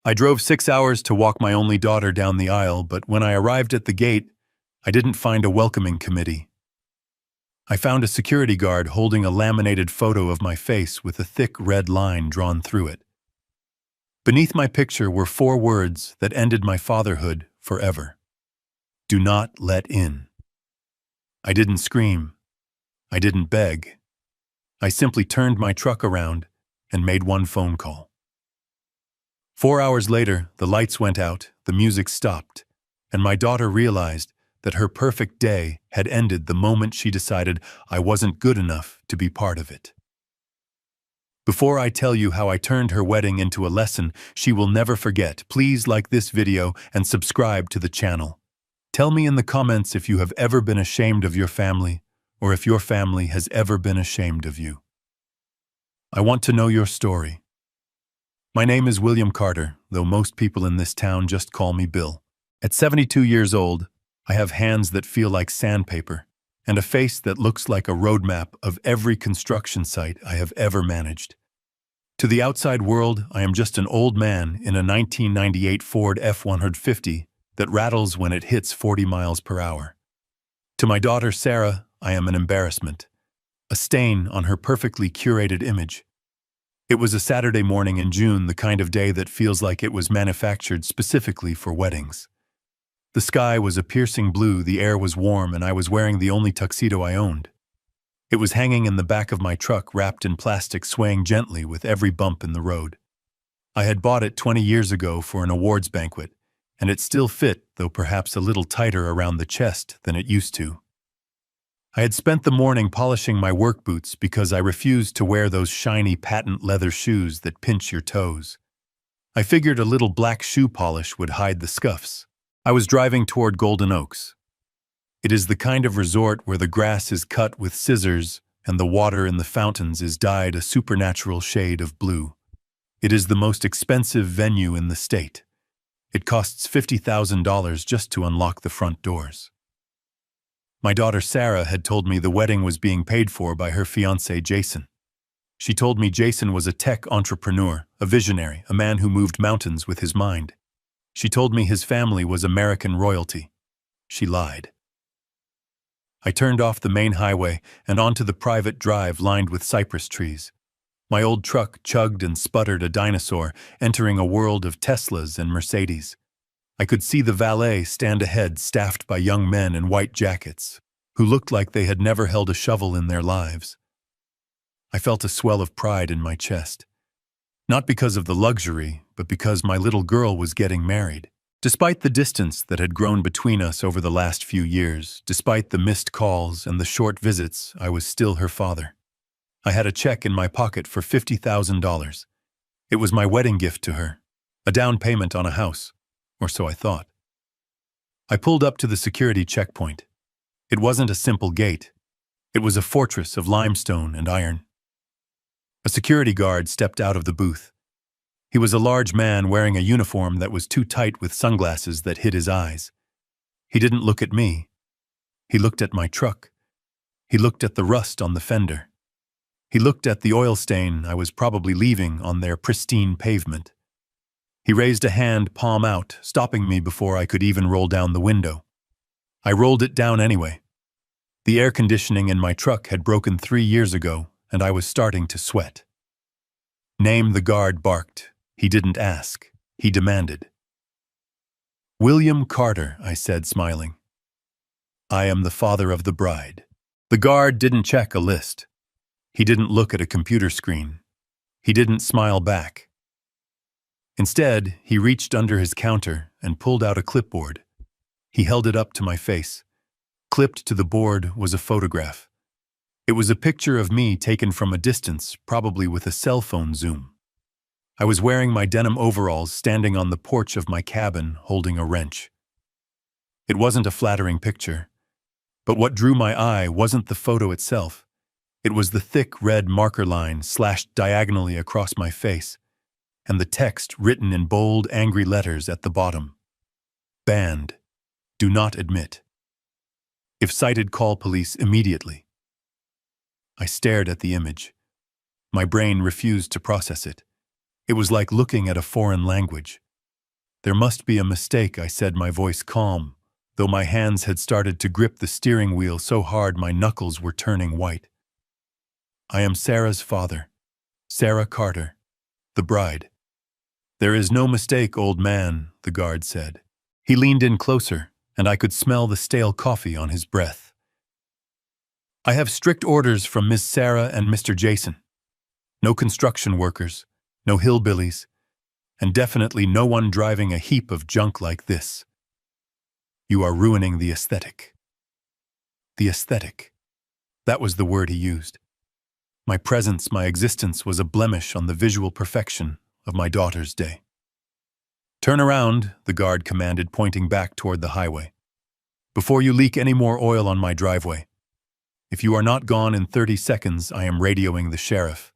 I drove 6 hours to walk my only daughter down the aisle, but when I arrived at the gate, I didn't find a welcoming committee. I found a security guard holding a laminated photo of my face with a thick red line drawn through it. Beneath my picture were 4 words that ended my fatherhood forever. Do not let in. I didn't scream. I didn't beg. I simply turned my truck around and made one phone call. 4 hours later, the lights went out, the music stopped, and my daughter realized that her perfect day had ended the moment she decided I wasn't good enough to be part of it. Before I tell you how I turned her wedding into a lesson she will never forget, please like this video and subscribe to the channel. Tell me in the comments if you have ever been ashamed of your family, or if your family has ever been ashamed of you. I want to know your story. My name is William Carter, though most people in this town just call me Bill. At 72 years old, I have hands that feel like sandpaper, and a face that looks like a roadmap of every construction site I have ever managed. To the outside world, I am just an old man in a 1998 Ford F-150 that rattles when it hits 40 miles per hour. To my daughter Sarah, I am an embarrassment, a stain on her perfectly curated image. It was a Saturday morning in June, the kind of day that feels like it was manufactured specifically for weddings. The sky was a piercing blue, the air was warm, and I was wearing the only tuxedo I owned. It was hanging in the back of my truck, wrapped in plastic, swaying gently with every bump in the road. I had bought it 20 years ago for an awards banquet, and it still fit, though perhaps a little tighter around the chest than it used to. I had spent the morning polishing my work boots because I refused to wear those shiny patent leather shoes that pinch your toes. I figured a little black shoe polish would hide the scuffs. I was driving toward Golden Oaks. It is the kind of resort where the grass is cut with scissors and the water in the fountains is dyed a supernatural shade of blue. It is the most expensive venue in the state. It costs $50,000 just to unlock the front doors. My daughter Sarah had told me the wedding was being paid for by her fiancé Jason. She told me Jason was a tech entrepreneur, a visionary, a man who moved mountains with his mind. She told me his family was American royalty. She lied. I turned off the main highway and onto the private drive lined with cypress trees. My old truck chugged and sputtered, a dinosaur entering a world of Teslas and Mercedes. I could see the valet stand ahead, staffed by young men in white jackets, who looked like they had never held a shovel in their lives. I felt a swell of pride in my chest. Not because of the luxury, but because my little girl was getting married. Despite the distance that had grown between us over the last few years, despite the missed calls and the short visits, I was still her father. I had a check in my pocket for $50,000. It was my wedding gift to her, a down payment on a house. Or so I thought. I pulled up to the security checkpoint. It wasn't a simple gate. It was a fortress of limestone and iron. A security guard stepped out of the booth. He was a large man wearing a uniform that was too tight with sunglasses that hid his eyes. He didn't look at me. He looked at my truck. He looked at the rust on the fender. He looked at the oil stain I was probably leaving on their pristine pavement. He raised a hand, palm out, stopping me before I could even roll down the window. I rolled it down anyway. The air conditioning in my truck had broken 3 years ago, and I was starting to sweat. Name, the guard barked. He didn't ask. He demanded. William Carter, I said, smiling. I am the father of the bride. The guard didn't check a list. He didn't look at a computer screen. He didn't smile back. Instead, he reached under his counter and pulled out a clipboard. He held it up to my face. Clipped to the board was a photograph. It was a picture of me taken from a distance, probably with a cell phone zoom. I was wearing my denim overalls, standing on the porch of my cabin, holding a wrench. It wasn't a flattering picture. But what drew my eye wasn't the photo itself. It was the thick red marker line slashed diagonally across my face, and the text written in bold, angry letters at the bottom. Banned. Do not admit. If cited, call police immediately. I stared at the image. My brain refused to process it. It was like looking at a foreign language. "There must be a mistake," I said, my voice calm, though my hands had started to grip the steering wheel so hard my knuckles were turning white. "I am Sarah's father, Sarah Carter, the bride." "There is no mistake, old man," the guard said. He leaned in closer, and I could smell the stale coffee on his breath. "I have strict orders from Miss Sarah and Mr. Jason. No construction workers, no hillbillies, and definitely no one driving a heap of junk like this. You are ruining the aesthetic." The aesthetic. That was the word he used. My presence, my existence was a blemish on the visual perfection of my daughter's day. "Turn around," the guard commanded, pointing back toward the highway. "Before you leak any more oil on my driveway. If you are not gone in 30 seconds, I am radioing the sheriff.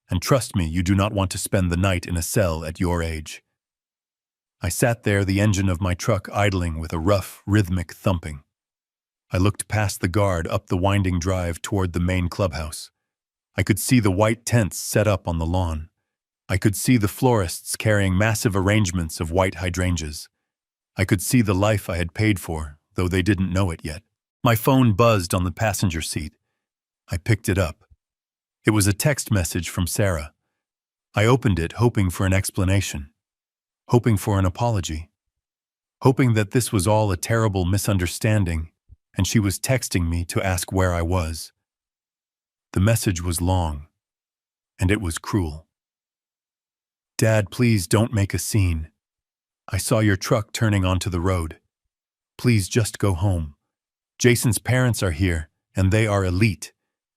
And trust me, you do not want to spend the night in a cell at your age." I sat there, the engine of my truck idling with a rough, rhythmic thumping. I looked past the guard up the winding drive toward the main clubhouse. I could see the white tents set up on the lawn. I could see the florists carrying massive arrangements of white hydrangeas. I could see the life I had paid for, though they didn't know it yet. My phone buzzed on the passenger seat. I picked it up. It was a text message from Sarah. I opened it, hoping for an explanation, hoping for an apology, hoping that this was all a terrible misunderstanding, and she was texting me to ask where I was. The message was long, and it was cruel. "Dad, please don't make a scene. I saw your truck turning onto the road. Please just go home. Jason's parents are here, and they are elite.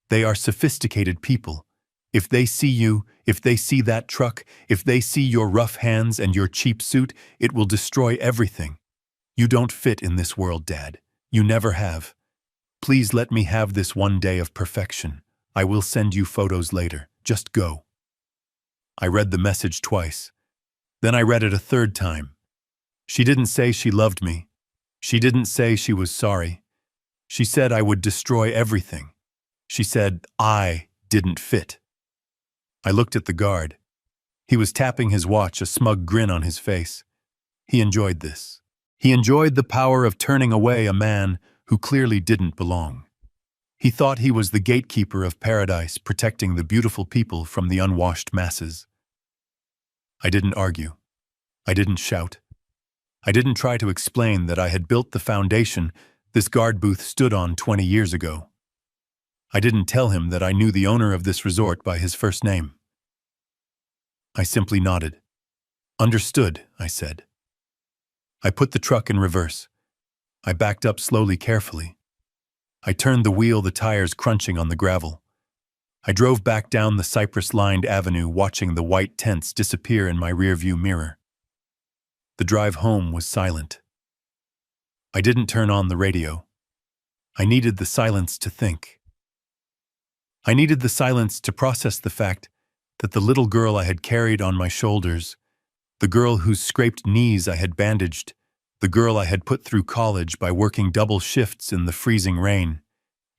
They are sophisticated people. If they see you, if they see that truck, if they see your rough hands and your cheap suit, it will destroy everything. You don't fit in this world, Dad. You never have. Please let me have this one day of perfection. I will send you photos later. Just go." I read the message twice. Then I read it a third time. She didn't say she loved me. She didn't say she was sorry. She said I would destroy everything. She said I didn't fit. I looked at the guard. He was tapping his watch, a smug grin on his face. He enjoyed this. He enjoyed the power of turning away a man who clearly didn't belong. He thought he was the gatekeeper of paradise, protecting the beautiful people from the unwashed masses. I didn't argue. I didn't shout. I didn't try to explain that I had built the foundation this guard booth stood on 20 years ago. I didn't tell him that I knew the owner of this resort by his first name. I simply nodded. "Understood," I said. I put the truck in reverse. I backed up slowly, carefully. I turned the wheel, the tires crunching on the gravel. I drove back down the cypress-lined avenue, watching the white tents disappear in my rearview mirror. The drive home was silent. I didn't turn on the radio. I needed the silence to think. I needed the silence to process the fact that the little girl I had carried on my shoulders, the girl whose scraped knees I had bandaged, the girl I had put through college by working double shifts in the freezing rain,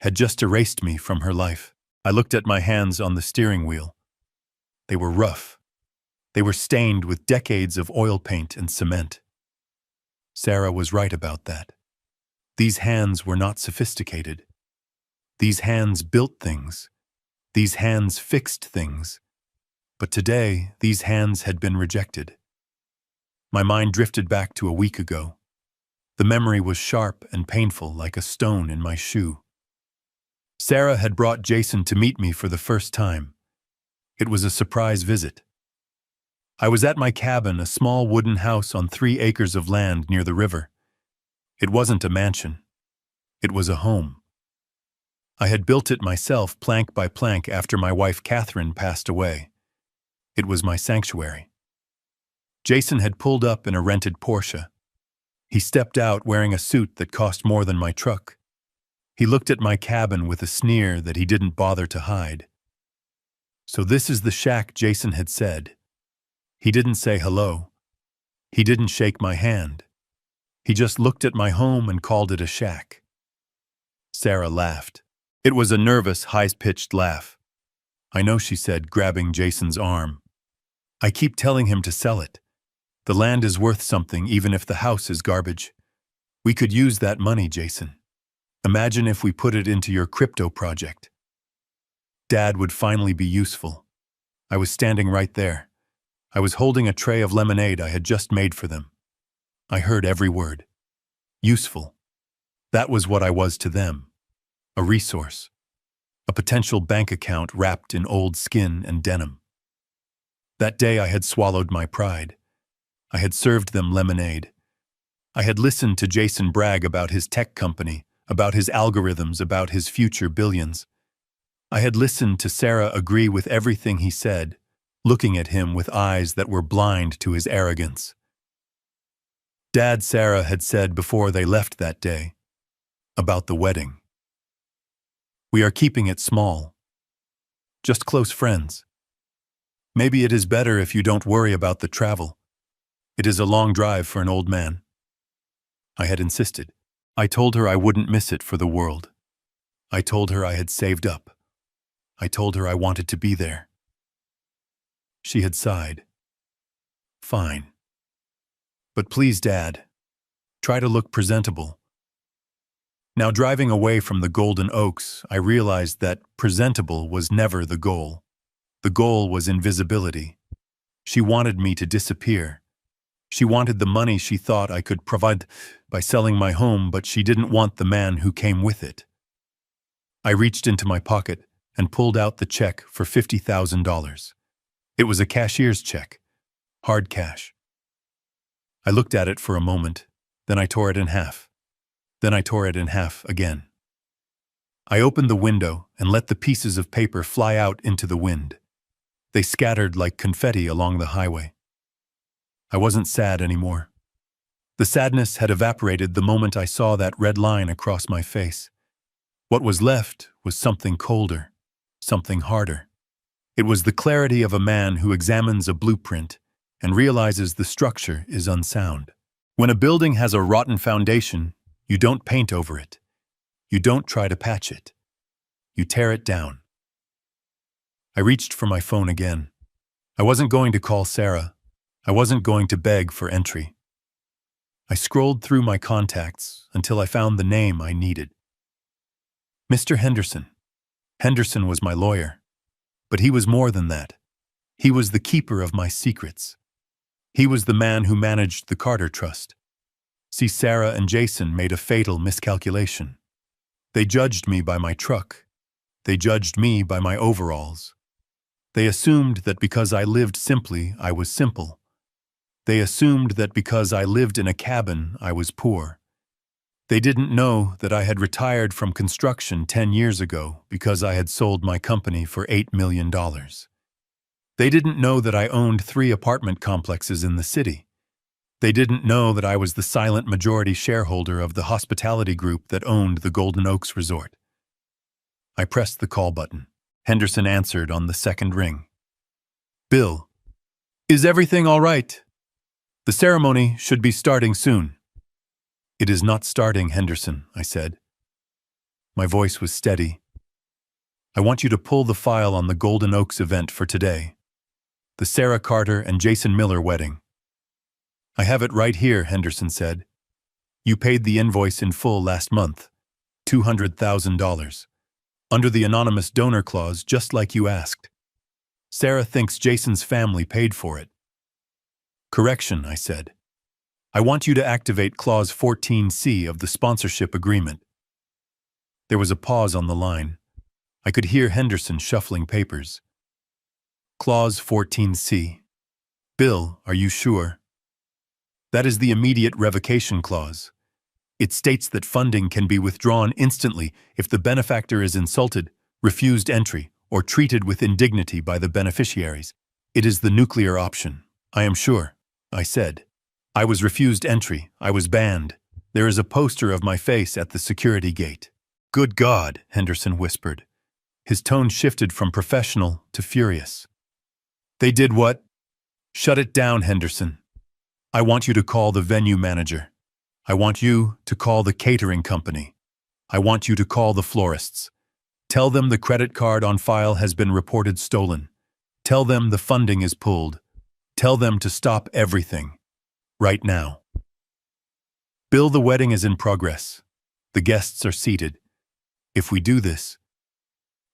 had just erased me from her life. I looked at my hands on the steering wheel. They were rough. They were stained with decades of oil paint and cement. Sarah was right about that. These hands were not sophisticated. These hands built things. These hands fixed things. But today, these hands had been rejected. My mind drifted back to a week ago. The memory was sharp and painful, like a stone in my shoe. Sarah had brought Jason to meet me for the first time. It was a surprise visit. I was at my cabin, a small wooden house on 3 acres of land near the river. It wasn't a mansion. It was a home. I had built it myself, plank by plank, after my wife Catherine passed away. It was my sanctuary. Jason had pulled up in a rented Porsche. He stepped out wearing a suit that cost more than my truck. He looked at my cabin with a sneer that he didn't bother to hide. "So this is the shack," Jason had said. He didn't say hello. He didn't shake my hand. He just looked at my home and called it a shack. Sarah laughed. It was a nervous, high-pitched laugh. "I know," she said, grabbing Jason's arm. "I keep telling him to sell it. The land is worth something even if the house is garbage. We could use that money, Jason. Imagine if we put it into your crypto project. Dad would finally be useful. I was standing right there. I was holding a tray of lemonade I had just made for them. I heard every word. Useful. That was what I was to them. A resource. A potential bank account wrapped in old skin and denim. That day I had swallowed my pride. I had served them lemonade. I had listened to Jason brag about his tech company, about his algorithms, about his future billions. I had listened to Sarah agree with everything he said, looking at him with eyes that were blind to his arrogance. Dad, Sarah had said before they left that day, about the wedding. We are keeping it small. Just close friends. Maybe it is better if you don't worry about the travel. It is a long drive for an old man. I had insisted. I told her I wouldn't miss it for the world. I told her I had saved up. I told her I wanted to be there. She had sighed. Fine. But please, Dad, try to look presentable. Now, driving away from the Golden Oaks, I realized that presentable was never the goal. The goal was invisibility. She wanted me to disappear. She wanted the money she thought I could provide by selling my home, but she didn't want the man who came with it. I reached into my pocket and pulled out the check for $50,000. It was a cashier's check, hard cash. I looked at it for a moment, then I tore it in half. Then I tore it in half again. I opened the window and let the pieces of paper fly out into the wind. They scattered like confetti along the highway. I wasn't sad anymore. The sadness had evaporated the moment I saw that red line across my face. What was left was something colder, something harder. It was the clarity of a man who examines a blueprint and realizes the structure is unsound. When a building has a rotten foundation, you don't paint over it. You don't try to patch it. You tear it down. I reached for my phone again. I wasn't going to call Sarah. I wasn't going to beg for entry. I scrolled through my contacts until I found the name I needed. Mr. Henderson. Henderson was my lawyer. But he was more than that. He was the keeper of my secrets. He was the man who managed the Carter Trust. See, Sarah and Jason made a fatal miscalculation. They judged me by my truck. They judged me by my overalls. They assumed that because I lived simply, I was simple. They assumed that because I lived in a cabin, I was poor. They didn't know that I had retired from construction 10 years ago because I had sold my company for $8 million. They didn't know that I owned 3 apartment complexes in the city. They didn't know that I was the silent majority shareholder of the hospitality group that owned the Golden Oaks Resort. I pressed the call button. Henderson answered on the second ring. Bill, is everything all right? The ceremony should be starting soon. It is not starting, Henderson, I said. My voice was steady. I want you to pull the file on the Golden Oaks event for today. The Sarah Carter and Jason Miller wedding. I have it right here, Henderson said. You paid the invoice in full last month, $200,000, under the anonymous donor clause, just like you asked. Sarah thinks Jason's family paid for it. Correction, I said. I want you to activate Clause 14C of the sponsorship agreement. There was a pause on the line. I could hear Henderson shuffling papers. Clause 14C. Bill, are you sure? That is the immediate revocation clause. It states that funding can be withdrawn instantly if the benefactor is insulted, refused entry, or treated with indignity by the beneficiaries. It is the nuclear option. I am sure, I said. I was refused entry. I was banned. There is a poster of my face at the security gate. Good God, Henderson whispered. His tone shifted from professional to furious. They did what? Shut it down, Henderson. I want you to call the venue manager. I want you to call the catering company. I want you to call the florists. Tell them the credit card on file has been reported stolen. Tell them the funding is pulled. Tell them to stop everything. Right now. Bill, the wedding is in progress. The guests are seated. If we do this,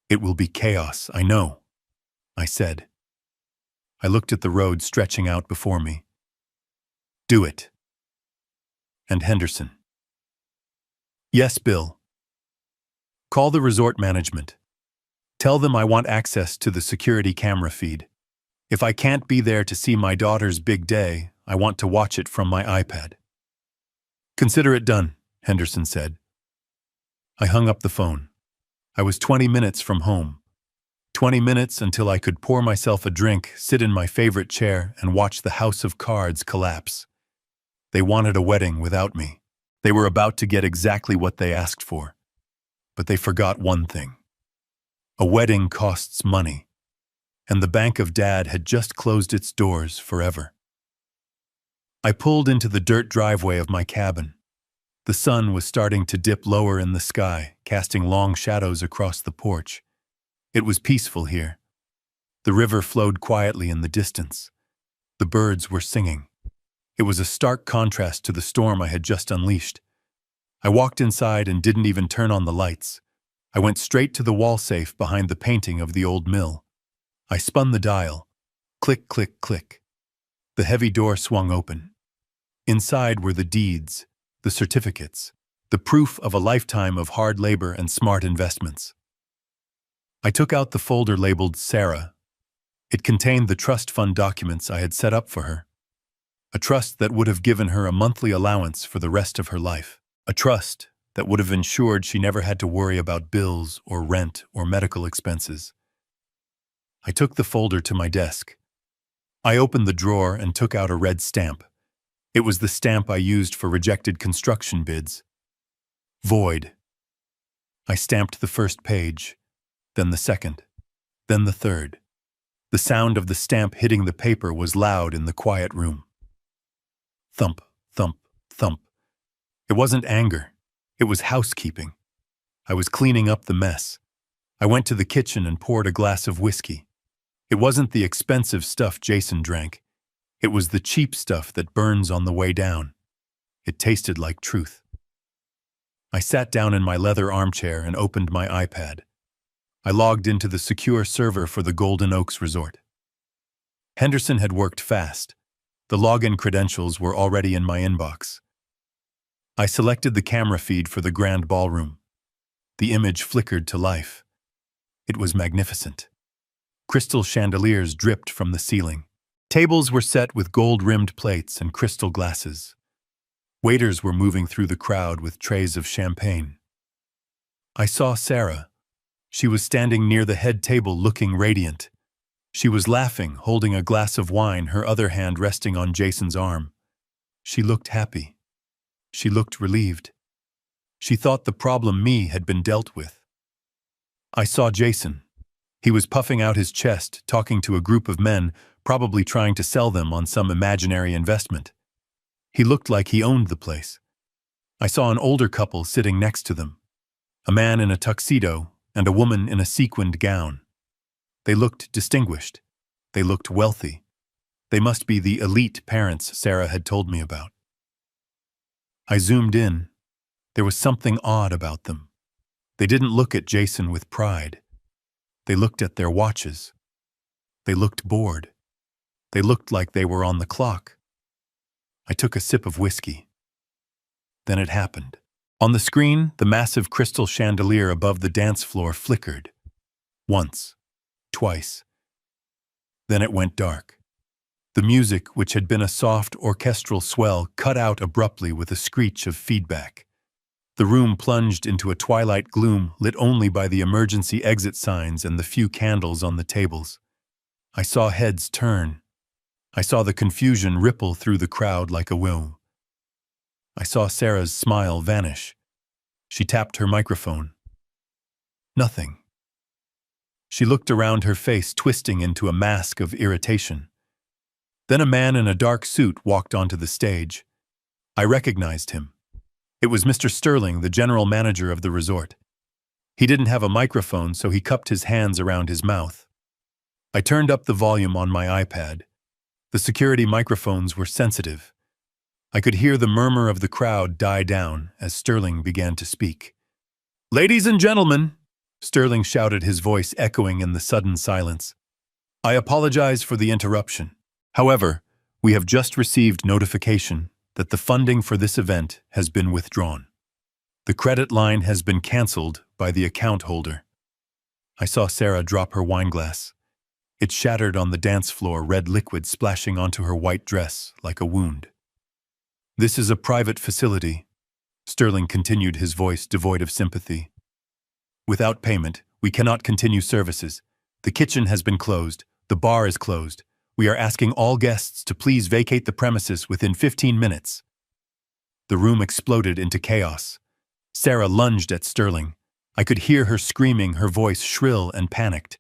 it will be chaos, I know, I said. I looked at the road stretching out before me. Do it. And Henderson. Yes, Bill. Call the resort management. Tell them I want access to the security camera feed. If I can't be there to see my daughter's big day, I want to watch it from my iPad. Consider it done, Henderson said. I hung up the phone. I was 20 minutes from home. 20 minutes until I could pour myself a drink, sit in my favorite chair, and watch the house of cards collapse. They wanted a wedding without me. They were about to get exactly what they asked for. But they forgot one thing. A wedding costs money, and the bank of Dad had just closed its doors forever. I pulled into the dirt driveway of my cabin. The sun was starting to dip lower in the sky, casting long shadows across the porch. It was peaceful here. The river flowed quietly in the distance. The birds were singing. It was a stark contrast to the storm I had just unleashed. I walked inside and didn't even turn on the lights. I went straight to the wall safe behind the painting of the old mill. I spun the dial. Click, click, click. The heavy door swung open. Inside were the deeds, the certificates, the proof of a lifetime of hard labor and smart investments. I took out the folder labeled Sarah. It contained the trust fund documents I had set up for her. A trust that would have given her a monthly allowance for the rest of her life. A trust that would have ensured she never had to worry about bills or rent or medical expenses. I took the folder to my desk. I opened the drawer and took out a red stamp. It was the stamp I used for rejected construction bids. Void. I stamped the first page, then the second, then the third. The sound of the stamp hitting the paper was loud in the quiet room. Thump, thump, thump. It wasn't anger. It was housekeeping. I was cleaning up the mess. I went to the kitchen and poured a glass of whiskey. It wasn't the expensive stuff Jason drank. It was the cheap stuff that burns on the way down. It tasted like truth. I sat down in my leather armchair and opened my iPad. I logged into the secure server for the Golden Oaks Resort. Henderson had worked fast. The login credentials were already in my inbox. I selected the camera feed for the grand ballroom. The image flickered to life. It was magnificent. Crystal chandeliers dripped from the ceiling. Tables were set with gold-rimmed plates and crystal glasses. Waiters were moving through the crowd with trays of champagne. I saw Sarah. She was standing near the head table looking radiant. She was laughing, holding a glass of wine, her other hand resting on Jason's arm. She looked happy. She looked relieved. She thought the problem me had been dealt with. I saw Jason. He was puffing out his chest, talking to a group of men, probably trying to sell them on some imaginary investment. He looked like he owned the place. I saw an older couple sitting next to them. A man in a tuxedo and a woman in a sequined gown. They looked distinguished. They looked wealthy. They must be the elite parents Sarah had told me about. I zoomed in. There was something odd about them. They didn't look at Jason with pride. They looked at their watches. They looked bored. They looked like they were on the clock. I took a sip of whiskey. Then it happened. On the screen, the massive crystal chandelier above the dance floor flickered. Once. Twice. Then it went dark. The music, which had been a soft orchestral swell, cut out abruptly with a screech of feedback. The room plunged into a twilight gloom lit only by the emergency exit signs and the few candles on the tables. I saw heads turn. I saw the confusion ripple through the crowd like a wheel. I saw Sarah's smile vanish. She tapped her microphone. Nothing. She looked around, her face twisting into a mask of irritation. Then a man in a dark suit walked onto the stage. I recognized him. It was Mr. Sterling, the general manager of the resort. He didn't have a microphone, so he cupped his hands around his mouth. I turned up the volume on my iPad. The security microphones were sensitive. I could hear the murmur of the crowd die down as Sterling began to speak. "Ladies and gentlemen," Sterling shouted, his voice echoing in the sudden silence. "I apologize for the interruption. However, we have just received notification that the funding for this event has been withdrawn. The credit line has been canceled by the account holder." I saw Sarah drop her wineglass. It shattered on the dance floor, red liquid splashing onto her white dress like a wound. "This is a private facility," Sterling continued, his voice devoid of sympathy. "Without payment, we cannot continue services. The kitchen has been closed. The bar is closed. We are asking all guests to please vacate the premises within 15 minutes. The room exploded into chaos. Sarah lunged at Sterling. I could hear her screaming, her voice shrill and panicked.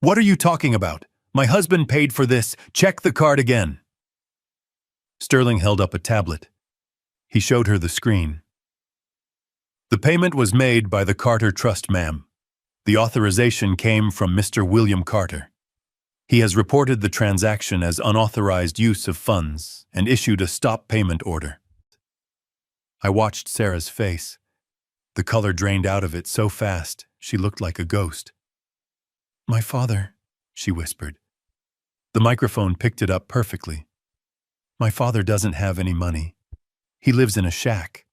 "What are you talking about? My husband paid for this. Check the card again." Sterling held up a tablet. He showed her the screen. "The payment was made by the Carter Trust, ma'am. The authorization came from Mr. William Carter. He has reported the transaction as unauthorized use of funds and issued a stop payment order." I watched Sarah's face. The color drained out of it so fast, she looked like a ghost. "My father," she whispered. The microphone picked it up perfectly. "My father doesn't have any money. He lives in a shack."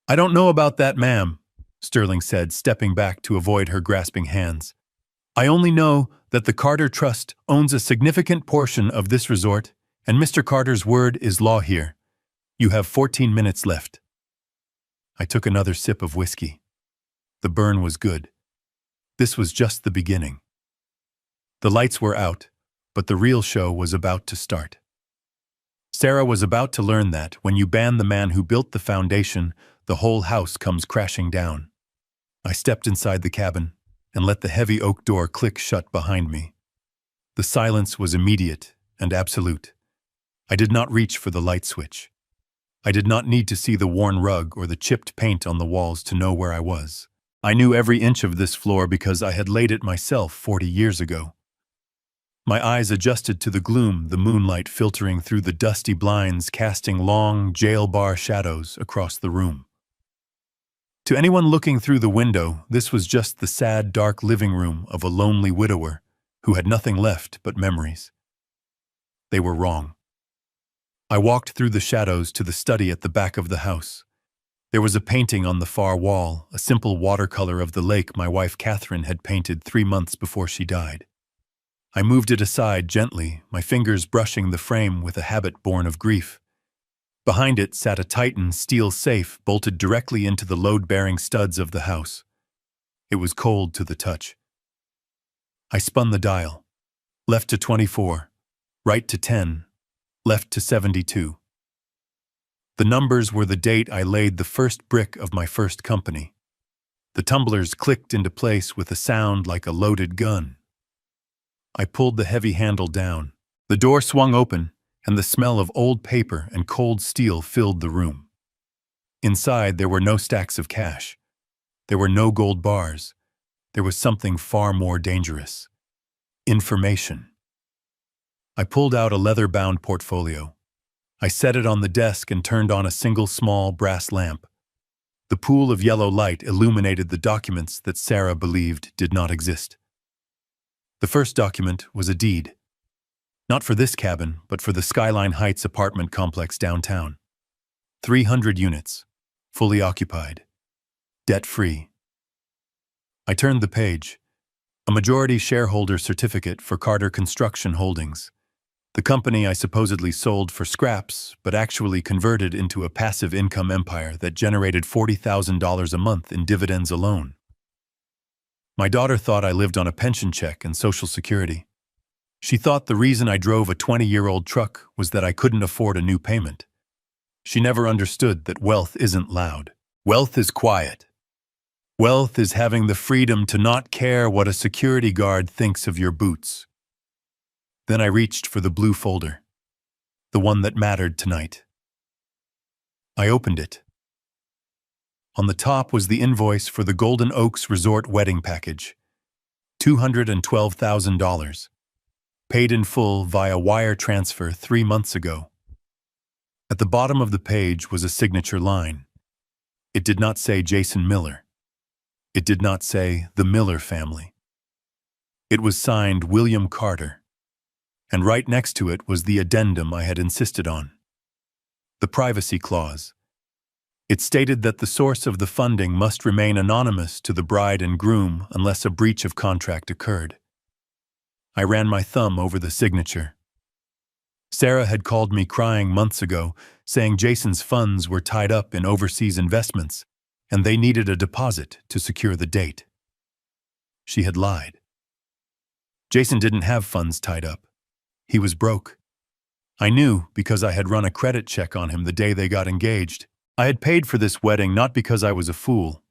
"I don't know about that, ma'am," Sterling said, stepping back to avoid her grasping hands. "I only know that the Carter Trust owns a significant portion of this resort, and Mr. Carter's word is law here. You have 14 minutes left." I took another sip of whiskey. The burn was good. This was just the beginning. The lights were out, but the real show was about to start. Sarah was about to learn that when you ban the man who built the foundation, the whole house comes crashing down. I stepped inside the cabin and let the heavy oak door click shut behind me. The silence was immediate and absolute. I did not reach for the light switch. I did not need to see the worn rug or the chipped paint on the walls to know where I was. I knew every inch of this floor because I had laid it myself 40 years ago. My eyes adjusted to the gloom, the moonlight filtering through the dusty blinds, casting long, jail bar shadows across the room. To anyone looking through the window, this was just the sad, dark living room of a lonely widower who had nothing left but memories. They were wrong. I walked through the shadows to the study at the back of the house. There was a painting on the far wall, a simple watercolor of the lake my wife Catherine had painted 3 months before she died. I moved it aside gently, my fingers brushing the frame with a habit born of grief. Behind it sat a Titan steel safe bolted directly into the load-bearing studs of the house. It was cold to the touch. I spun the dial. Left to 24, right to 10, left to 72. The numbers were the date I laid the first brick of my first company. The tumblers clicked into place with a sound like a loaded gun. I pulled the heavy handle down. The door swung open, and the smell of old paper and cold steel filled the room. Inside, there were no stacks of cash. There were no gold bars. There was something far more dangerous. Information. I pulled out a leather-bound portfolio. I set it on the desk and turned on a single small brass lamp. The pool of yellow light illuminated the documents that Sarah believed did not exist. The first document was a deed. Not for this cabin, but for the Skyline Heights apartment complex downtown. 300 units, fully occupied, debt-free. I turned the page. A majority shareholder certificate for Carter Construction Holdings. The company I supposedly sold for scraps, but actually converted into a passive income empire that generated $40,000 a month in dividends alone. My daughter thought I lived on a pension check and Social Security. She thought the reason I drove a 20-year-old truck was that I couldn't afford a new payment. She never understood that wealth isn't loud. Wealth is quiet. Wealth is having the freedom to not care what a security guard thinks of your boots. Then I reached for the blue folder, the one that mattered tonight. I opened it. On the top was the invoice for the Golden Oaks Resort wedding package, $212,000, paid in full via wire transfer 3 months ago. At the bottom of the page was a signature line. It did not say Jason Miller. It did not say the Miller family. It was signed William Carter, and right next to it was the addendum I had insisted on. The privacy clause. It stated that the source of the funding must remain anonymous to the bride and groom unless a breach of contract occurred. I ran my thumb over the signature. Sarah had called me crying months ago, saying Jason's funds were tied up in overseas investments, and they needed a deposit to secure the date. She had lied. Jason didn't have funds tied up. He was broke. I knew because I had run a credit check on him the day they got engaged. I had paid for this wedding not because I was a fool,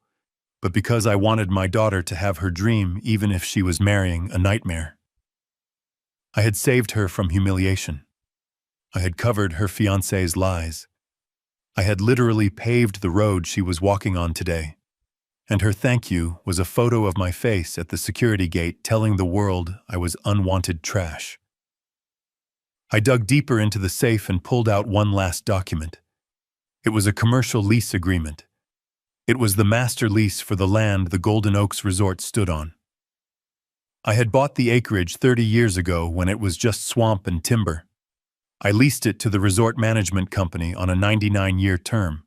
but because I wanted my daughter to have her dream even if she was marrying a nightmare. I had saved her from humiliation. I had covered her fiancé's lies. I had literally paved the road she was walking on today. And her thank you was a photo of my face at the security gate telling the world I was unwanted trash. I dug deeper into the safe and pulled out one last document. It was a commercial lease agreement. It was the master lease for the land the Golden Oaks Resort stood on. I had bought the acreage 30 years ago when it was just swamp and timber. I leased it to the resort management company on a 99-year term.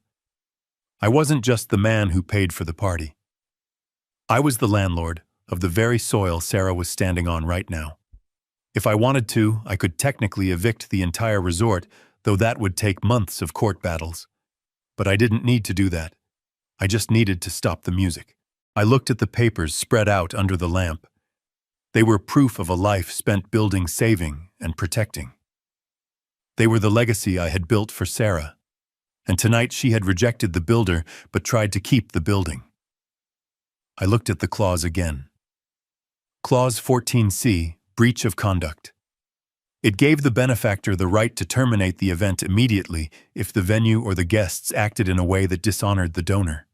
I wasn't just the man who paid for the party. I was the landlord of the very soil Sarah was standing on right now. If I wanted to, I could technically evict the entire resort, though that would take months of court battles. But I didn't need to do that. I just needed to stop the music. I looked at the papers spread out under the lamp. They were proof of a life spent building, saving, and protecting. They were the legacy I had built for Sarah, and tonight she had rejected the builder but tried to keep the building. I looked at the clause again. Clause 14C, breach of conduct. It gave the benefactor the right to terminate the event immediately if the venue or the guests acted in a way that dishonored the donor.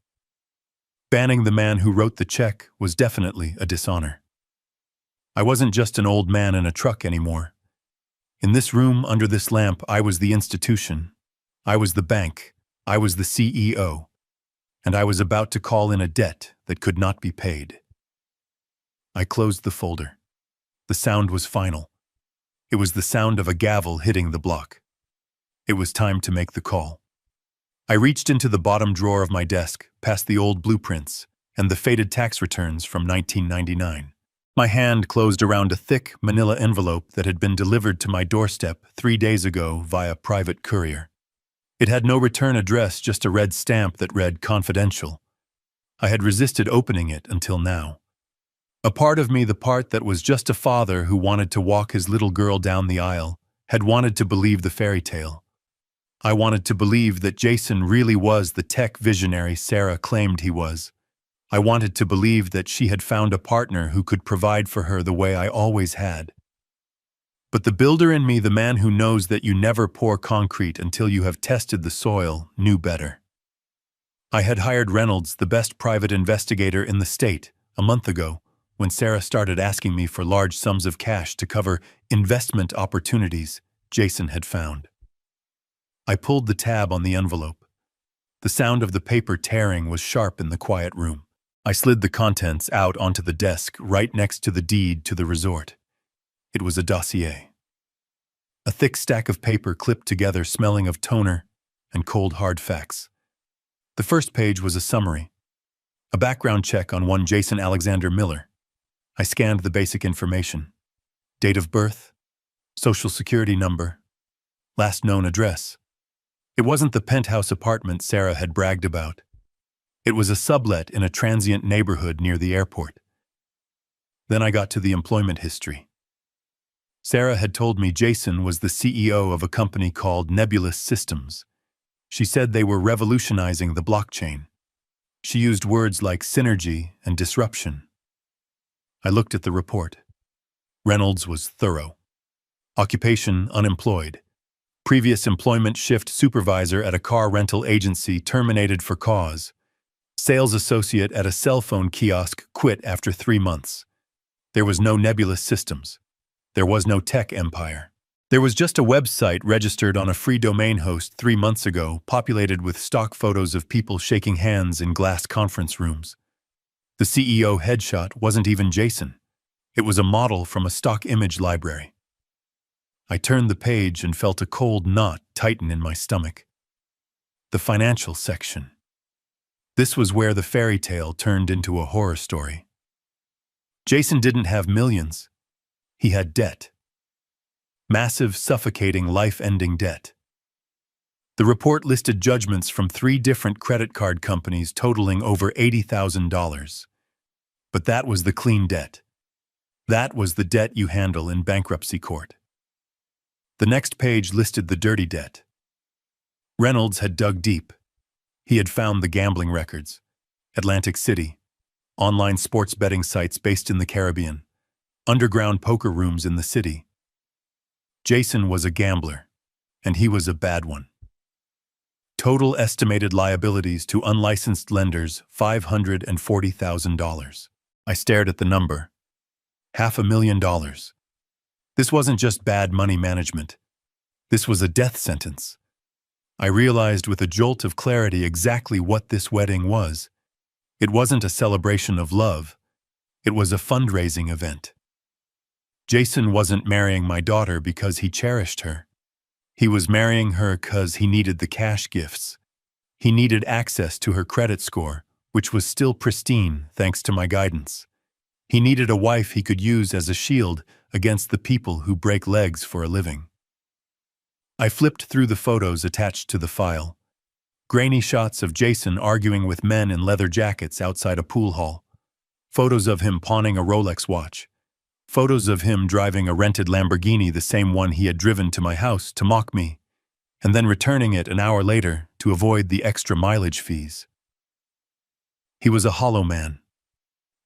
Banning the man who wrote the check was definitely a dishonor. I wasn't just an old man in a truck anymore. In this room, under this lamp, I was the institution. I was the bank. I was the CEO. And I was about to call in a debt that could not be paid. I closed the folder. The sound was final. It was the sound of a gavel hitting the block. It was time to make the call. I reached into the bottom drawer of my desk, past the old blueprints and the faded tax returns from 1999. My hand closed around a thick manila envelope that had been delivered to my doorstep 3 days ago via private courier. It had no return address, just a red stamp that read confidential. I had resisted opening it until now. A part of me, the part that was just a father who wanted to walk his little girl down the aisle, had wanted to believe the fairy tale. I wanted to believe that Jason really was the tech visionary Sarah claimed he was. I wanted to believe that she had found a partner who could provide for her the way I always had. But the builder in me, the man who knows that you never pour concrete until you have tested the soil, knew better. I had hired Reynolds, the best private investigator in the state, a month ago, when Sarah started asking me for large sums of cash to cover investment opportunities Jason had found. I pulled the tab on the envelope. The sound of the paper tearing was sharp in the quiet room. I slid the contents out onto the desk right next to the deed to the resort. It was a dossier. A thick stack of paper clipped together, smelling of toner and cold hard facts. The first page was a summary. A background check on one Jason Alexander Miller. I scanned the basic information. Date of birth, social security number, last known address. It wasn't the penthouse apartment Sarah had bragged about. It was a sublet in a transient neighborhood near the airport. Then I got to the employment history. Sarah had told me Jason was the CEO of a company called Nebulous Systems. She said they were revolutionizing the blockchain. She used words like synergy and disruption. I looked at the report. Reynolds was thorough. Occupation, unemployed. Previous employment, shift supervisor at a car rental agency, terminated for cause. Sales associate at a cell phone kiosk, quit after 3 months. There was no Nebulous Systems. There was no tech empire. There was just a website registered on a free domain host 3 months ago, populated with stock photos of people shaking hands in glass conference rooms. The CEO headshot wasn't even Jason. It was a model from a stock image library. I turned the page and felt a cold knot tighten in my stomach. The financial section. This was where the fairy tale turned into a horror story. Jason didn't have millions. He had debt. Massive, suffocating, life-ending debt. The report listed judgments from 3 different credit card companies totaling over $80,000. But that was the clean debt. That was the debt you handle in bankruptcy court. The next page listed the dirty debt. Reynolds had dug deep. He had found the gambling records, Atlantic City, online sports betting sites based in the Caribbean, underground poker rooms in the city. Jason was a gambler, and he was a bad one. Total estimated liabilities to unlicensed lenders, $540,000. I stared at the number. $500,000. This wasn't just bad money management. This was a death sentence. I realized with a jolt of clarity exactly what this wedding was. It wasn't a celebration of love. It was a fundraising event. Jason wasn't marrying my daughter because he cherished her. He was marrying her because he needed the cash gifts. He needed access to her credit score, which was still pristine thanks to my guidance. He needed a wife he could use as a shield against the people who break legs for a living. I flipped through the photos attached to the file. Grainy shots of Jason arguing with men in leather jackets outside a pool hall. Photos of him pawning a Rolex watch. Photos of him driving a rented Lamborghini, the same one he had driven to my house to mock me, and then returning it an hour later to avoid the extra mileage fees. He was a hollow man.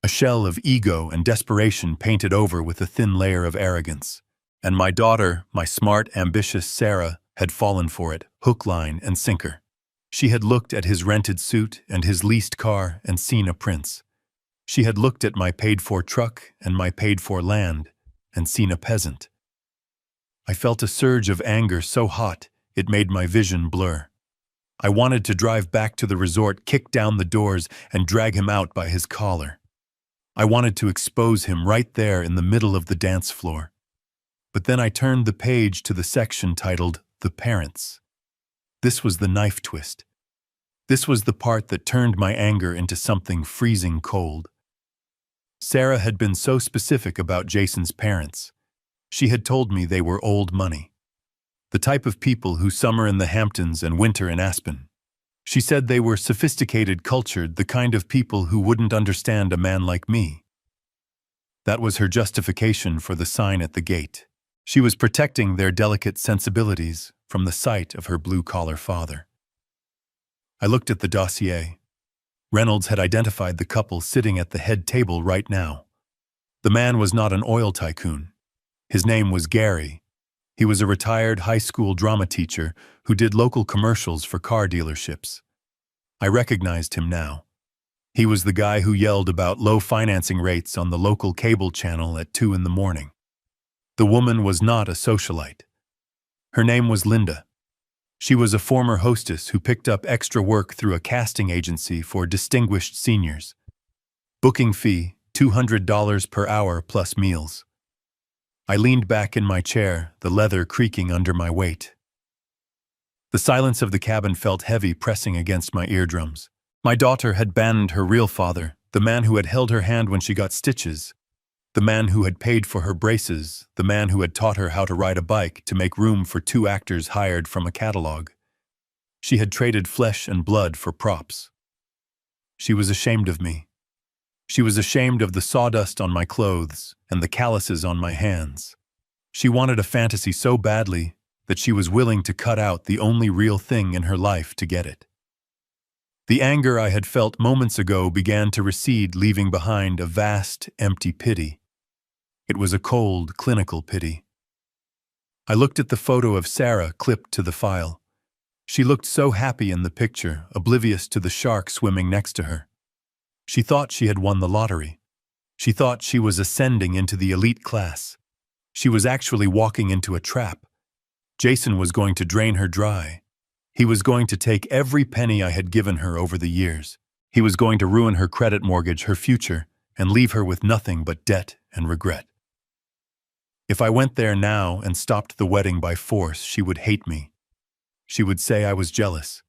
A shell of ego and desperation painted over with a thin layer of arrogance. And my daughter, my smart, ambitious Sarah, had fallen for it, hook, line, and sinker. She had looked at his rented suit and his leased car and seen a prince. She had looked at my paid-for truck and my paid-for land and seen a peasant. I felt a surge of anger so hot it made my vision blur. I wanted to drive back to the resort, kick down the doors, and drag him out by his collar. I wanted to expose him right there in the middle of the dance floor. But then I turned the page to the section titled The Parents. This was the knife twist. This was the part that turned my anger into something freezing cold. Sarah had been so specific about Jason's parents. She had told me they were old money. The type of people who summer in the Hamptons and winter in Aspen. She said they were sophisticated, cultured, the kind of people who wouldn't understand a man like me. That was her justification for the sign at the gate. She was protecting their delicate sensibilities from the sight of her blue-collar father. I looked at the dossier. Reynolds had identified the couple sitting at the head table right now. The man was not an oil tycoon. His name was Gary. He was a retired high school drama teacher who did local commercials for car dealerships. I recognized him now. He was the guy who yelled about low financing rates on the local cable channel at 2 a.m. The woman was not a socialite. Her name was Linda. She was a former hostess who picked up extra work through a casting agency for distinguished seniors. Booking fee, $200 per hour plus meals. I leaned back in my chair, the leather creaking under my weight. The silence of the cabin felt heavy, pressing against my eardrums. My daughter had abandoned her real father, the man who had held her hand when she got stitches, the man who had paid for her braces, the man who had taught her how to ride a bike to make room for 2 actors hired from a catalog. She had traded flesh and blood for props. She was ashamed of me. She was ashamed of the sawdust on my clothes and the calluses on my hands. She wanted a fantasy so badly that she was willing to cut out the only real thing in her life to get it. The anger I had felt moments ago began to recede, leaving behind a vast, empty pity. It was a cold, clinical pity. I looked at the photo of Sarah clipped to the file. She looked so happy in the picture, oblivious to the shark swimming next to her. She thought she had won the lottery. She thought she was ascending into the elite class. She was actually walking into a trap, Jason was going to drain her dry. He was going to take every penny I had given her over the years. He was going to ruin her credit mortgage, her future, and leave her with nothing but debt and regret. If I went there now and stopped the wedding by force, she would hate me. She would say I was jealous.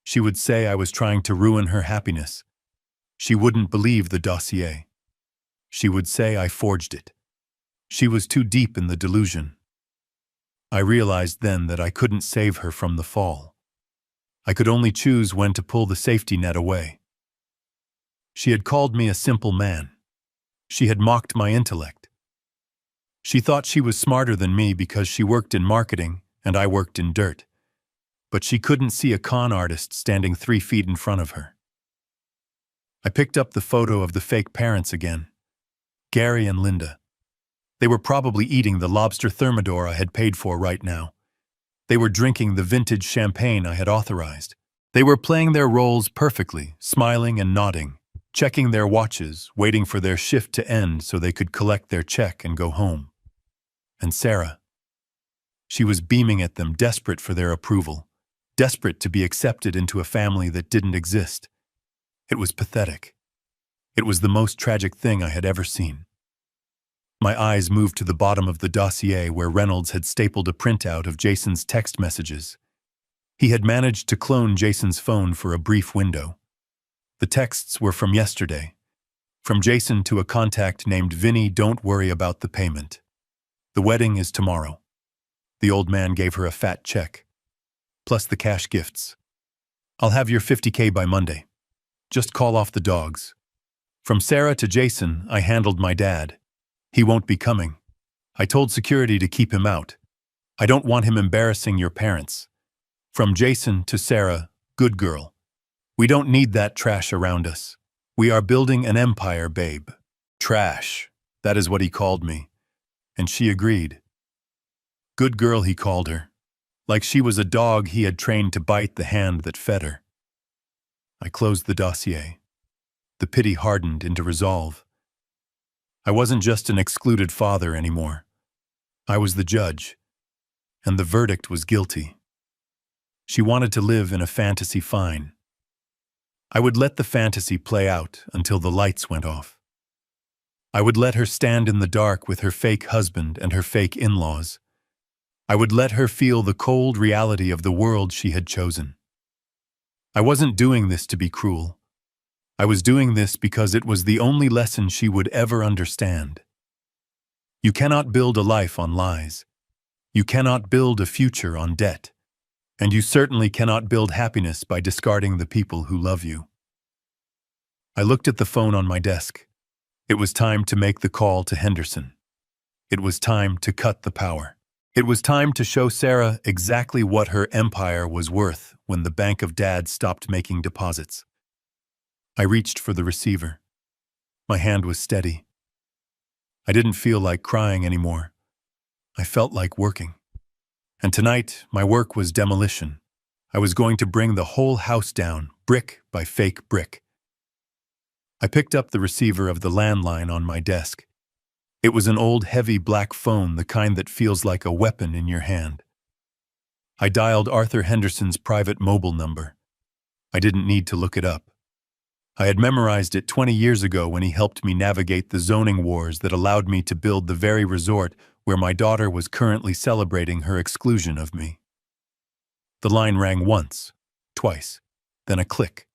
She would say I was trying to ruin her happiness. She wouldn't believe the dossier. She would say I forged it. She was too deep in the delusion. I realized then that I couldn't save her from the fall. I could only choose when to pull the safety net away. She had called me a simple man. She had mocked my intellect. She thought she was smarter than me because she worked in marketing and I worked in dirt. But she couldn't see a con artist standing 3 feet in front of her. I picked up the photo of the fake parents again. Gary and Linda. They were probably eating the lobster thermidor I had paid for right now. They were drinking the vintage champagne I had authorized. They were playing their roles perfectly, smiling and nodding, checking their watches, waiting for their shift to end so they could collect their check and go home. And Sarah. She was beaming at them, desperate for their approval, desperate to be accepted into a family that didn't exist. It was pathetic. It was the most tragic thing I had ever seen. My eyes moved to the bottom of the dossier where Reynolds had stapled a printout of Jason's text messages. He had managed to clone Jason's phone for a brief window. The texts were from yesterday. From Jason to a contact named Vinny, "Don't worry about the payment. The wedding is tomorrow." The old man gave her a fat check, plus the cash gifts. "I'll have your $50K by Monday. Just call off the dogs." From Sarah to Jason, I handled my dad. "He won't be coming. I told security to keep him out. I don't want him embarrassing your parents." From Jason to Sarah, "Good girl. We don't need that trash around us. We are building an empire, babe." Trash. That is what he called me. And she agreed. Good girl, he called her. Like she was a dog he had trained to bite the hand that fed her. I closed the dossier. The pity hardened into resolve. I wasn't just an excluded father anymore. I was the judge, and the verdict was guilty. She wanted to live in a fantasy, fine. I would let the fantasy play out until the lights went off. I would let her stand in the dark with her fake husband and her fake in-laws. I would let her feel the cold reality of the world she had chosen. I wasn't doing this to be cruel. I was doing this because it was the only lesson she would ever understand. You cannot build a life on lies. You cannot build a future on debt. And you certainly cannot build happiness by discarding the people who love you. I looked at the phone on my desk. It was time to make the call to Henderson. It was time to cut the power. It was time to show Sarah exactly what her empire was worth when the Bank of Dad stopped making deposits. I reached for the receiver. My hand was steady. I didn't feel like crying anymore. I felt like working. And tonight, my work was demolition. I was going to bring the whole house down, brick by fake brick. I picked up the receiver of the landline on my desk. It was an old, heavy black phone, the kind that feels like a weapon in your hand. I dialed Arthur Henderson's private mobile number. I didn't need to look it up. I had memorized it 20 years ago when he helped me navigate the zoning wars that allowed me to build the very resort where my daughter was currently celebrating her exclusion of me. The line rang once, twice, then a click.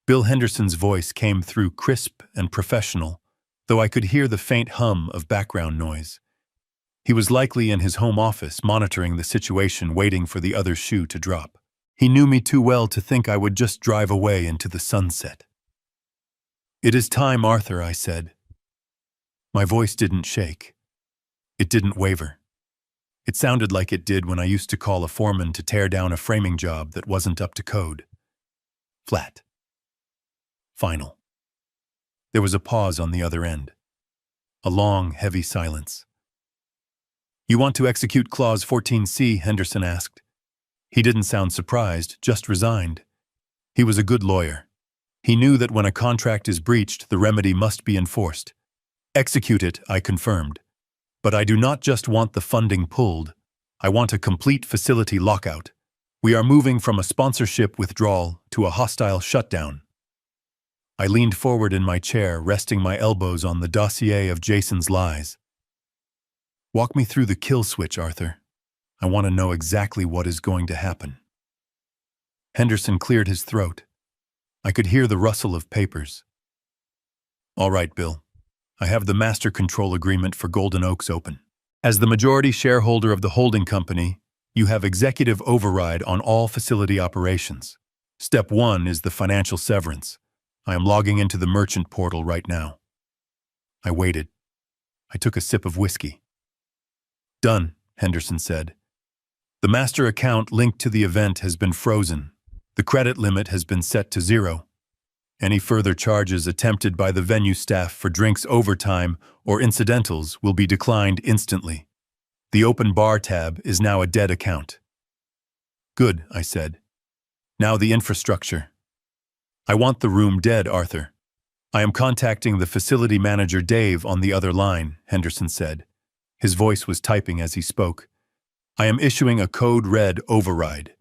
Bill Henderson's voice came through crisp and professional, though I could hear the faint hum of background noise. He was likely in his home office monitoring the situation, waiting for the other shoe to drop. He knew me too well to think I would just drive away into the sunset. "It is time, Arthur," I said. My voice didn't shake. It didn't waver. It sounded like it did when I used to call a foreman to tear down a framing job that wasn't up to code. Flat. Final. There was a pause on the other end. A long, heavy silence. "You want to execute Clause 14C?" Henderson asked. He didn't sound surprised, just resigned. He was a good lawyer. He knew that when a contract is breached, the remedy must be enforced. "Execute it," I confirmed. "But I do not just want the funding pulled. I want a complete facility lockout. We are moving from a sponsorship withdrawal to a hostile shutdown. I leaned forward in my chair, resting my elbows on the dossier of Jason's lies. Walk me through the kill switch, Arthur. I want to know exactly what is going to happen. Henderson cleared his throat. I could hear the rustle of papers. All right, Bill. I have the master control agreement for Golden Oaks open. As the majority shareholder of the holding company, you have executive override on all facility operations. Step 1 is the financial severance. I am logging into the merchant portal right now. I waited. I took a sip of whiskey. Done, Henderson said. The master account linked to the event has been frozen. The credit limit has been set to 0. Any further charges attempted by the venue staff for drinks overtime or incidentals will be declined instantly. The open bar tab is now a dead account. Good, I said. Now the infrastructure. I want the room dead, Arthur. I am contacting the facility manager Dave on the other line, Henderson said. His voice was typing as he spoke. I am issuing a code red override.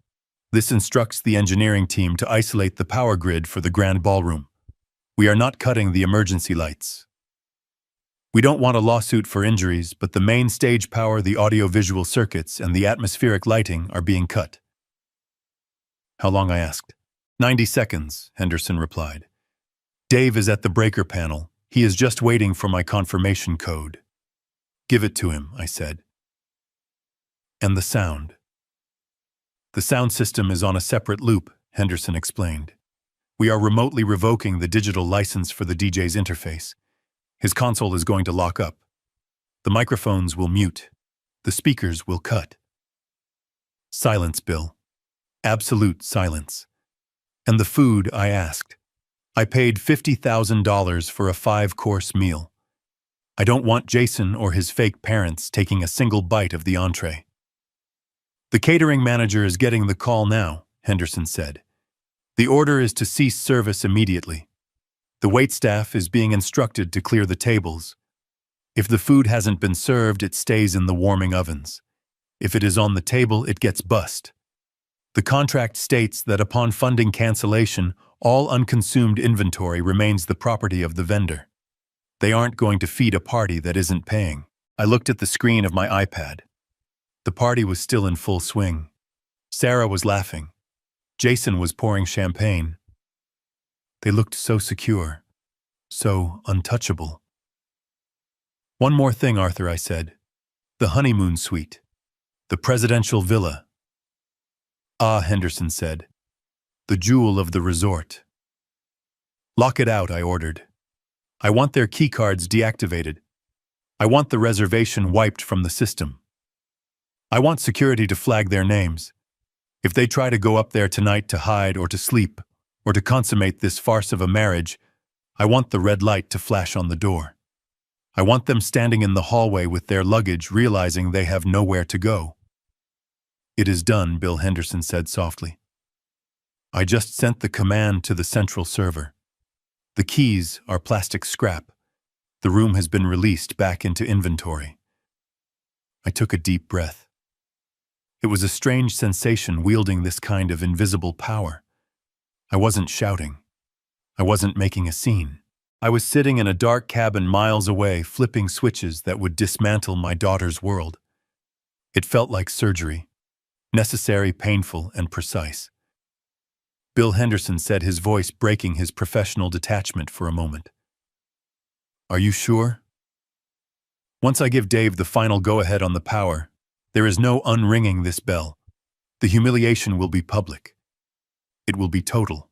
This instructs the engineering team to isolate the power grid for the grand ballroom. We are not cutting the emergency lights. We don't want a lawsuit for injuries, but the main stage power, the audio-visual circuits, and the atmospheric lighting are being cut. How long, I asked. 90 seconds, Henderson replied. Dave is at the breaker panel. He is just waiting for my confirmation code. Give it to him, I said. And the sound. The sound system is on a separate loop, Henderson explained. We are remotely revoking the digital license for the DJ's interface. His console is going to lock up. The microphones will mute. The speakers will cut. Silence, Bill. Absolute silence. And the food, I asked. I paid $50,000 for a 5-course meal. I don't want Jason or his fake parents taking a single bite of the entree. The catering manager is getting the call now, Henderson said. The order is to cease service immediately. The waitstaff is being instructed to clear the tables. If the food hasn't been served, it stays in the warming ovens. If it is on the table, it gets bussed. The contract states that upon funding cancellation, all unconsumed inventory remains the property of the vendor. They aren't going to feed a party that isn't paying. I looked at the screen of my iPad. The party was still in full swing. Sarah was laughing. Jason was pouring champagne. They looked so secure, so untouchable. One more thing, Arthur, I said. The honeymoon suite. The presidential villa. Ah, Henderson said. The jewel of the resort. Lock it out, I ordered. I want their keycards deactivated. I want the reservation wiped from the system. I want security to flag their names. If they try to go up there tonight to hide or to sleep, or to consummate this farce of a marriage, I want the red light to flash on the door. I want them standing in the hallway with their luggage, realizing they have nowhere to go. It is done, Bill Henderson said softly. I just sent the command to the central server. The keys are plastic scrap. The room has been released back into inventory. I took a deep breath. It was a strange sensation wielding this kind of invisible power. I wasn't shouting. I wasn't making a scene. I was sitting in a dark cabin miles away, flipping switches that would dismantle my daughter's world. It felt like surgery. Necessary, painful, and precise. Bill Henderson said, his voice breaking his professional detachment for a moment. Are you sure? Once I give Dave the final go-ahead on the power, there is no unringing this bell. The humiliation will be public. It will be total.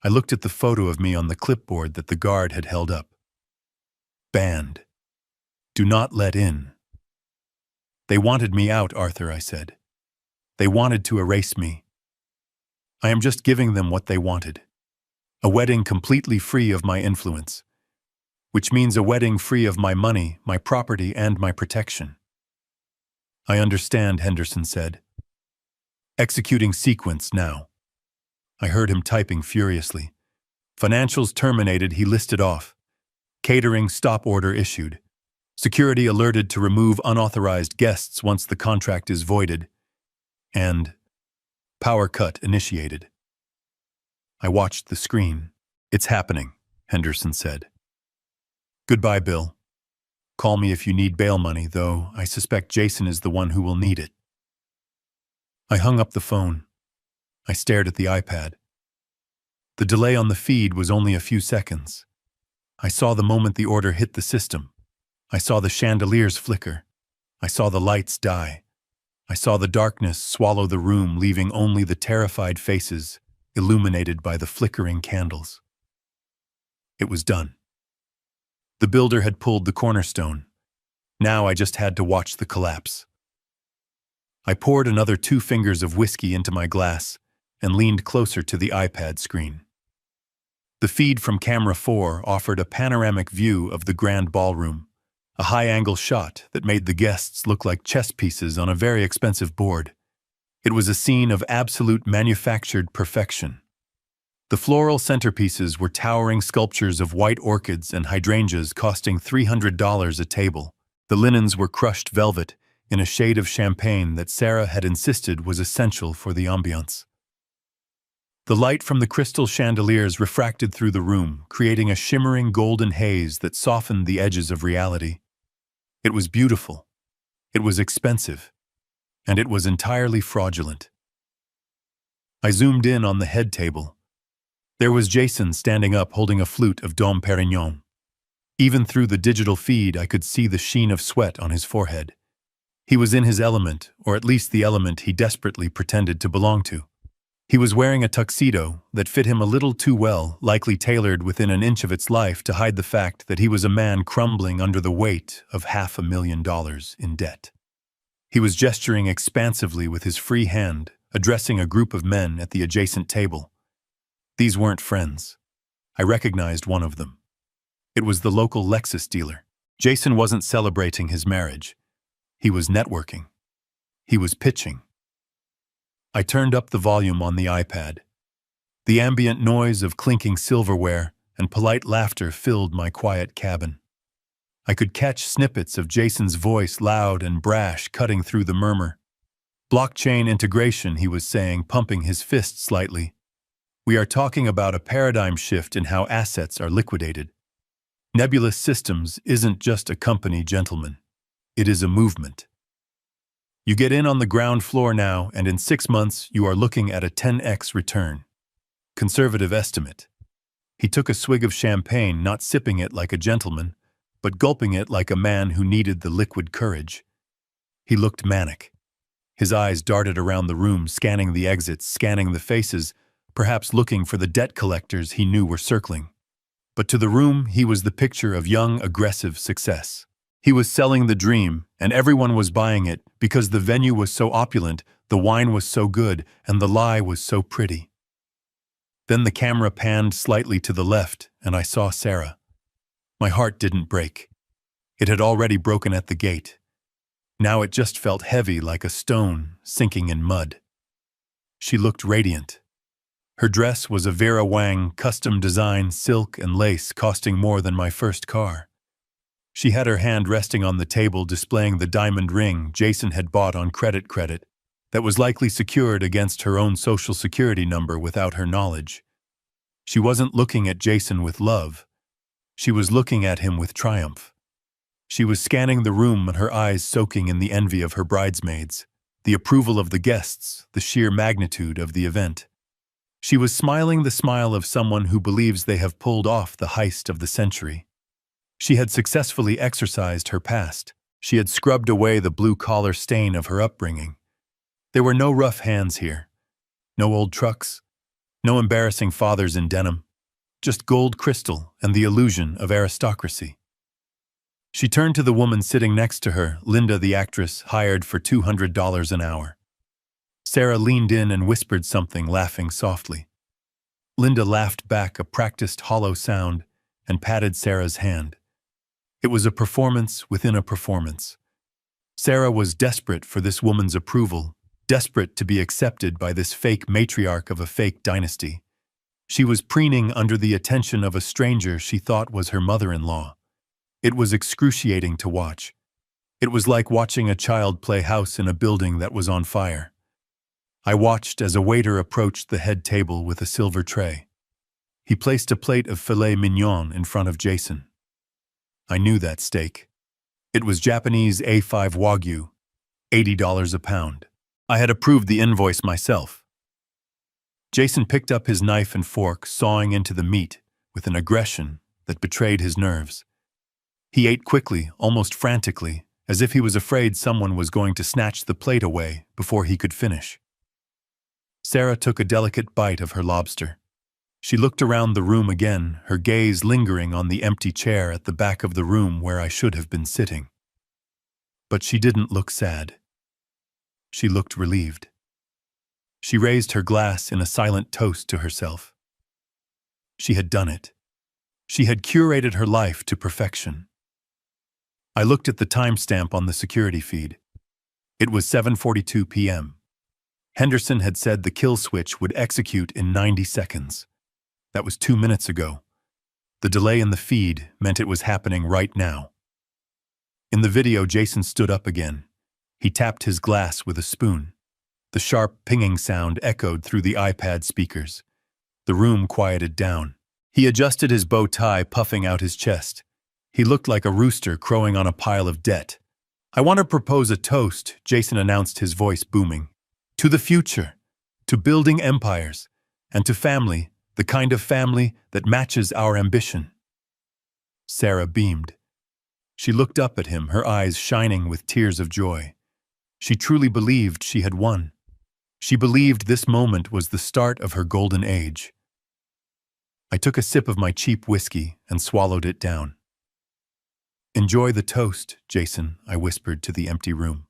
I looked at the photo of me on the clipboard that the guard had held up. Banned. Do not let in. They wanted me out, Arthur, I said. They wanted to erase me. I am just giving them what they wanted. A wedding completely free of my influence, which means a wedding free of my money, my property, and my protection. I understand, Henderson said. Executing sequence now. I heard him typing furiously. Financials terminated, he listed off. Catering stop order issued. Security alerted to remove unauthorized guests once the contract is voided, and power cut initiated. I watched the screen. "It's happening," Henderson said. "Goodbye, Bill. Call me if you need bail money, though I suspect Jason is the one who will need it." I hung up the phone. I stared at the iPad. The delay on the feed was only a few seconds. I saw the moment the order hit the system. I saw the chandeliers flicker. I saw the lights die. I saw the darkness swallow the room, leaving only the terrified faces illuminated by the flickering candles. It was done. The builder had pulled the cornerstone. Now I just had to watch the collapse. I poured another 2 fingers of whiskey into my glass and leaned closer to the iPad screen. The feed from camera 4 offered a panoramic view of the grand ballroom, a high-angle shot that made the guests look like chess pieces on a very expensive board. It was a scene of absolute manufactured perfection. The floral centerpieces were towering sculptures of white orchids and hydrangeas costing $300 a table. The linens were crushed velvet in a shade of champagne that Sarah had insisted was essential for the ambiance. The light from the crystal chandeliers refracted through the room, creating a shimmering golden haze that softened the edges of reality. It was beautiful. It was expensive. And it was entirely fraudulent. I zoomed in on the head table. There was Jason standing up holding a flute of Dom Perignon. Even through the digital feed, I could see the sheen of sweat on his forehead. He was in his element, or at least the element he desperately pretended to belong to. He was wearing a tuxedo that fit him a little too well, likely tailored within an inch of its life to hide the fact that he was a man crumbling under the weight of $500,000 in debt. He was gesturing expansively with his free hand, addressing a group of men at the adjacent table. These weren't friends. I recognized one of them. It was the local Lexus dealer. Jason wasn't celebrating his marriage. He was networking. He was pitching. I turned up the volume on the iPad. The ambient noise of clinking silverware and polite laughter filled my quiet cabin. I could catch snippets of Jason's voice, loud and brash, cutting through the murmur. "Blockchain integration," he was saying, pumping his fist slightly. "We are talking about a paradigm shift in how assets are liquidated. Nebulous Systems isn't just a company, gentlemen. It is a movement. You get in on the ground floor now, and in 6 months you are looking at a 10x return. Conservative estimate." He took a swig of champagne, not sipping it like a gentleman, but gulping it like a man who needed the liquid courage. He looked manic. His eyes darted around the room, scanning the exits, scanning the faces, perhaps looking for the debt collectors he knew were circling. But to the room, he was the picture of young, aggressive success. He was selling the dream, and everyone was buying it because the venue was so opulent, the wine was so good, and the lie was so pretty. Then the camera panned slightly to the left, and I saw Sarah. My heart didn't break. It had already broken at the gate. Now it just felt heavy like a stone sinking in mud. She looked radiant. Her dress was a Vera Wang custom design, silk and lace, costing more than my first car. She had her hand resting on the table, displaying the diamond ring Jason had bought on credit that was likely secured against her own social security number without her knowledge. She wasn't looking at Jason with love. She was looking at him with triumph. She was scanning the room, and her eyes soaking in the envy of her bridesmaids, the approval of the guests, the sheer magnitude of the event. She was smiling the smile of someone who believes they have pulled off the heist of the century. She had successfully exorcised her past. She had scrubbed away the blue-collar stain of her upbringing. There were no rough hands here. No old trucks. No embarrassing fathers in denim. Just gold crystal and the illusion of aristocracy. She turned to the woman sitting next to her, Linda, the actress, hired for $200 an hour. Sarah leaned in and whispered something, laughing softly. Linda laughed back, a practiced hollow sound, and patted Sarah's hand. It was a performance within a performance. Sarah was desperate for this woman's approval, desperate to be accepted by this fake matriarch of a fake dynasty. She was preening under the attention of a stranger she thought was her mother-in-law. It was excruciating to watch. It was like watching a child play house in a building that was on fire. I watched as a waiter approached the head table with a silver tray. He placed a plate of filet mignon in front of Jason. I knew that steak. It was Japanese A5 Wagyu, $80 a pound. I had approved the invoice myself. Jason picked up his knife and fork, sawing into the meat with an aggression that betrayed his nerves. He ate quickly, almost frantically, as if he was afraid someone was going to snatch the plate away before he could finish. Sarah took a delicate bite of her lobster. She looked around the room again, her gaze lingering on the empty chair at the back of the room where I should have been sitting. But she didn't look sad. She looked relieved. She raised her glass in a silent toast to herself. She had done it. She had curated her life to perfection. I looked at the timestamp on the security feed. It was 7:42 p.m. Henderson had said the kill switch would execute in 90 seconds. That was 2 minutes ago. The delay in the feed meant it was happening right now. In the video, Jason stood up again. He tapped his glass with a spoon. The sharp pinging sound echoed through the iPad speakers. The room quieted down. He adjusted his bow tie, puffing out his chest. He looked like a rooster crowing on a pile of debt. "I want to propose a toast," Jason announced, his voice booming. "To the future, to building empires, and to family, the kind of family that matches our ambition." Sarah beamed. She looked up at him, her eyes shining with tears of joy. She truly believed she had won. She believed this moment was the start of her golden age. I took a sip of my cheap whiskey and swallowed it down. "Enjoy the toast, Jason," I whispered to the empty room.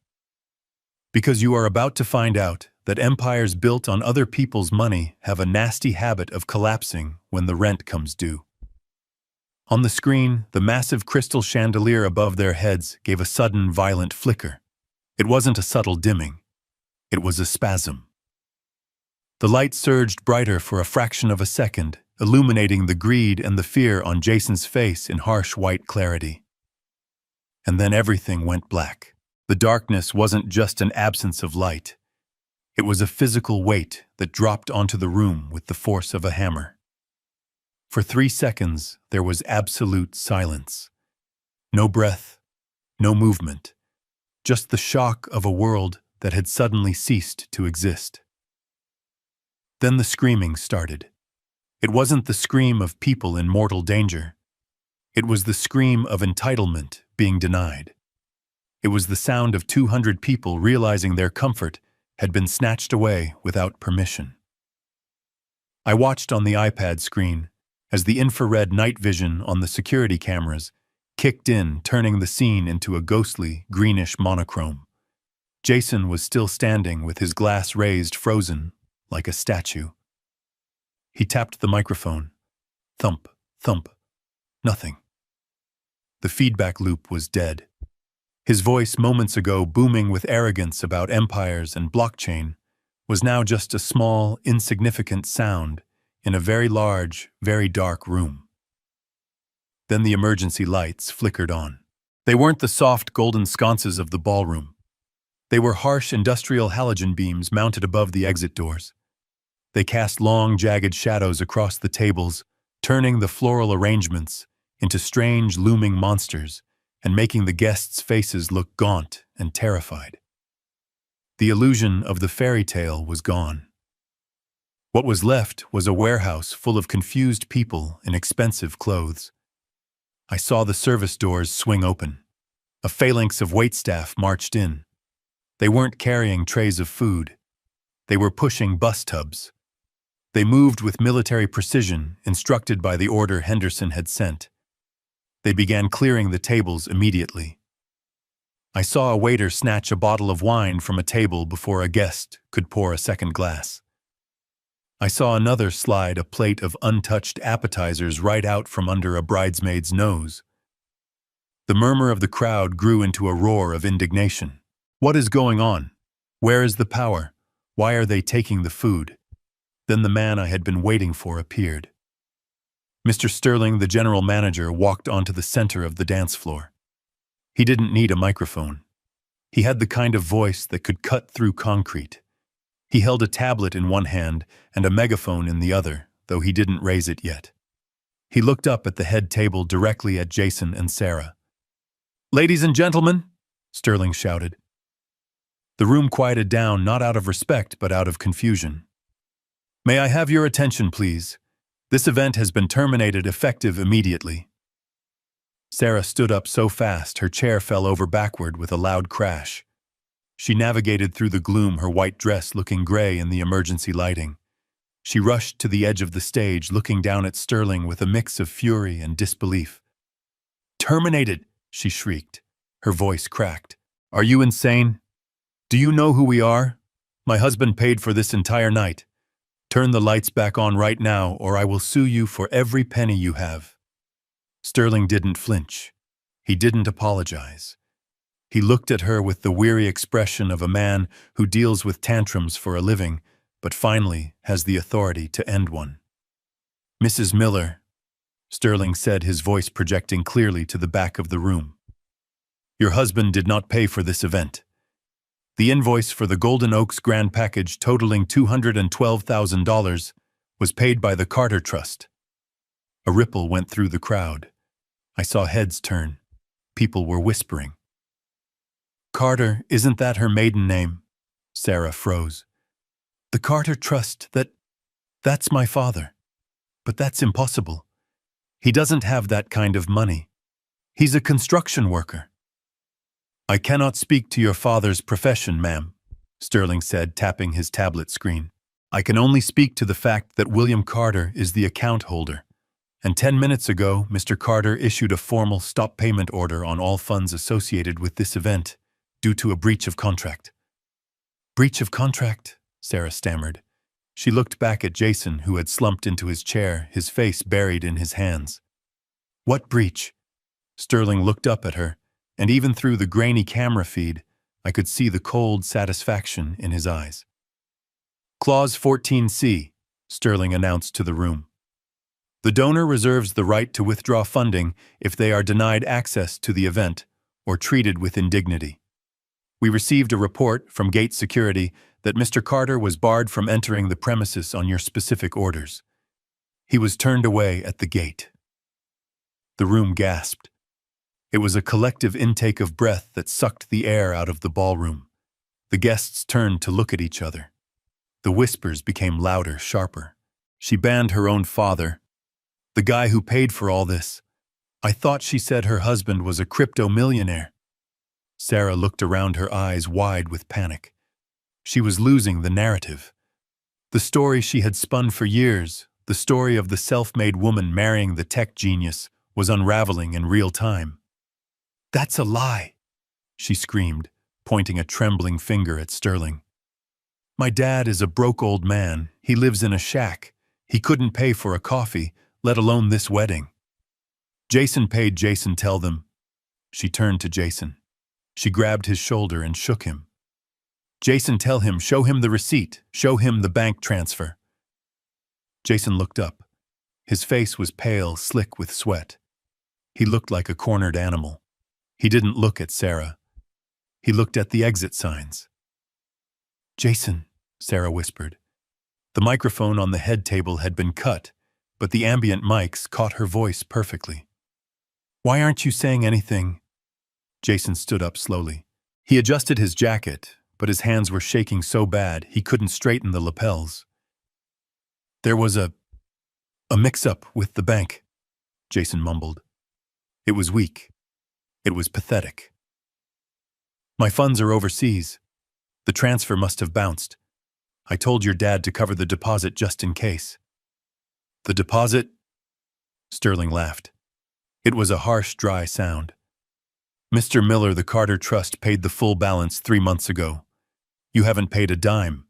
"Because you are about to find out that empires built on other people's money have a nasty habit of collapsing when the rent comes due." On the screen, the massive crystal chandelier above their heads gave a sudden, violent flicker. It wasn't a subtle dimming. It was a spasm. The light surged brighter for a fraction of a second, illuminating the greed and the fear on Jason's face in harsh white clarity. And then everything went black. The darkness wasn't just an absence of light. It was a physical weight that dropped onto the room with the force of a hammer. For 3 seconds, there was absolute silence. No breath, no movement, just the shock of a world that had suddenly ceased to exist. Then the screaming started. It wasn't the scream of people in mortal danger. It was the scream of entitlement being denied. It was the sound of 200 people realizing their comfort had been snatched away without permission. I watched on the iPad screen as the infrared night vision on the security cameras kicked in, turning the scene into a ghostly, greenish monochrome. Jason was still standing with his glass raised, frozen, like a statue. He tapped the microphone. Thump, thump. Nothing. The feedback loop was dead. His voice, moments ago booming with arrogance about empires and blockchain, was now just a small, insignificant sound in a very large, very dark room. Then the emergency lights flickered on. They weren't the soft golden sconces of the ballroom. They were harsh industrial halogen beams mounted above the exit doors. They cast long, jagged shadows across the tables, turning the floral arrangements into strange, looming monsters and making the guests' faces look gaunt and terrified. The illusion of the fairy tale was gone. What was left was a warehouse full of confused people in expensive clothes. I saw the service doors swing open. A phalanx of waitstaff marched in. They weren't carrying trays of food. They were pushing bus tubs. They moved with military precision, instructed by the order Henderson had sent. They began clearing the tables immediately. I saw a waiter snatch a bottle of wine from a table before a guest could pour a second glass. I saw another slide a plate of untouched appetizers right out from under a bridesmaid's nose. The murmur of the crowd grew into a roar of indignation. What is going on? Where is the power? Why are they taking the food? Then the man I had been waiting for appeared. Mr. Sterling, the general manager, walked onto the center of the dance floor. He didn't need a microphone. He had the kind of voice that could cut through concrete. He held a tablet in one hand and a megaphone in the other, though he didn't raise it yet. He looked up at the head table directly at Jason and Sarah. "Ladies and gentlemen," Sterling shouted. The room quieted down, not out of respect, but out of confusion. "May I have your attention, please? This event has been terminated effective immediately." Sarah stood up so fast her chair fell over backward with a loud crash. She navigated through the gloom, her white dress looking gray in the emergency lighting. She rushed to the edge of the stage, looking down at Sterling with a mix of fury and disbelief. "Terminated!" she shrieked. Her voice cracked. "Are you insane? Do you know who we are? My husband paid for this entire night. Turn the lights back on right now, or I will sue you for every penny you have." Sterling didn't flinch. He didn't apologize. He looked at her with the weary expression of a man who deals with tantrums for a living, but finally has the authority to end one. "Mrs. Miller," Sterling said, his voice projecting clearly to the back of the room. "Your husband did not pay for this event. The invoice for the Golden Oaks Grand Package totaling $212,000 was paid by the Carter Trust." A ripple went through the crowd. I saw heads turn. People were whispering. "Carter, isn't that her maiden name?" Sarah froze. "The Carter Trust, that's my father. But that's impossible. He doesn't have that kind of money. He's a construction worker." "I cannot speak to your father's profession, ma'am," Sterling said, tapping his tablet screen. "I can only speak to the fact that William Carter is the account holder. And 10 minutes ago, Mr. Carter issued a formal stop payment order on all funds associated with this event, due to a breach of contract." "Breach of contract?" Sarah stammered. She looked back at Jason, who had slumped into his chair, his face buried in his hands. "What breach?" Sterling looked up at her, and even through the grainy camera feed, I could see the cold satisfaction in his eyes. "Clause 14C, Sterling announced to the room. "The donor reserves the right to withdraw funding if they are denied access to the event or treated with indignity. We received a report from Gate Security that Mr. Carter was barred from entering the premises on your specific orders. He was turned away at the gate." The room gasped. It was a collective intake of breath that sucked the air out of the ballroom. The guests turned to look at each other. The whispers became louder, sharper. "She banned her own father. The guy who paid for all this. I thought she said her husband was a crypto millionaire." Sarah looked around, her eyes wide with panic. She was losing the narrative. The story she had spun for years, the story of the self-made woman marrying the tech genius, was unraveling in real time. "That's a lie," she screamed, pointing a trembling finger at Sterling. "My dad is a broke old man. He lives in a shack. He couldn't pay for a coffee, let alone this wedding. Jason paid. Jason, tell them." She turned to Jason. She grabbed his shoulder and shook him. "Jason, tell him, show him the receipt, show him the bank transfer." Jason looked up. His face was pale, slick with sweat. He looked like a cornered animal. He didn't look at Sarah. He looked at the exit signs. "Jason," Sarah whispered. The microphone on the head table had been cut, but the ambient mics caught her voice perfectly. "Why aren't you saying anything?" Jason stood up slowly. He adjusted his jacket, but his hands were shaking so bad he couldn't straighten the lapels. "There was a mix-up with the bank," Jason mumbled. "It was weak. It was pathetic. My funds are overseas. The transfer must have bounced. I told your dad to cover the deposit just in case." "The deposit?" Sterling laughed. It was a harsh, dry sound. "Mr. Miller, the Carter Trust paid the full balance 3 months ago. You haven't paid a dime.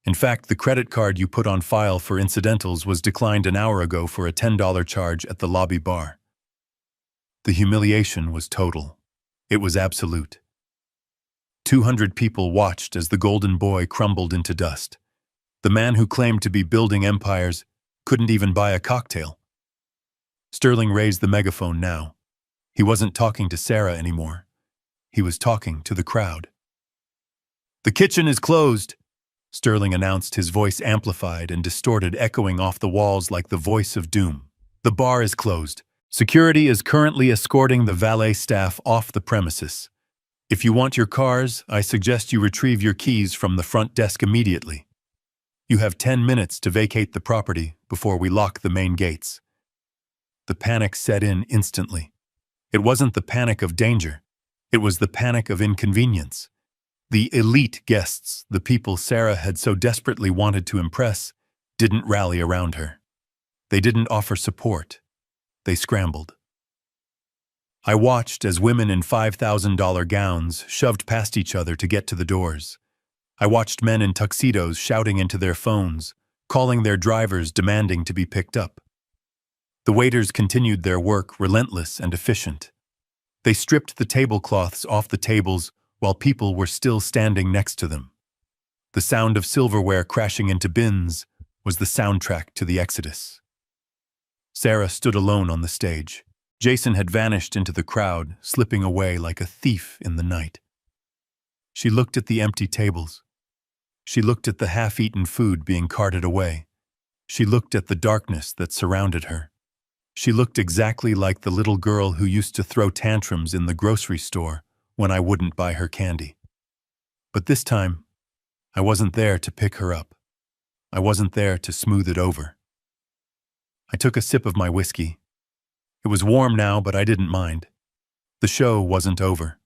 In fact, the credit card you put on file for incidentals was declined an hour ago for a $10 charge at the lobby bar." The humiliation was total. It was absolute. 200 people watched as the golden boy crumbled into dust. The man who claimed to be building empires couldn't even buy a cocktail. Sterling raised the megaphone now. He wasn't talking to Sarah anymore. He was talking to the crowd. "The kitchen is closed," Sterling announced, his voice amplified and distorted, echoing off the walls like the voice of doom. "The bar is closed. Security is currently escorting the valet staff off the premises. If you want your cars, I suggest you retrieve your keys from the front desk immediately. You have 10 minutes to vacate the property before we lock the main gates." The panic set in instantly. It wasn't the panic of danger. It was the panic of inconvenience. The elite guests, the people Sarah had so desperately wanted to impress, didn't rally around her. They didn't offer support. They scrambled. I watched as women in $5,000 gowns shoved past each other to get to the doors. I watched men in tuxedos shouting into their phones, calling their drivers, demanding to be picked up. The waiters continued their work, relentless and efficient. They stripped the tablecloths off the tables while people were still standing next to them. The sound of silverware crashing into bins was the soundtrack to the exodus. Sarah stood alone on the stage. Jason had vanished into the crowd, slipping away like a thief in the night. She looked at the empty tables. She looked at the half-eaten food being carted away. She looked at the darkness that surrounded her. She looked exactly like the little girl who used to throw tantrums in the grocery store when I wouldn't buy her candy. But this time, I wasn't there to pick her up. I wasn't there to smooth it over. I took a sip of my whiskey. It was warm now, but I didn't mind. The show wasn't over.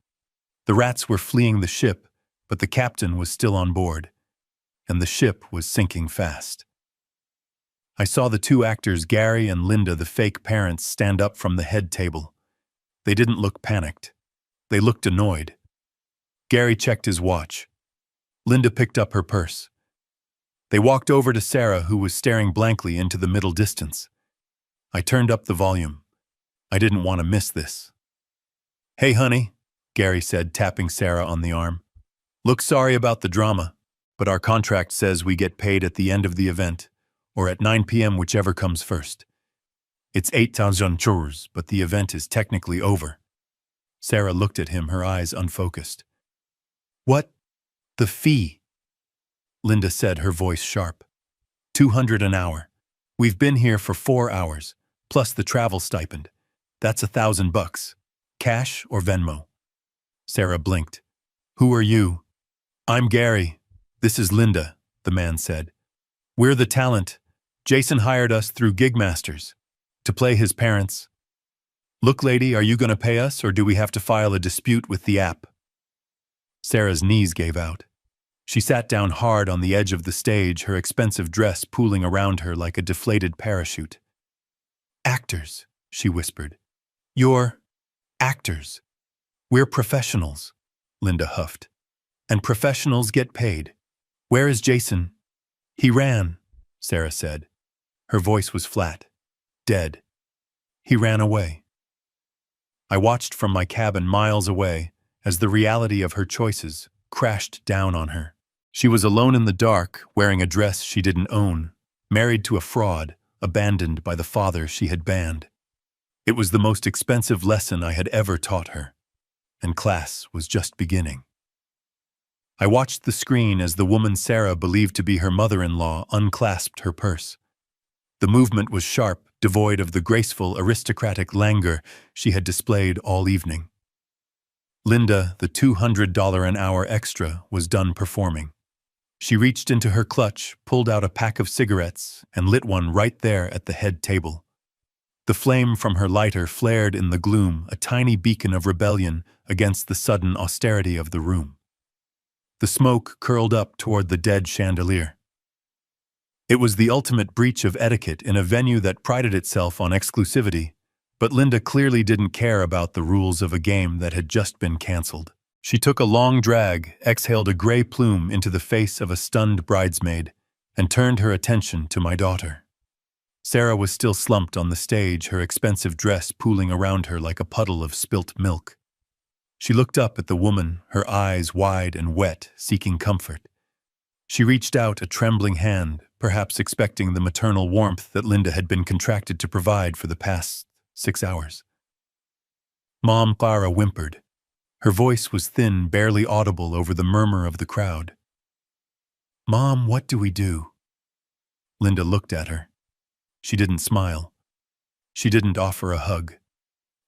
The rats were fleeing the ship, but the captain was still on board, and the ship was sinking fast. I saw the two actors, Gary and Linda, the fake parents, stand up from the head table. They didn't look panicked. They looked annoyed. Gary checked his watch. Linda picked up her purse. They walked over to Sarah, who was staring blankly into the middle distance. I turned up the volume. I didn't want to miss this. "Hey, honey," Gary said, tapping Sarah on the arm. "Look, sorry about the drama, but our contract says we get paid at the end of the event, or at 9 p.m., whichever comes first. It's 8,000 churros, but the event is technically over." Sarah looked at him, her eyes unfocused. "What? The fee?" Linda said, her voice sharp. $200 an hour. We've been here for 4 hours, plus the travel stipend. That's $1,000. Cash or Venmo?" Sarah blinked. "Who are you?" "I'm Gary. This is Linda," the man said. "We're the talent. Jason hired us through Gigmasters to play his parents. Look, lady, are you going to pay us, or do we have to file a dispute with the app?" Sarah's knees gave out. She sat down hard on the edge of the stage, her expensive dress pooling around her like a deflated parachute. "Actors," she whispered. "You're actors. We're professionals," Linda huffed. "And professionals get paid. Where is Jason?" "He ran," Sarah said. Her voice was flat, dead. "He ran away." I watched from my cabin miles away as the reality of her choices crashed down on her. She was alone in the dark, wearing a dress she didn't own, married to a fraud, abandoned by the father she had banned. It was the most expensive lesson I had ever taught her, and class was just beginning. I watched the screen as the woman Sarah believed to be her mother-in-law unclasped her purse. The movement was sharp, devoid of the graceful, aristocratic languor she had displayed all evening. Linda, the $200 an hour extra, was done performing. She reached into her clutch, pulled out a pack of cigarettes, and lit one right there at the head table. The flame from her lighter flared in the gloom, a tiny beacon of rebellion against the sudden austerity of the room. The smoke curled up toward the dead chandelier. It was the ultimate breach of etiquette in a venue that prided itself on exclusivity, but Linda clearly didn't care about the rules of a game that had just been canceled. She took a long drag, exhaled a gray plume into the face of a stunned bridesmaid, and turned her attention to my daughter. Sarah was still slumped on the stage, her expensive dress pooling around her like a puddle of spilt milk. She looked up at the woman, her eyes wide and wet, seeking comfort. She reached out a trembling hand, perhaps expecting the maternal warmth that Linda had been contracted to provide for the past 6 hours. Mom Clara whimpered. Her voice was thin, barely audible over the murmur of the crowd. Mom, what do we do? Linda looked at her. She didn't smile. She didn't offer a hug.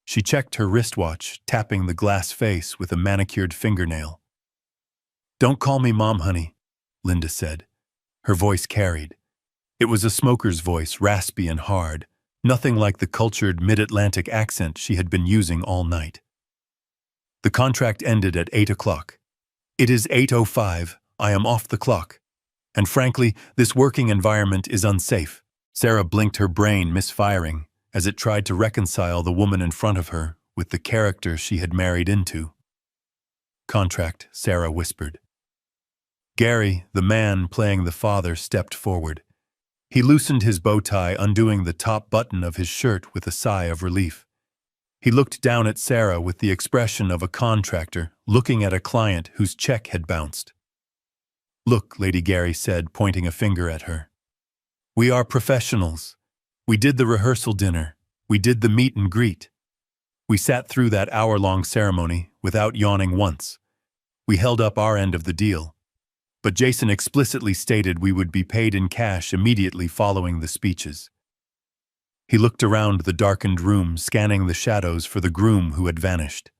She checked her wristwatch, tapping the glass face with a manicured fingernail. Don't call me Mom, honey, Linda said. Her voice carried. It was a smoker's voice, raspy and hard, nothing like the cultured mid-Atlantic accent she had been using all night. The contract ended at 8 o'clock. It is 8:05. I am off the clock. And frankly, this working environment is unsafe. Sarah blinked, her brain misfiring as it tried to reconcile the woman in front of her with the character she had married into. Contract, Sarah whispered. Gary, the man playing the father, stepped forward. He loosened his bow tie, undoing the top button of his shirt with a sigh of relief. He looked down at Sarah with the expression of a contractor looking at a client whose check had bounced. Look, Lady Gary said, pointing a finger at her. We are professionals. We did the rehearsal dinner. We did the meet and greet. We sat through that hour-long ceremony without yawning once. We held up our end of the deal. But Jason explicitly stated we would be paid in cash immediately following the speeches. He looked around the darkened room, scanning the shadows for the groom who had vanished.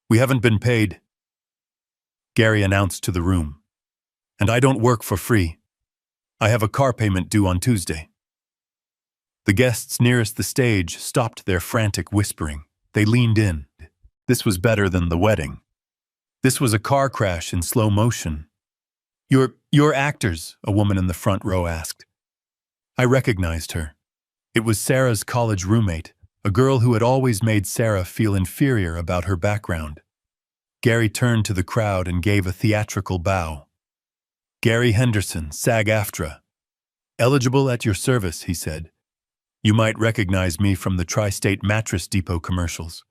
We haven't been paid, Gary announced to the room. And I don't work for free. I have a car payment due on Tuesday. The guests nearest the stage stopped their frantic whispering. They leaned in. This was better than the wedding. This was a car crash in slow motion. You're actors, a woman in the front row asked. I recognized her. It was Sarah's college roommate, a girl who had always made Sarah feel inferior about her background. Gary turned to the crowd and gave a theatrical bow. Gary Henderson, SAG-AFTRA. Eligible at your service, he said. You might recognize me from the Tri-State Mattress Depot commercials.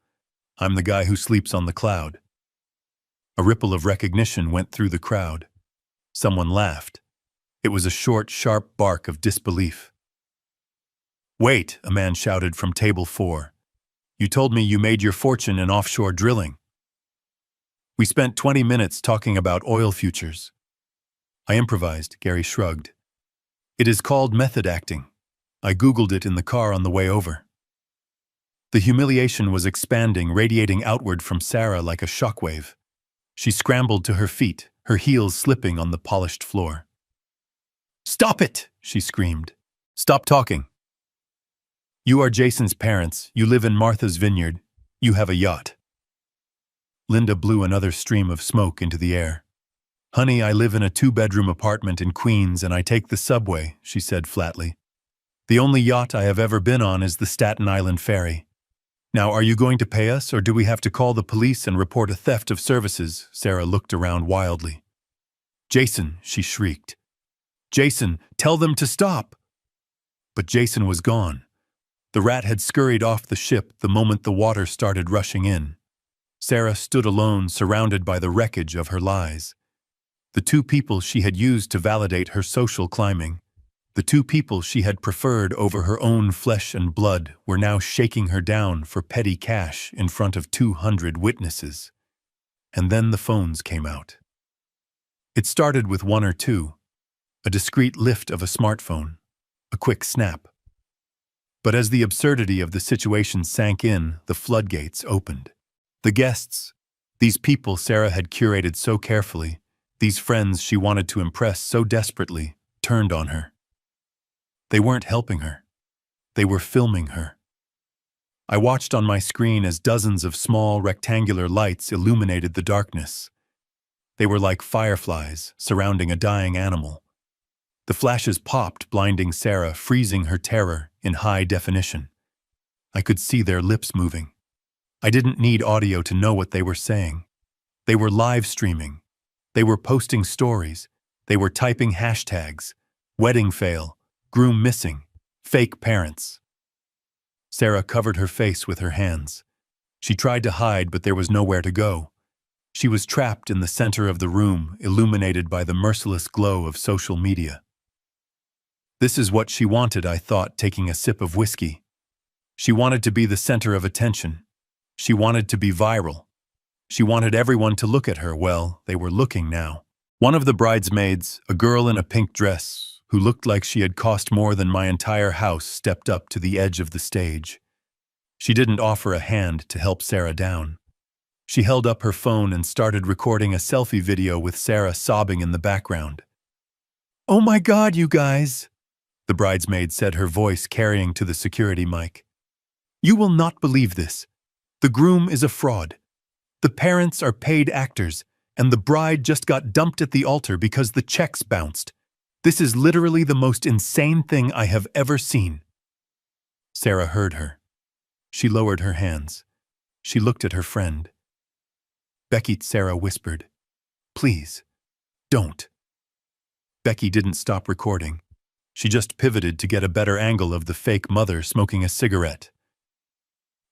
I'm the guy who sleeps on the cloud. A ripple of recognition went through the crowd. Someone laughed. It was a short, sharp bark of disbelief. Wait, a man shouted from table 4. You told me you made your fortune in offshore drilling. We spent 20 minutes talking about oil futures. I improvised, Gary shrugged. It is called method acting. I Googled it in the car on the way over. The humiliation was expanding, radiating outward from Sarah like a shockwave. She scrambled to her feet, her heels slipping on the polished floor. Stop it, she screamed. Stop talking. You are Jason's parents. You live in Martha's Vineyard. You have a yacht. Linda blew another stream of smoke into the air. Honey, I live in a 2-bedroom apartment in Queens and I take the subway, she said flatly. The only yacht I have ever been on is the Staten Island ferry. Now, are you going to pay us, or do we have to call the police and report a theft of services? Sarah looked around wildly. Jason, she shrieked. Jason, tell them to stop. But Jason was gone. The rat had scurried off the ship the moment the water started rushing in. Sarah stood alone, surrounded by the wreckage of her lies. The 2 people she had used to validate her social climbing, the 2 people she had preferred over her own flesh and blood, were now shaking her down for petty cash in front of 200 witnesses. And then the phones came out. It started with 1 or 2, a discreet lift of a smartphone, a quick snap. But as the absurdity of the situation sank in, the floodgates opened. The guests, these people Sarah had curated so carefully, these friends she wanted to impress so desperately, turned on her. They weren't helping her. They were filming her. I watched on my screen as dozens of small, rectangular lights illuminated the darkness. They were like fireflies surrounding a dying animal. The flashes popped, blinding Sarah, freezing her terror in high definition. I could see their lips moving. I didn't need audio to know what they were saying. They were live streaming. They were posting stories. They were typing hashtags. Wedding fail. Groom missing. Fake parents. Sarah covered her face with her hands. She tried to hide, but there was nowhere to go. She was trapped in the center of the room, illuminated by the merciless glow of social media. This is what she wanted, I thought, taking a sip of whiskey. She wanted to be the center of attention. She wanted to be viral. She wanted everyone to look at her. Well, they were looking now. One of the bridesmaids, a girl in a pink dress, who looked like she had cost more than my entire house, stepped up to the edge of the stage. She didn't offer a hand to help Sarah down. She held up her phone and started recording a selfie video with Sarah sobbing in the background. "Oh my God, you guys," the bridesmaid said, her voice carrying to the security mic. "You will not believe this. The groom is a fraud. The parents are paid actors, and the bride just got dumped at the altar because the checks bounced. This is literally the most insane thing I have ever seen." Sarah heard her. She lowered her hands. She looked at her friend. "Becky," Sarah whispered. "Please, don't." Becky didn't stop recording. She just pivoted to get a better angle of the fake mother smoking a cigarette.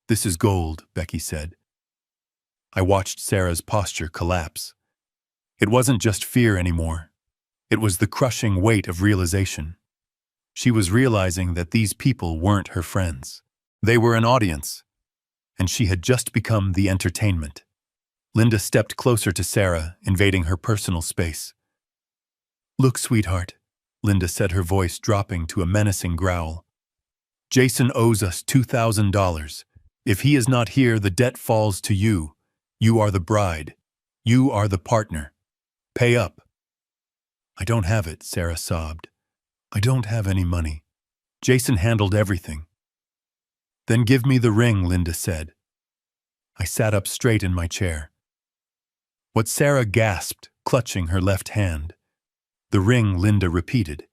"This is gold," Becky said. I watched Sarah's posture collapse. It wasn't just fear anymore. It was the crushing weight of realization. She was realizing that these people weren't her friends. They were an audience, and she had just become the entertainment. Linda stepped closer to Sarah, invading her personal space. "Look, sweetheart," Linda said, her voice dropping to a menacing growl. "Jason owes us $2,000. If he is not here, the debt falls to you. You are the bride. You are the partner. Pay up." "I don't have it," Sarah sobbed. "I don't have any money. Jason handled everything." "Then give me the ring," Linda said. I sat up straight in my chair. What Sarah gasped, clutching her left hand. "The ring," Linda repeated.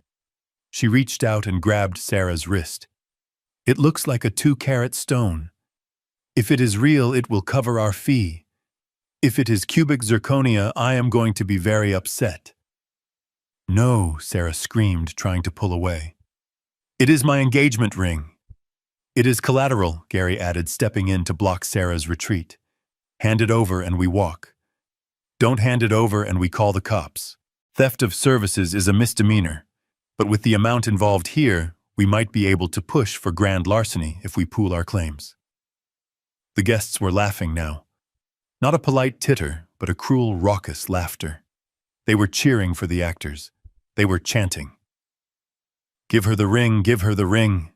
She reached out and grabbed Sarah's wrist. "It looks like a 2-carat stone. If it is real, it will cover our fee. If it is cubic zirconia, I am going to be very upset." "No," Sarah screamed, trying to pull away. "It is my engagement ring." "It is collateral," Gary added, stepping in to block Sarah's retreat. "Hand it over and we walk." "Don't hand it over and we call the cops. Theft of services is a misdemeanor, but with the amount involved here, we might be able to push for grand larceny if we pool our claims." The guests were laughing now. Not a polite titter, but a cruel, raucous laughter. They were cheering for the actors. They were chanting, "Give her the ring, give her the ring."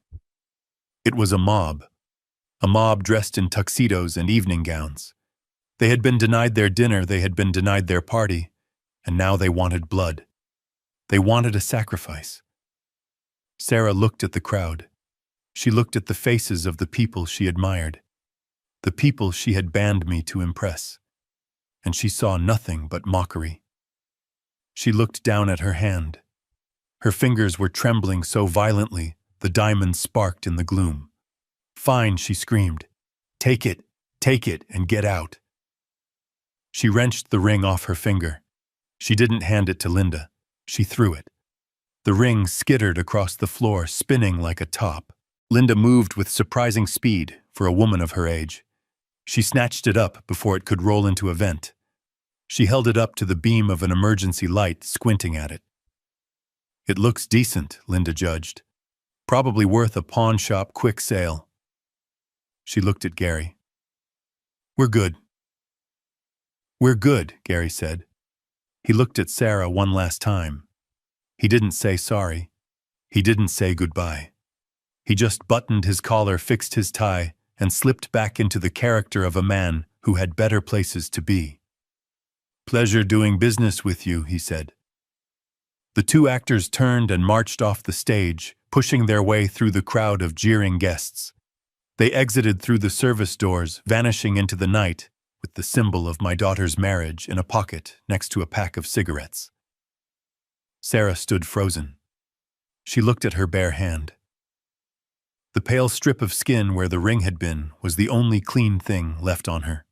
It was a mob dressed in tuxedos and evening gowns. They had been denied their dinner, they had been denied their party, and now they wanted blood. They wanted a sacrifice. Sarah looked at the crowd. She looked at the faces of the people she admired, the people she had banned me to impress, and she saw nothing but mockery. She looked down at her hand. Her fingers were trembling so violently, the diamonds sparked in the gloom. "Fine," she screamed. Take it, and get out." She wrenched the ring off her finger. She didn't hand it to Linda. She threw it. The ring skittered across the floor, spinning like a top. Linda moved with surprising speed for a woman of her age. She snatched it up before it could roll into a vent. She held it up to the beam of an emergency light, squinting at it. "It looks decent," Linda judged. "Probably worth a pawn shop quick sale." She looked at Gary. "We're good." "We're good," Gary said. He looked at Sarah one last time. He didn't say sorry. He didn't say goodbye. He just buttoned his collar, fixed his tie, and slipped back into the character of a man who had better places to be. "Pleasure doing business with you," he said. The two actors turned and marched off the stage, pushing their way through the crowd of jeering guests. They exited through the service doors, vanishing into the night, with the symbol of my daughter's marriage in a pocket next to a pack of cigarettes. Sarah stood frozen. She looked at her bare hand. The pale strip of skin where the ring had been was the only clean thing left on her.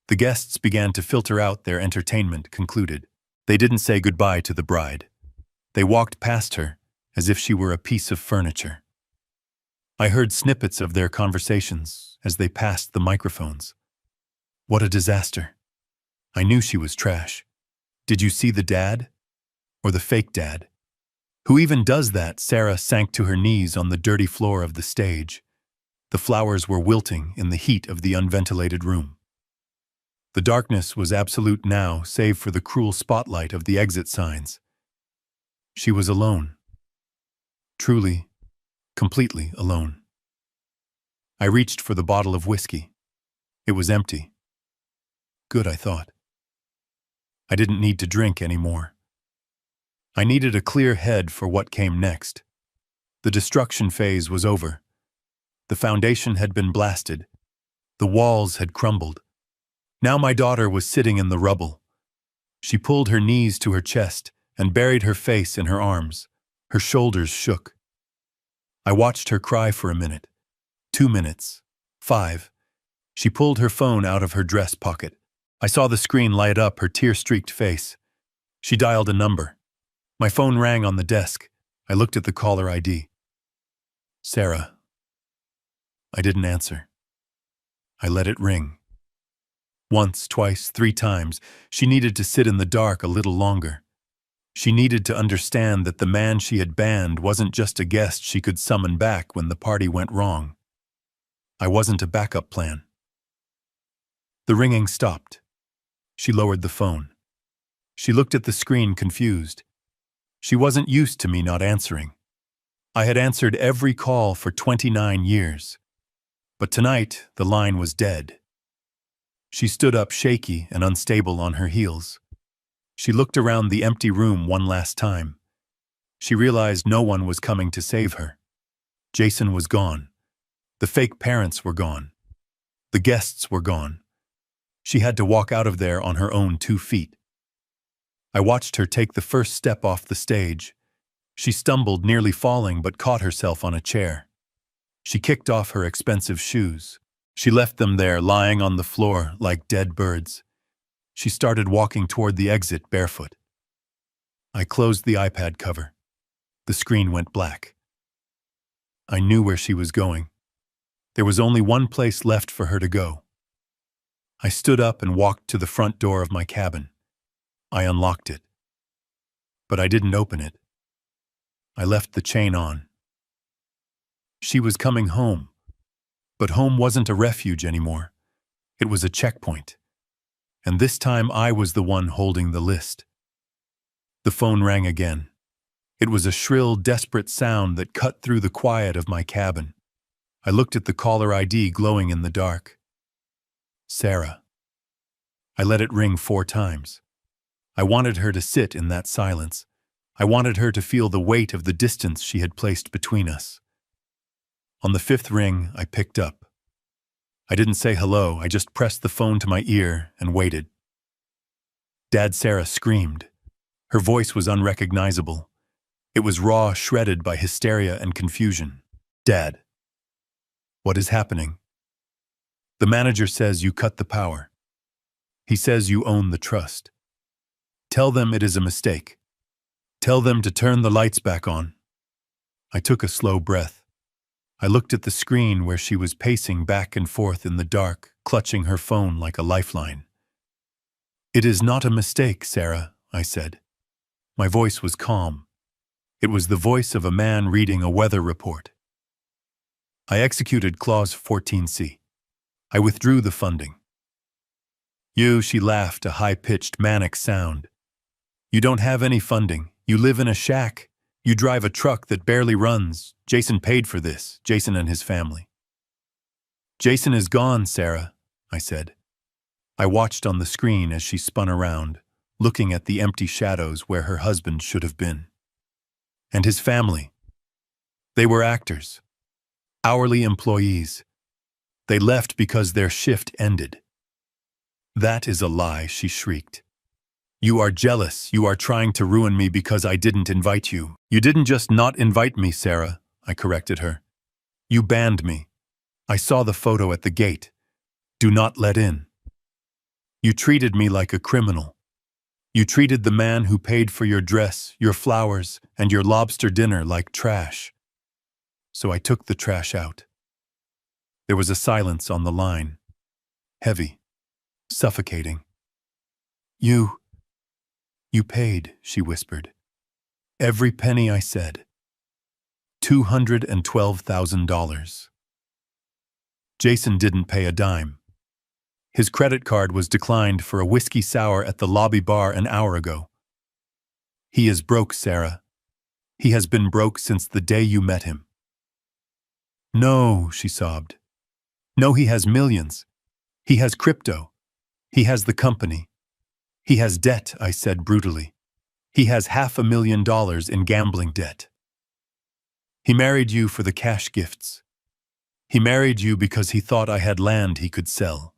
The guests began to filter out, their entertainment concluded. They didn't say goodbye to the bride. They walked past her as if she were a piece of furniture. I heard snippets of their conversations as they passed the microphones. What a disaster. I knew she was trash. Did you see the dad? Or the fake dad? Who even does that? Sarah sank to her knees on the dirty floor of the stage. The flowers were wilting in the heat of the unventilated room. The darkness was absolute now, save for the cruel spotlight of the exit signs. She was alone. Truly, completely alone. I reached for the bottle of whiskey. It was empty. Good, I thought. I didn't need to drink anymore. I needed a clear head for what came next. The destruction phase was over. The foundation had been blasted. The walls had crumbled. Now my daughter was sitting in the rubble. She pulled her knees to her chest and buried her face in her arms. Her shoulders shook. I watched her cry for a minute, 2 minutes, 5. She pulled her phone out of her dress pocket. I saw the screen light up her tear-streaked face. She dialed a number. My phone rang on the desk. I looked at the caller ID. Sarah. I didn't answer. I let it ring. Once, twice, 3 times, she needed to sit in the dark a little longer. She needed to understand that the man she had banned wasn't just a guest she could summon back when the party went wrong. I wasn't a backup plan. The ringing stopped. She lowered the phone. She looked at the screen confused. She wasn't used to me not answering. I had answered every call for 29 years. But tonight, the line was dead. She stood up shaky and unstable on her heels. She looked around the empty room one last time. She realized no one was coming to save her. Jason was gone. The fake parents were gone. The guests were gone. She had to walk out of there on her own 2 feet. I watched her take the first step off the stage. She stumbled, nearly falling, but caught herself on a chair. She kicked off her expensive shoes. She left them there, lying on the floor like dead birds. She started walking toward the exit barefoot. I closed the iPad cover. The screen went black. I knew where she was going. There was only one place left for her to go. I stood up and walked to the front door of my cabin. I unlocked it. But I didn't open it. I left the chain on. She was coming home. But home wasn't a refuge anymore. It was a checkpoint. And this time I was the one holding the list. The phone rang again. It was a shrill, desperate sound that cut through the quiet of my cabin. I looked at the caller ID glowing in the dark. Sarah. I let it ring 4 times. I wanted her to sit in that silence. I wanted her to feel the weight of the distance she had placed between us. On the 5th ring, I picked up. I didn't say hello, I just pressed the phone to my ear and waited. Dad Sarah screamed. Her voice was unrecognizable. It was raw, shredded by hysteria and confusion. Dad. What is happening? The manager says you cut the power. He says you own the trust. Tell them it is a mistake. Tell them to turn the lights back on. I took a slow breath. I looked at the screen where she was pacing back and forth in the dark, clutching her phone like a lifeline. It is not a mistake, Sarah, I said. My voice was calm. It was the voice of a man reading a weather report. I executed Clause 14C. I withdrew the funding. She laughed, a high-pitched, manic sound. You don't have any funding. You live in a shack. You drive a truck that barely runs. Jason paid for this, Jason and his family. Jason is gone, Sarah, I said. I watched on the screen as she spun around, looking at the empty shadows where her husband should have been. And his family. They were actors. Hourly employees. They left because their shift ended. That is a lie, she shrieked. You are jealous. You are trying to ruin me because I didn't invite you. You didn't just not invite me, Sarah, I corrected her. You banned me. I saw the photo at the gate. Do not let in. You treated me like a criminal. You treated the man who paid for your dress, your flowers, and your lobster dinner like trash. So I took the trash out. There was a silence on the line. Heavy. Suffocating. You paid, she whispered. Every penny I said. $212,000. Jason didn't pay a dime. His credit card was declined for a whiskey sour at the lobby bar an hour ago. He is broke, Sarah. He has been broke since the day you met him. No, she sobbed. No, he has millions. He has crypto. He has the company. He has debt, I said brutally. He has $500,000 in gambling debt. He married you for the cash gifts. He married you because he thought I had land he could sell.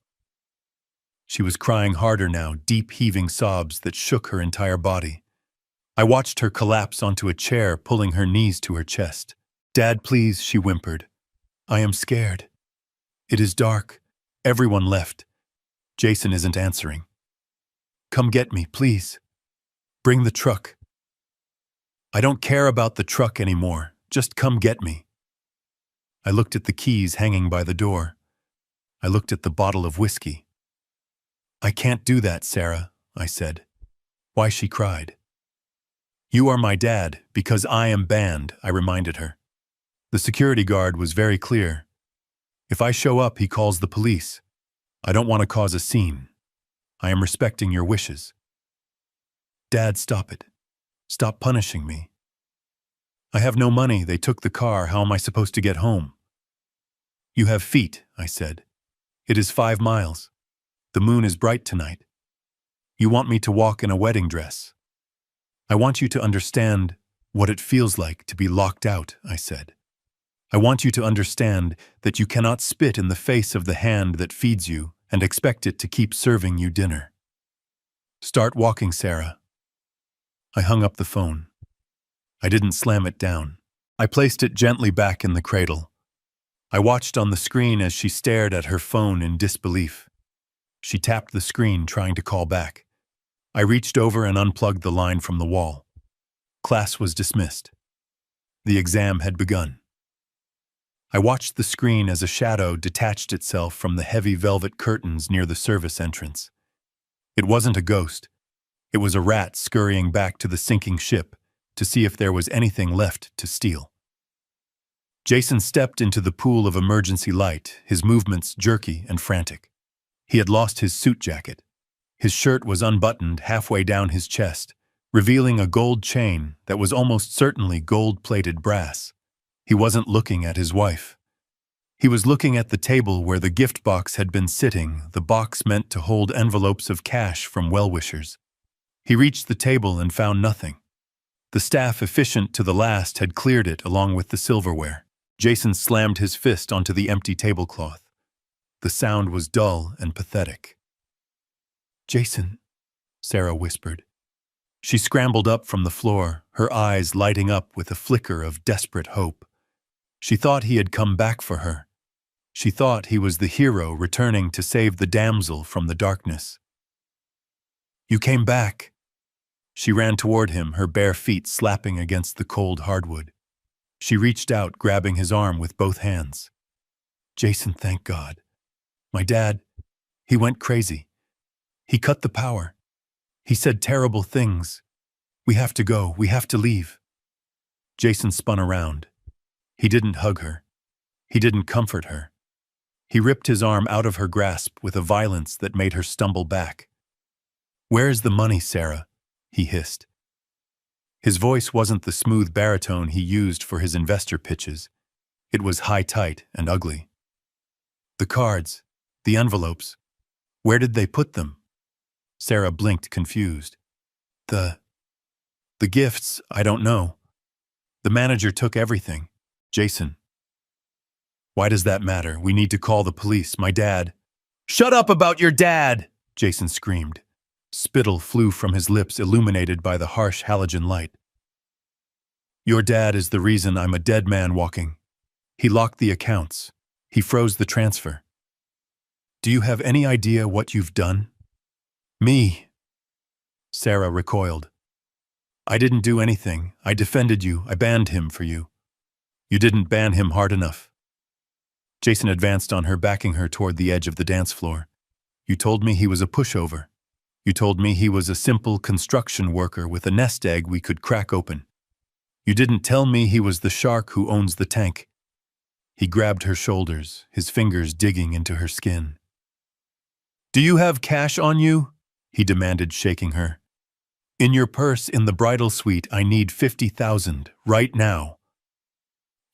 She was crying harder now, deep heaving sobs that shook her entire body. I watched her collapse onto a chair, pulling her knees to her chest. Dad, please, she whimpered. I am scared. It is dark. Everyone left. Jason isn't answering. Come get me, please. Bring the truck. I don't care about the truck anymore. Just come get me. I looked at the keys hanging by the door. I looked at the bottle of whiskey. I can't do that, Sarah, I said. Why, she cried. You are my dad, because I am banned, I reminded her. The security guard was very clear. If I show up, he calls the police. I don't want to cause a scene. I am respecting your wishes. Dad, stop it. Stop punishing me. I have no money. They took the car. How am I supposed to get home? You have feet, I said. It is 5 miles. The moon is bright tonight. You want me to walk in a wedding dress. I want you to understand what it feels like to be locked out, I said. I want you to understand that you cannot spit in the face of the hand that feeds you and expect it to keep serving you dinner. Start walking, Sarah. I hung up the phone. I didn't slam it down. I placed it gently back in the cradle. I watched on the screen as she stared at her phone in disbelief. She tapped the screen, trying to call back. I reached over and unplugged the line from the wall. Class was dismissed. The exam had begun. I watched the screen as a shadow detached itself from the heavy velvet curtains near the service entrance. It wasn't a ghost. It was a rat scurrying back to the sinking ship to see if there was anything left to steal. Jason stepped into the pool of emergency light, his movements jerky and frantic. He had lost his suit jacket. His shirt was unbuttoned halfway down his chest, revealing a gold chain that was almost certainly gold-plated brass. He wasn't looking at his wife. He was looking at the table where the gift box had been sitting, the box meant to hold envelopes of cash from well-wishers. He reached the table and found nothing. The staff, efficient to the last, had cleared it along with the silverware. Jason slammed his fist onto the empty tablecloth. The sound was dull and pathetic. Jason, Sarah whispered. She scrambled up from the floor, her eyes lighting up with a flicker of desperate hope. She thought he had come back for her. She thought he was the hero returning to save the damsel from the darkness. You came back. She ran toward him, her bare feet slapping against the cold hardwood. She reached out, grabbing his arm with both hands. Jason, thank God. My dad, he went crazy. He cut the power. He said terrible things. We have to go. We have to leave. Jason spun around. He didn't hug her. He didn't comfort her. He ripped his arm out of her grasp with a violence that made her stumble back. Where is the money, Sarah? He hissed. His voice wasn't the smooth baritone he used for his investor pitches. It was high-tight and ugly. The cards, the envelopes, where did they put them? Sarah blinked, confused. The gifts, I don't know. The manager took everything. Jason. Why does that matter? We need to call the police. My dad. Shut up about your dad! Jason screamed. Spittle flew from his lips, illuminated by the harsh halogen light. Your dad is the reason I'm a dead man walking. He locked the accounts. He froze the transfer. Do you have any idea what you've done? Me. Sarah recoiled. I didn't do anything. I defended you. I banned him for you. You didn't ban him hard enough. Jason advanced on her, backing her toward the edge of the dance floor. You told me he was a pushover. You told me he was a simple construction worker with a nest egg we could crack open. You didn't tell me he was the shark who owns the tank. He grabbed her shoulders, his fingers digging into her skin. "Do you have cash on you?" he demanded, shaking her. "In your purse in the bridal suite, I need 50,000, right now."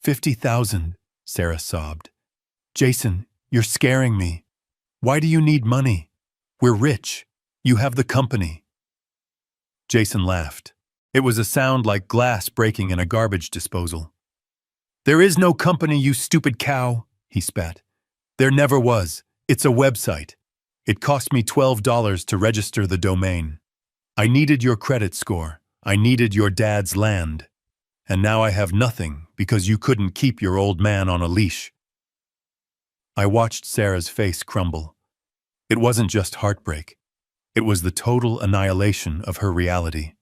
50,000, Sarah sobbed. "Jason, you're scaring me. Why do you need money? We're rich. You have the company." Jason laughed. It was a sound like glass breaking in a garbage disposal. "There is no company, you stupid cow," he spat. "There never was. It's a website. It cost me $12 to register the domain. I needed your credit score. I needed your dad's land. And now I have nothing because you couldn't keep your old man on a leash." I watched Sarah's face crumble. It wasn't just heartbreak. It was the total annihilation of her reality.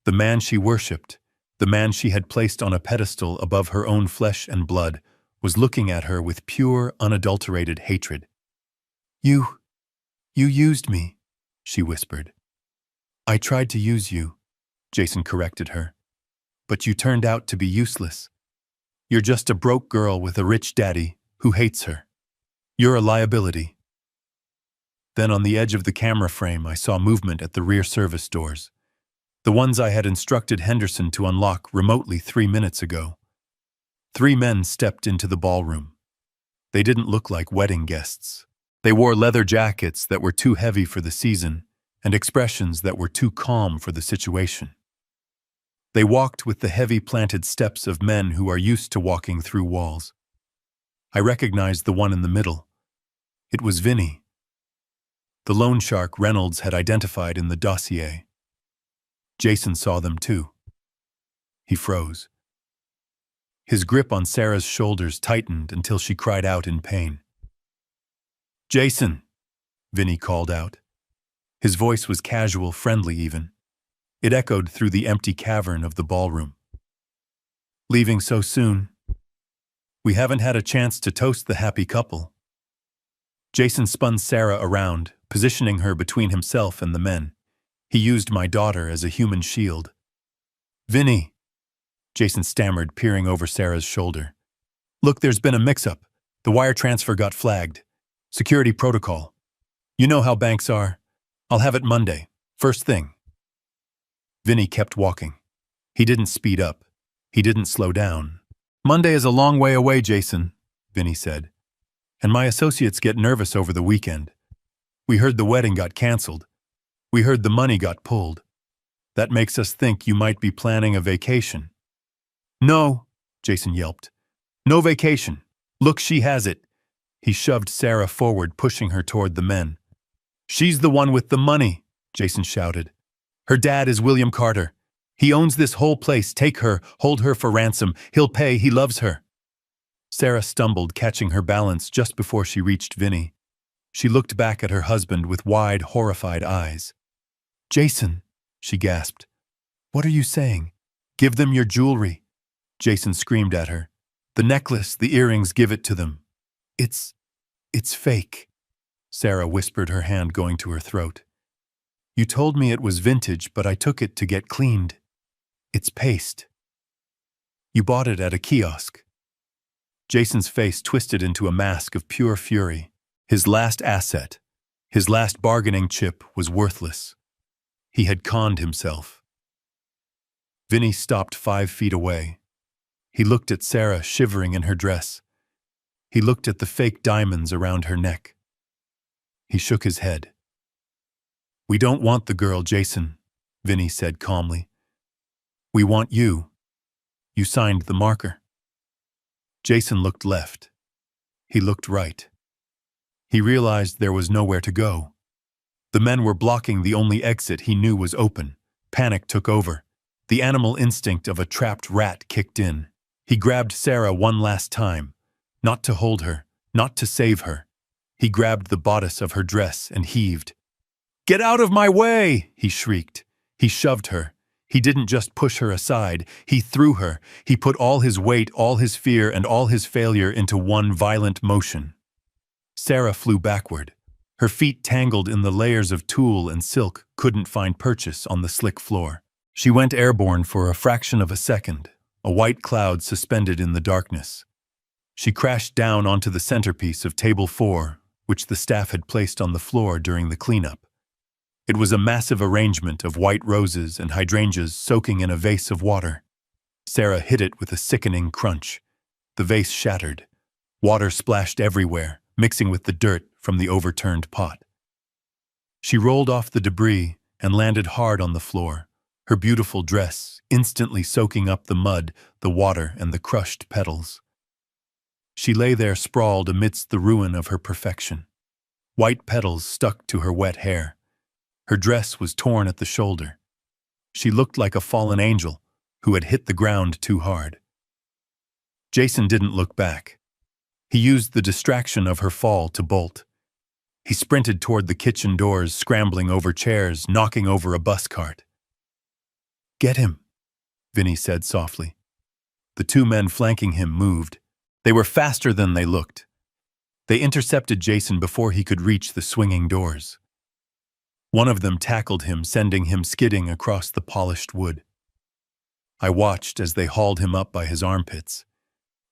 The man she worshipped, the man she had placed on a pedestal above her own flesh and blood, was looking at her with pure, unadulterated hatred. You used me," she whispered. "I tried to use you," Jason corrected her. "But you turned out to be useless. You're just a broke girl with a rich daddy who hates her. You're a liability." Then on the edge of the camera frame, I saw movement at the rear service doors. The ones I had instructed Henderson to unlock remotely 3 minutes ago. 3 men stepped into the ballroom. They didn't look like wedding guests. They wore leather jackets that were too heavy for the season and expressions that were too calm for the situation. They walked with the heavy planted steps of men who are used to walking through walls. I recognized the one in the middle. It was Vinny. The loan shark Reynolds had identified in the dossier. Jason saw them too. He froze. His grip on Sarah's shoulders tightened until she cried out in pain. "Jason," Vinny called out. His voice was casual, friendly even. It echoed through the empty cavern of the ballroom. "Leaving so soon? We haven't had a chance to toast the happy couple." Jason spun Sarah around, positioning her between himself and the men. He used my daughter as a human shield. "Vinny," Jason stammered, peering over Sarah's shoulder. "Look, there's been a mix-up. The wire transfer got flagged. Security protocol. You know how banks are. I'll have it Monday, first thing." Vinny kept walking. He didn't speed up. He didn't slow down. "Monday is a long way away, Jason," Vinny said. "And my associates get nervous over the weekend. We heard the wedding got canceled. We heard the money got pulled. That makes us think you might be planning a vacation." "No," Jason yelped. "No vacation. Look, she has it." He shoved Sarah forward, pushing her toward the men. "She's the one with the money," Jason shouted. "Her dad is William Carter. He owns this whole place. Take her, hold her for ransom. He'll pay, he loves her." Sarah stumbled, catching her balance just before she reached Vinny. She looked back at her husband with wide, horrified eyes. "Jason," she gasped. "What are you saying? Give them your jewelry." Jason screamed at her. "The necklace, the earrings, give it to them." It's fake," Sarah whispered, her hand going to her throat. "You told me it was vintage, but I took it to get cleaned. It's paste. You bought it at a kiosk." Jason's face twisted into a mask of pure fury. His last asset, his last bargaining chip, was worthless. He had conned himself. Vinny stopped 5 feet away. He looked at Sarah, shivering in her dress. He looked at the fake diamonds around her neck. He shook his head. "We don't want the girl, Jason," Vinny said calmly. "We want you. You signed the marker." Jason looked left. He looked right. He realized there was nowhere to go. The men were blocking the only exit he knew was open. Panic took over. The animal instinct of a trapped rat kicked in. He grabbed Sarah one last time. Not to hold her, not to save her. He grabbed the bodice of her dress and heaved. "Get out of my way!" he shrieked. He shoved her. He didn't just push her aside. He threw her. He put all his weight, all his fear, and all his failure into one violent motion. Sarah flew backward. Her feet, tangled in the layers of tulle and silk, couldn't find purchase on the slick floor. She went airborne for a fraction of a second, a white cloud suspended in the darkness. She crashed down onto the centerpiece of table 4, which the staff had placed on the floor during the cleanup. It was a massive arrangement of white roses and hydrangeas soaking in a vase of water. Sarah hit it with a sickening crunch. The vase shattered. Water splashed everywhere, mixing with the dirt from the overturned pot. She rolled off the debris and landed hard on the floor, her beautiful dress instantly soaking up the mud, the water, and the crushed petals. She lay there sprawled amidst the ruin of her perfection. White petals stuck to her wet hair. Her dress was torn at the shoulder. She looked like a fallen angel who had hit the ground too hard. Jason didn't look back. He used the distraction of her fall to bolt. He sprinted toward the kitchen doors, scrambling over chairs, knocking over a bus cart. "Get him," Vinny said softly. The two men flanking him moved. They were faster than they looked. They intercepted Jason before he could reach the swinging doors. One of them tackled him, sending him skidding across the polished wood. I watched as they hauled him up by his armpits.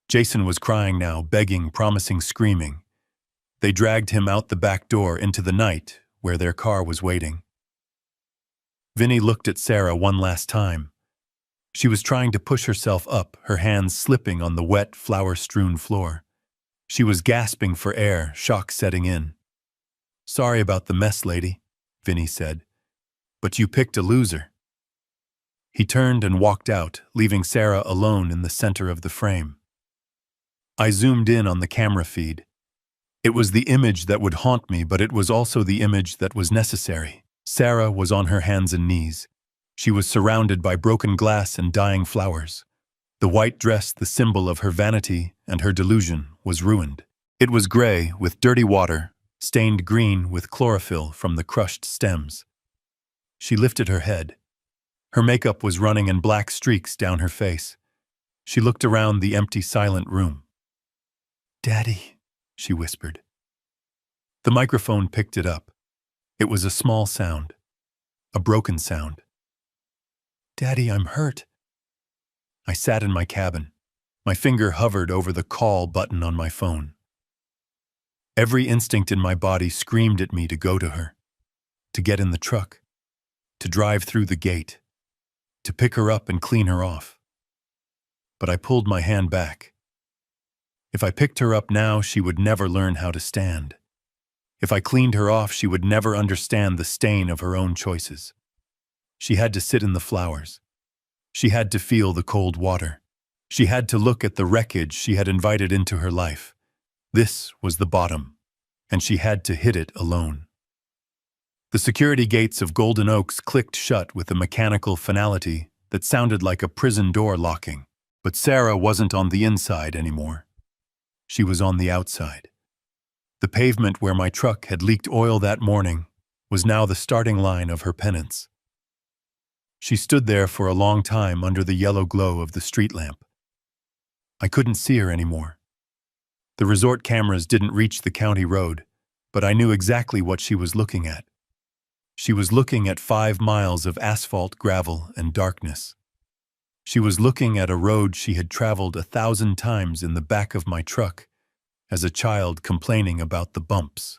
Jason was crying now, begging, promising, screaming. They dragged him out the back door into the night, where their car was waiting. Vinny looked at Sarah one last time. She was trying to push herself up, her hands slipping on the wet, flour-strewn floor. She was gasping for air, shock setting in. "Sorry about the mess, lady," Vinny said. "But you picked a loser." He turned and walked out, leaving Sarah alone in the center of the frame. I zoomed in on the camera feed. It was the image that would haunt me, but it was also the image that was necessary. Sarah was on her hands and knees. She was surrounded by broken glass and dying flowers. The white dress, the symbol of her vanity and her delusion, was ruined. It was gray, with dirty water, stained green with chlorophyll from the crushed stems. She lifted her head. Her makeup was running in black streaks down her face. She looked around the empty, silent room. "Daddy," she whispered. The microphone picked it up. It was a small sound, a broken sound. "Daddy, I'm hurt." I sat in my cabin. My finger hovered over the call button on my phone. Every instinct in my body screamed at me to go to her, to get in the truck, to drive through the gate, to pick her up and clean her off. But I pulled my hand back. If I picked her up now, she would never learn how to stand. If I cleaned her off, she would never understand the stain of her own choices. She had to sit in the flowers. She had to feel the cold water. She had to look at the wreckage she had invited into her life. This was the bottom, and she had to hit it alone. The security gates of Golden Oaks clicked shut with a mechanical finality that sounded like a prison door locking. But Sarah wasn't on the inside anymore. She was on the outside. The pavement where my truck had leaked oil that morning was now the starting line of her penance. She stood there for a long time under the yellow glow of the street lamp. I couldn't see her anymore. The resort cameras didn't reach the county road, but I knew exactly what she was looking at. She was looking at 5 miles of asphalt, gravel, and darkness. She was looking at a road she had traveled 1,000 times in the back of my truck, as a child complaining about the bumps.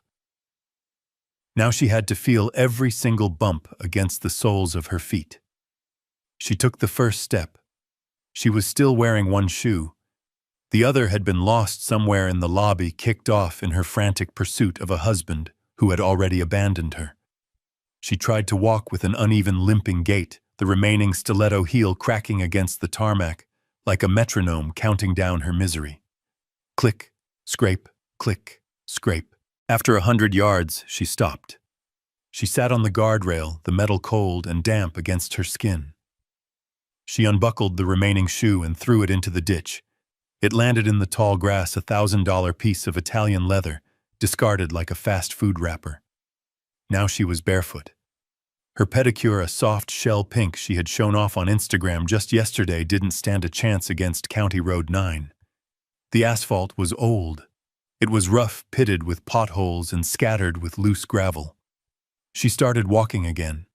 Now she had to feel every single bump against the soles of her feet. She took the first step. She was still wearing one shoe. The other had been lost somewhere in the lobby, kicked off in her frantic pursuit of a husband who had already abandoned her. She tried to walk with an uneven, limping gait, the remaining stiletto heel cracking against the tarmac, like a metronome counting down her misery. Click, scrape, click, scrape. After 100 yards, she stopped. She sat on the guardrail, the metal cold and damp against her skin. She unbuckled the remaining shoe and threw it into the ditch. It landed in the tall grass, a $1,000 piece of Italian leather, discarded like a fast food wrapper. Now she was barefoot. Her pedicure, a soft shell pink she had shown off on Instagram just yesterday, didn't stand a chance against County Road 9. The asphalt was old. It was rough, pitted with potholes and scattered with loose gravel. She started walking again.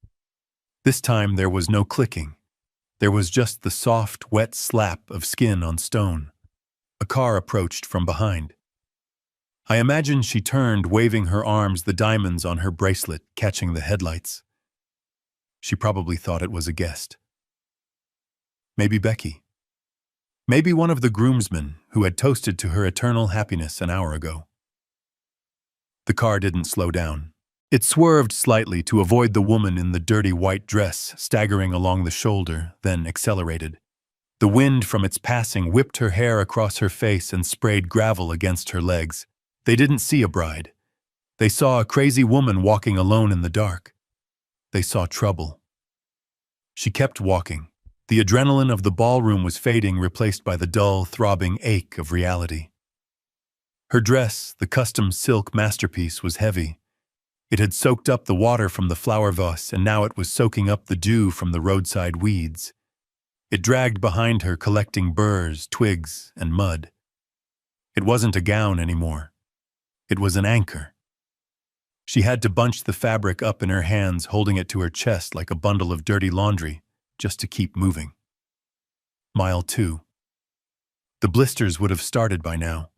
This time there was no clicking. There was just the soft, wet slap of skin on stone. A car approached from behind. I imagine she turned, waving her arms, the diamonds on her bracelet catching the headlights. She probably thought it was a guest. Maybe Becky. Maybe one of the groomsmen who had toasted to her eternal happiness an hour ago. The car didn't slow down. It swerved slightly to avoid the woman in the dirty white dress staggering along the shoulder, then accelerated. The wind from its passing whipped her hair across her face and sprayed gravel against her legs. They didn't see a bride. They saw a crazy woman walking alone in the dark. They saw trouble. She kept walking. The adrenaline of the ballroom was fading, replaced by the dull, throbbing ache of reality. Her dress, the custom silk masterpiece, was heavy. It had soaked up the water from the flower vase, and now it was soaking up the dew from the roadside weeds. It dragged behind her, collecting burrs, twigs, and mud. It wasn't a gown anymore. It was an anchor. She had to bunch the fabric up in her hands, holding it to her chest like a bundle of dirty laundry, just to keep moving. Mile 2. The blisters would have started by now.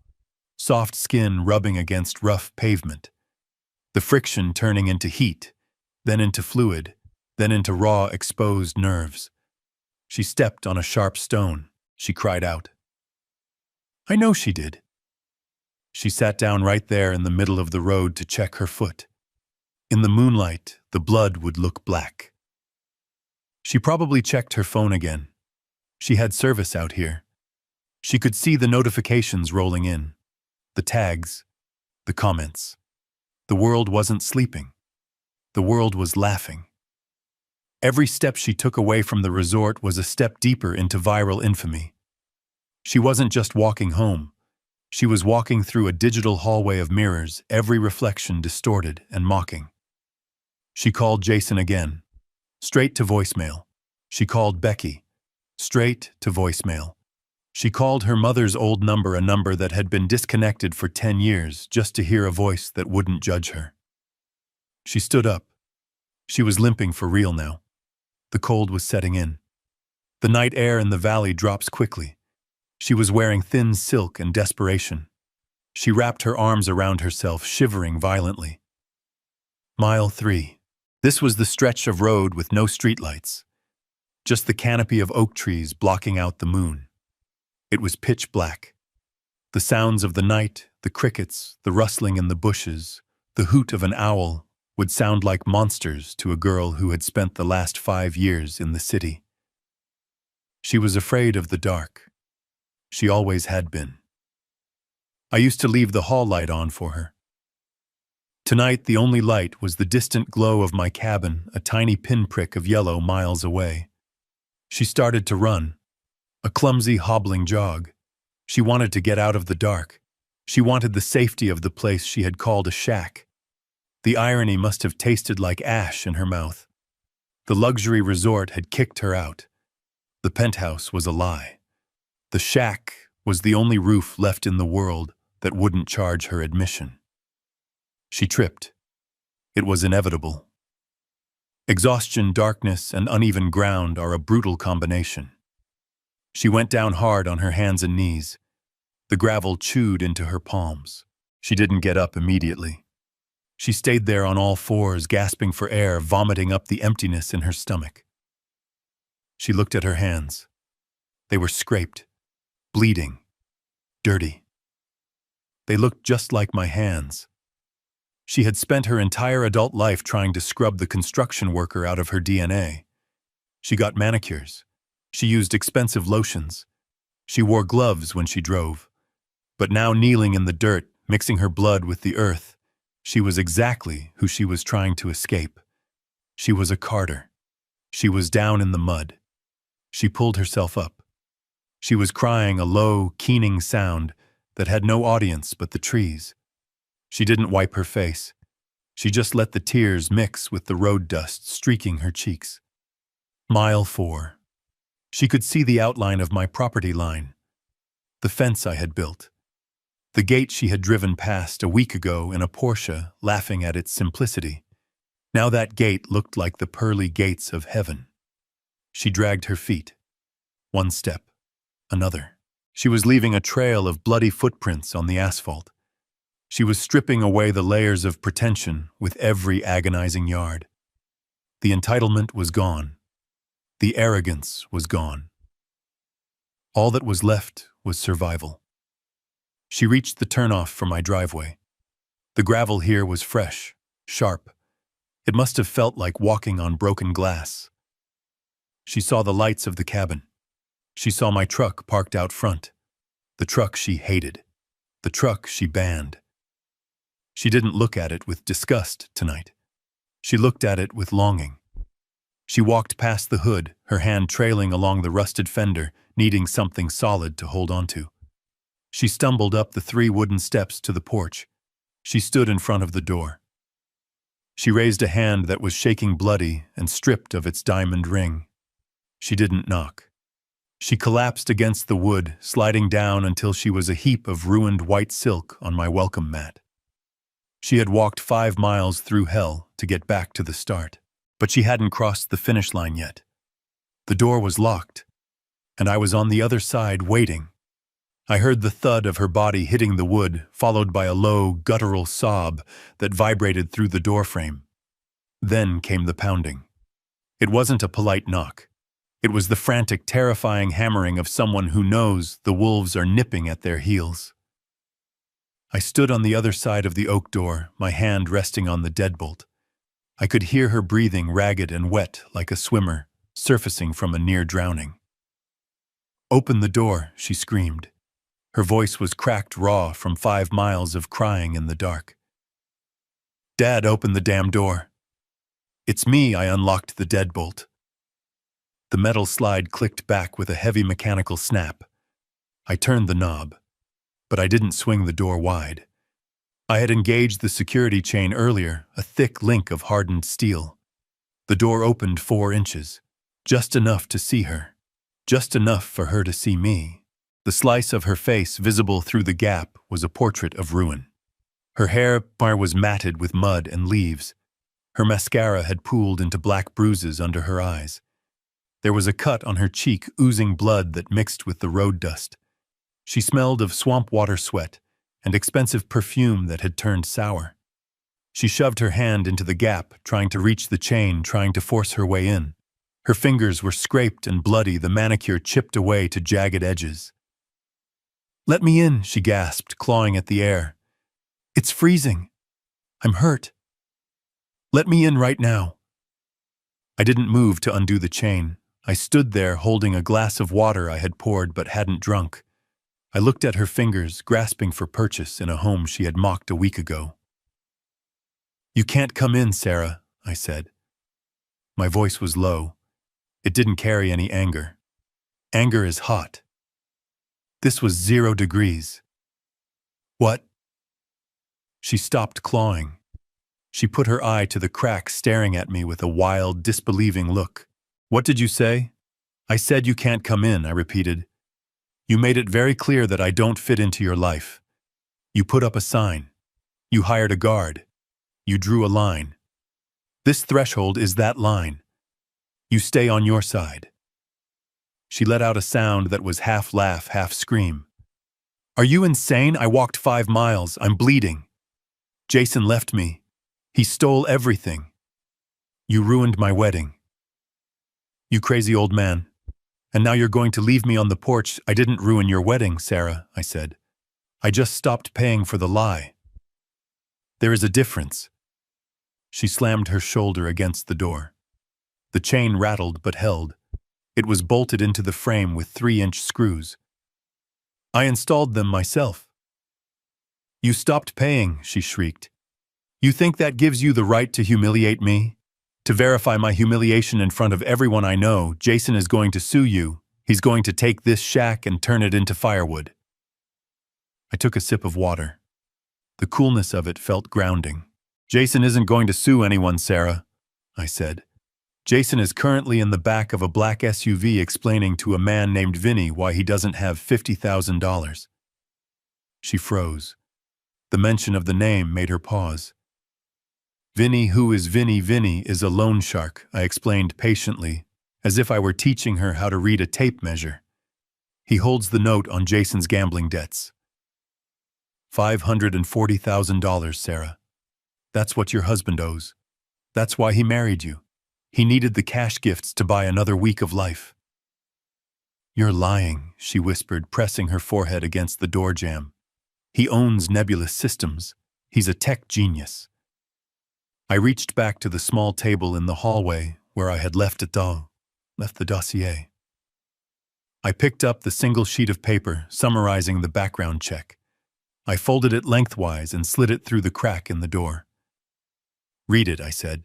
Soft skin rubbing against rough pavement. The friction turning into heat, then into fluid, then into raw, exposed nerves. She stepped on a sharp stone. She cried out. I know she did. She sat down right there in the middle of the road to check her foot. In the moonlight, the blood would look black. She probably checked her phone again. She had service out here. She could see the notifications rolling in, the tags, the comments. The world wasn't sleeping. The world was laughing. Every step she took away from the resort was a step deeper into viral infamy. She wasn't just walking home. She was walking through a digital hallway of mirrors, every reflection distorted and mocking. She called Jason again, straight to voicemail. She called Becky, straight to voicemail. She called her mother's old number, a number that had been disconnected for 10 years, just to hear a voice that wouldn't judge her. She stood up. She was limping for real now. The cold was setting in. The night air in the valley drops quickly. She was wearing thin silk in desperation. She wrapped her arms around herself, shivering violently. Mile 3. This was the stretch of road with no streetlights. Just the canopy of oak trees blocking out the moon. It was pitch black. The sounds of the night, the crickets, the rustling in the bushes, the hoot of an owl would sound like monsters to a girl who had spent the last 5 years in the city. She was afraid of the dark. She always had been. I used to leave the hall light on for her. Tonight, the only light was the distant glow of my cabin, a tiny pinprick of yellow miles away. She started to run, a clumsy, hobbling jog. She wanted to get out of the dark. She wanted the safety of the place she had called a shack. The irony must have tasted like ash in her mouth. The luxury resort had kicked her out. The penthouse was a lie. The shack was the only roof left in the world that wouldn't charge her admission. She tripped. It was inevitable. Exhaustion, darkness, and uneven ground are a brutal combination. She went down hard on her hands and knees. The gravel chewed into her palms. She didn't get up immediately. She stayed there on all fours, gasping for air, vomiting up the emptiness in her stomach. She looked at her hands. They were scraped, bleeding, dirty. They looked just like my hands. She had spent her entire adult life trying to scrub the construction worker out of her DNA. She got manicures. She used expensive lotions. She wore gloves when she drove. But now, kneeling in the dirt, mixing her blood with the earth, she was exactly who she was trying to escape. She was a Carter. She was down in the mud. She pulled herself up. She was crying, a low, keening sound that had no audience but the trees. She didn't wipe her face. She just let the tears mix with the road dust streaking her cheeks. Mile 4. She could see the outline of my property line. The fence I had built. The gate she had driven past a week ago in a Porsche, laughing at its simplicity. Now that gate looked like the pearly gates of heaven. She dragged her feet. One step. Another. She was leaving a trail of bloody footprints on the asphalt. She was stripping away the layers of pretension with every agonizing yard. The entitlement was gone. The arrogance was gone. All that was left was survival. She reached the turnoff for my driveway. The gravel here was fresh, sharp. It must have felt like walking on broken glass. She saw the lights of the cabin. She saw my truck parked out front. The truck she hated. The truck she banned. She didn't look at it with disgust tonight. She looked at it with longing. She walked past the hood, her hand trailing along the rusted fender, needing something solid to hold onto. She stumbled up the 3 wooden steps to the porch. She stood in front of the door. She raised a hand that was shaking bloody and stripped of its diamond ring. She didn't knock. She collapsed against the wood, sliding down until she was a heap of ruined white silk on my welcome mat. She had walked 5 miles through hell to get back to the start, but she hadn't crossed the finish line yet. The door was locked, and I was on the other side waiting. I heard the thud of her body hitting the wood, followed by a low, guttural sob that vibrated through the doorframe. Then came the pounding. It wasn't a polite knock. It was the frantic, terrifying hammering of someone who knows the wolves are nipping at their heels. I stood on the other side of the oak door, my hand resting on the deadbolt. I could hear her breathing ragged and wet like a swimmer, surfacing from a near drowning. "Open the door," she screamed. Her voice was cracked raw from 5 miles of crying in the dark. "Dad, open the damn door." "It's me," I unlocked the deadbolt. The metal slide clicked back with a heavy mechanical snap. I turned the knob, but I didn't swing the door wide. I had engaged the security chain earlier, a thick link of hardened steel. The door opened 4 inches, just enough to see her, just enough for her to see me. The slice of her face visible through the gap was a portrait of ruin. Her hair was matted with mud and leaves. Her mascara had pooled into black bruises under her eyes. There was a cut on her cheek oozing blood that mixed with the road dust. She smelled of swamp water sweat and expensive perfume that had turned sour. She shoved her hand into the gap, trying to reach the chain, trying to force her way in. Her fingers were scraped and bloody, the manicure chipped away to jagged edges. "Let me in," she gasped, clawing at the air. "It's freezing. I'm hurt. Let me in right now." I didn't move to undo the chain. I stood there holding a glass of water I had poured but hadn't drunk. I looked at her fingers, grasping for purchase in a home she had mocked a week ago. "You can't come in, Sarah," I said. My voice was low. It didn't carry any anger. Anger is hot. This was 0 degrees. "What?" She stopped clawing. She put her eye to the crack, staring at me with a wild, disbelieving look. "What did you say?" "I said you can't come in," I repeated. "You made it very clear that I don't fit into your life. You put up a sign. You hired a guard. You drew a line. This threshold is that line. You stay on your side." She let out a sound that was half laugh, half scream. "Are you insane? I walked 5 miles. I'm bleeding. Jason left me. He stole everything. You ruined my wedding. You crazy old man. And now you're going to leave me on the porch." "I didn't ruin your wedding, Sarah," I said. "I just stopped paying for the lie. There is a difference." She slammed her shoulder against the door. The chain rattled but held. It was bolted into the frame with 3-inch screws. "I installed them myself." "You stopped paying," she shrieked. "You think that gives you the right to humiliate me? To verify my humiliation in front of everyone I know, Jason is going to sue you. He's going to take this shack and turn it into firewood." I took a sip of water. The coolness of it felt grounding. "Jason isn't going to sue anyone, Sarah," I said. "Jason is currently in the back of a black SUV explaining to a man named Vinny why he doesn't have $50,000. She froze. The mention of the name made her pause. "Vinny, who is Vinny? Vinny is a loan shark," I explained patiently, as if I were teaching her how to read a tape measure. He holds the note on Jason's gambling debts. $540,000, Sarah. That's what your husband owes. That's why he married you. He needed the cash gifts to buy another week of life. You're lying, she whispered, pressing her forehead against the door jamb. He owns Nebulous Systems. He's a tech genius. I reached back to the small table in the hallway where I had left the dossier. I picked up the single sheet of paper summarizing the background check. I folded it lengthwise and slid it through the crack in the door. Read it, I said.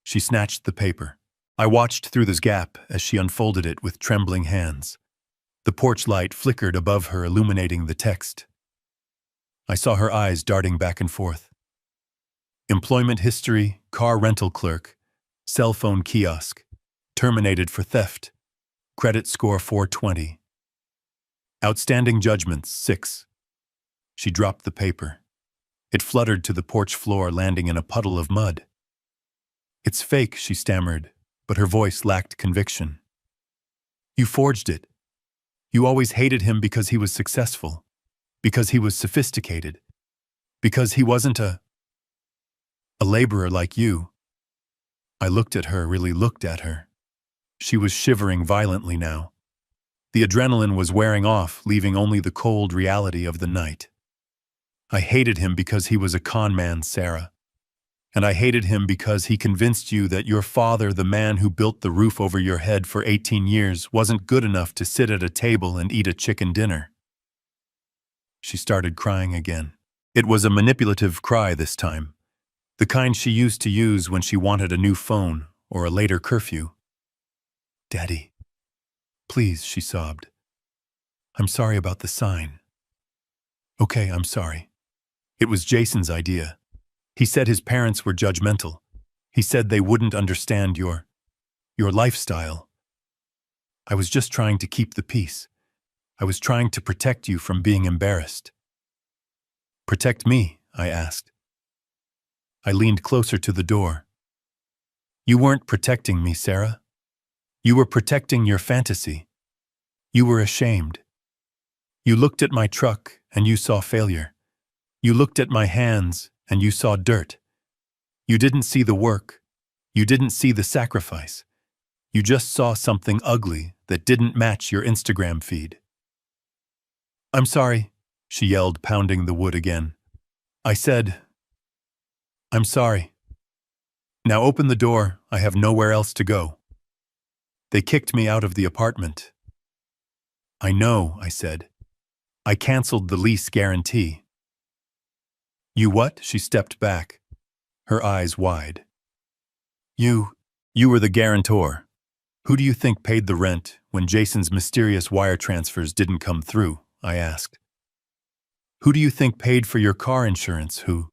She snatched the paper. I watched through this gap as she unfolded it with trembling hands. The porch light flickered above her, illuminating the text. I saw her eyes darting back and forth. Employment history, car rental clerk, cell phone kiosk, terminated for theft, credit score 420. Outstanding judgments, 6. She dropped the paper. It fluttered to the porch floor, landing in a puddle of mud. It's fake, she stammered, but her voice lacked conviction. You forged it. You always hated him because he was successful, because he was sophisticated, because he wasn't a laborer like you. I looked at her, really looked at her. She was shivering violently now. The adrenaline was wearing off, leaving only the cold reality of the night. I hated him because he was a con man, Sarah. And I hated him because he convinced you that your father, the man who built the roof over your head for 18 years, wasn't good enough to sit at a table and eat a chicken dinner. She started crying again. It was a manipulative cry this time, the kind she used to use when she wanted a new phone or a later curfew. Daddy, please, she sobbed. I'm sorry about the sign. Okay, I'm sorry. It was Jason's idea. He said his parents were judgmental. He said they wouldn't understand your lifestyle. I was just trying to keep the peace. I was trying to protect you from being embarrassed. Protect me? I asked. I leaned closer to the door. You weren't protecting me, Sarah. You were protecting your fantasy. You were ashamed. You looked at my truck and you saw failure. You looked at my hands and you saw dirt. You didn't see the work. You didn't see the sacrifice. You just saw something ugly that didn't match your Instagram feed. I'm sorry, she yelled, pounding the wood again. I said, I'm sorry. Now open the door, I have nowhere else to go. They kicked me out of the apartment. I know, I said. I canceled the lease guarantee. You what? She stepped back, her eyes wide. You were the guarantor. Who do you think paid the rent when Jason's mysterious wire transfers didn't come through? I asked. Who do you think paid for your car insurance? Who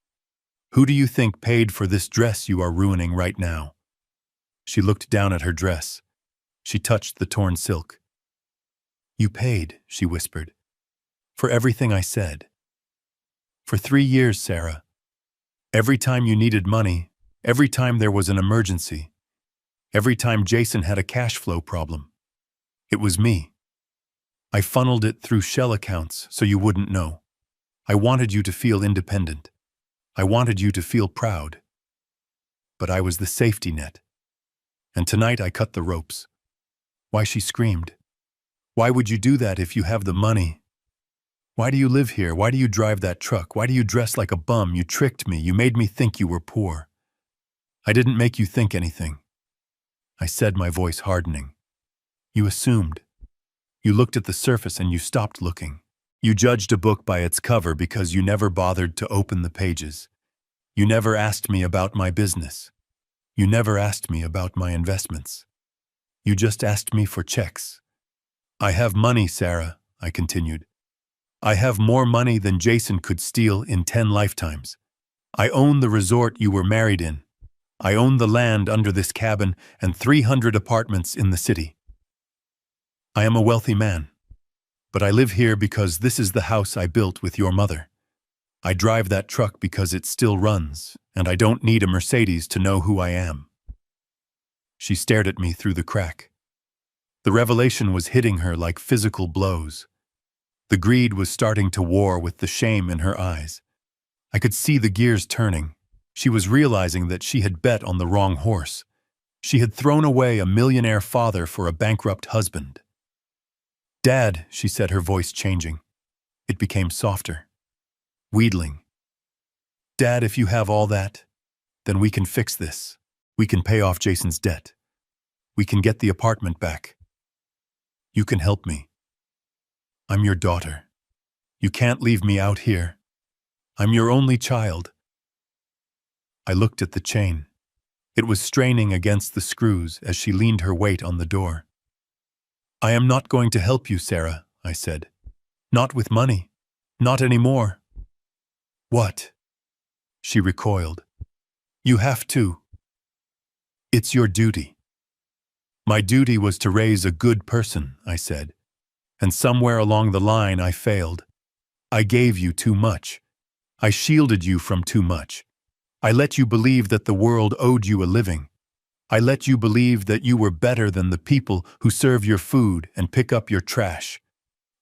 do you think paid for this dress you are ruining right now? She looked down at her dress. She touched the torn silk. You paid, she whispered, for everything I said. For 3 years, Sarah. Every time you needed money, every time there was an emergency, every time Jason had a cash flow problem. It was me. I funneled it through shell accounts so you wouldn't know. I wanted you to feel independent. I wanted you to feel proud. But I was the safety net. And tonight I cut the ropes. Why? She screamed. Why would you do that if you have the money? Why do you live here? Why do you drive that truck? Why do you dress like a bum? You tricked me. You made me think you were poor. I didn't make you think anything. I said, my voice hardening. You assumed. You looked at the surface and you stopped looking. You judged a book by its cover because you never bothered to open the pages. You never asked me about my business. You never asked me about my investments. You just asked me for checks. I have money, Sarah, I continued. I have more money than Jason could steal in 10 lifetimes. I own the resort you were married in. I own the land under this cabin and 300 apartments in the city. I am a wealthy man, but I live here because this is the house I built with your mother. I drive that truck because it still runs, and I don't need a Mercedes to know who I am. She stared at me through the crack. The revelation was hitting her like physical blows. The greed was starting to war with the shame in her eyes. I could see the gears turning. She was realizing that she had bet on the wrong horse. She had thrown away a millionaire father for a bankrupt husband. "Dad," she said, her voice changing. It became softer, wheedling. "Dad, if you have all that, then we can fix this. We can pay off Jason's debt. We can get the apartment back. You can help me. I'm your daughter. You can't leave me out here. I'm your only child." I looked at the chain. It was straining against the screws as she leaned her weight on the door. "I am not going to help you, Sarah," I said. "Not with money. Not anymore." "What?" She recoiled. "You have to. It's your duty." "My duty was to raise a good person," I said. "And somewhere along the line I failed. I gave you too much. I shielded you from too much. I let you believe that the world owed you a living. I let you believe that you were better than the people who serve your food and pick up your trash.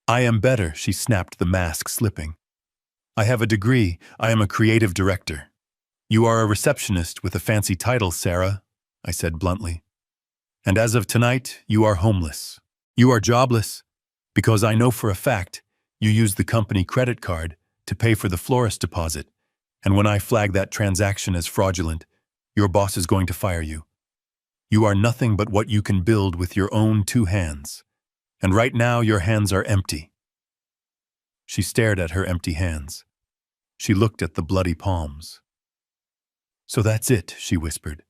I am better," she snapped, the mask slipping. "I have a degree. I am a creative director. You are a receptionist with a fancy title, Sarah," I said bluntly. "And as of tonight, you are homeless. You are jobless, because I know for a fact you used the company credit card to pay for the florist deposit, and when I flag that transaction as fraudulent, your boss is going to fire you. You are nothing but what you can build with your own 2 hands. And right now your hands are empty." She stared at her empty hands. She looked at the bloody palms. "So that's it," she whispered.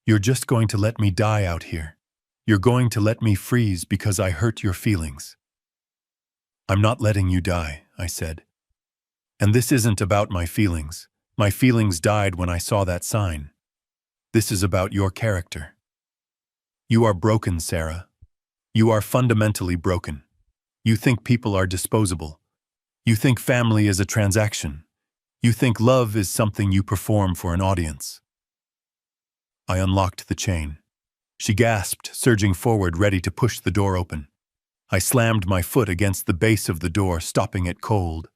"You're just going to let me die out here. You're going to let me freeze because I hurt your feelings." "I'm not letting you die," I said. "And this isn't about my feelings. My feelings died when I saw that sign. This is about your character. You are broken, Sarah. You are fundamentally broken. You think people are disposable. You think family is a transaction. You think love is something you perform for an audience." I unlocked the chain. She gasped, surging forward, ready to push the door open. I slammed my foot against the base of the door, stopping it cold.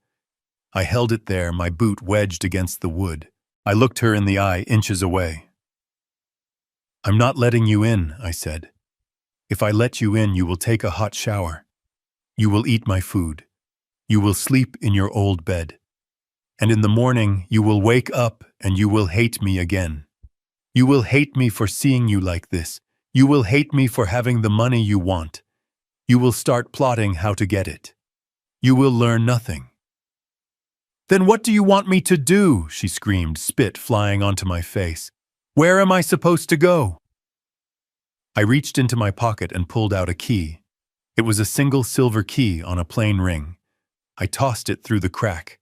I held it there, my boot wedged against the wood. I looked her in the eye, inches away. "I'm not letting you in," I said. "If I let you in, you will take a hot shower. You will eat my food. You will sleep in your old bed. And in the morning, you will wake up and you will hate me again. You will hate me for seeing you like this. You will hate me for having the money you want. You will start plotting how to get it. You will learn nothing." "Then what do you want me to do?" she screamed, spit flying onto my face. "Where am I supposed to go?" I reached into my pocket and pulled out a key. It was a single silver key on a plain ring. I tossed it through the crack.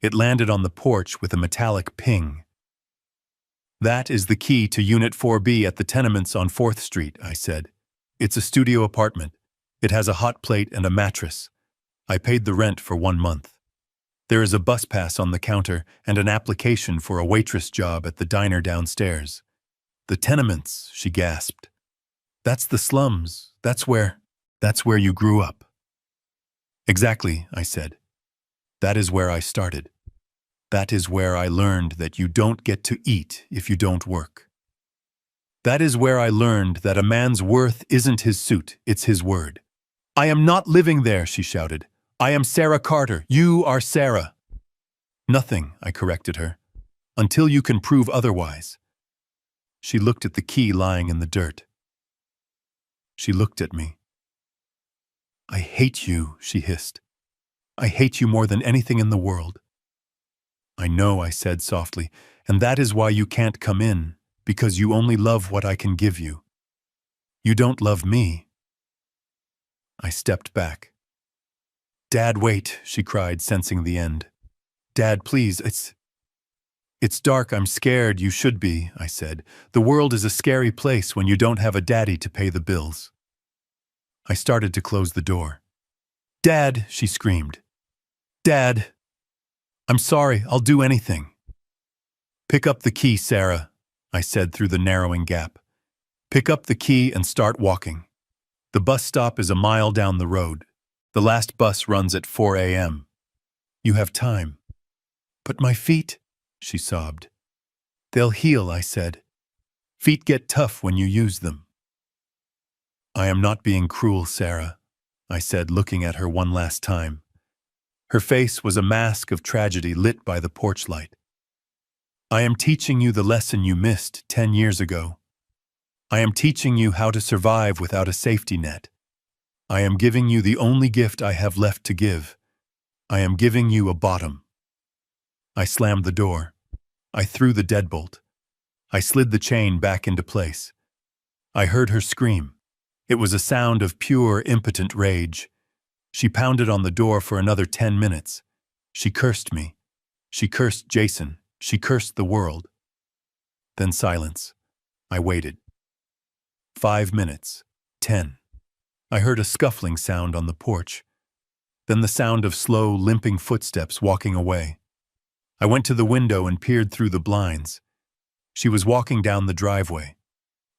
It landed on the porch with a metallic ping. "That is the key to Unit 4B at the tenements on 4th Street, I said. "It's a studio apartment. It has a hot plate and a mattress. I paid the rent for 1 month. There is a bus pass on the counter and an application for a waitress job at the diner downstairs." "The tenements," she gasped. "That's the slums. That's where you grew up." "Exactly," I said. "That is where I started. That is where I learned that you don't get to eat if you don't work. That is where I learned that a man's worth isn't his suit, it's his word." "I am not living there," she shouted. "I am Sarah Carter. You are Sarah." "Nothing," I corrected her, "until you can prove otherwise." She looked at the key lying in the dirt. She looked at me. "I hate you," she hissed. "I hate you more than anything in the world." "I know," I said softly, "and that is why you can't come in, because you only love what I can give you. You don't love me." I stepped back. "Dad, wait," she cried, sensing the end. "Dad, please, it's dark, I'm scared, you should be," I said. "The world is a scary place when you don't have a daddy to pay the bills." I started to close the door. "Dad," she screamed. "Dad, I'm sorry, I'll do anything." "Pick up the key, Sarah," I said through the narrowing gap. "Pick up the key and start walking. The bus stop is a mile down the road. The last bus runs at 4 a.m. You have time. But my feet, she sobbed. They'll heal, I said. Feet get tough when you use them. I am not being cruel, Sarah, I said, looking at her one last time. Her face was a mask of tragedy lit by the porch light. I am teaching you the lesson you missed 10 years ago. I am teaching you how to survive without a safety net. I am giving you the only gift I have left to give. I am giving you a bottom. I slammed the door. I threw the deadbolt. I slid the chain back into place. I heard her scream. It was a sound of pure, impotent rage. She pounded on the door for another 10 minutes. She cursed me. She cursed Jason. She cursed the world. Then silence. I waited. 5 minutes. 10. I heard a scuffling sound on the porch. Then the sound of slow, limping footsteps walking away. I went to the window and peered through the blinds. She was walking down the driveway.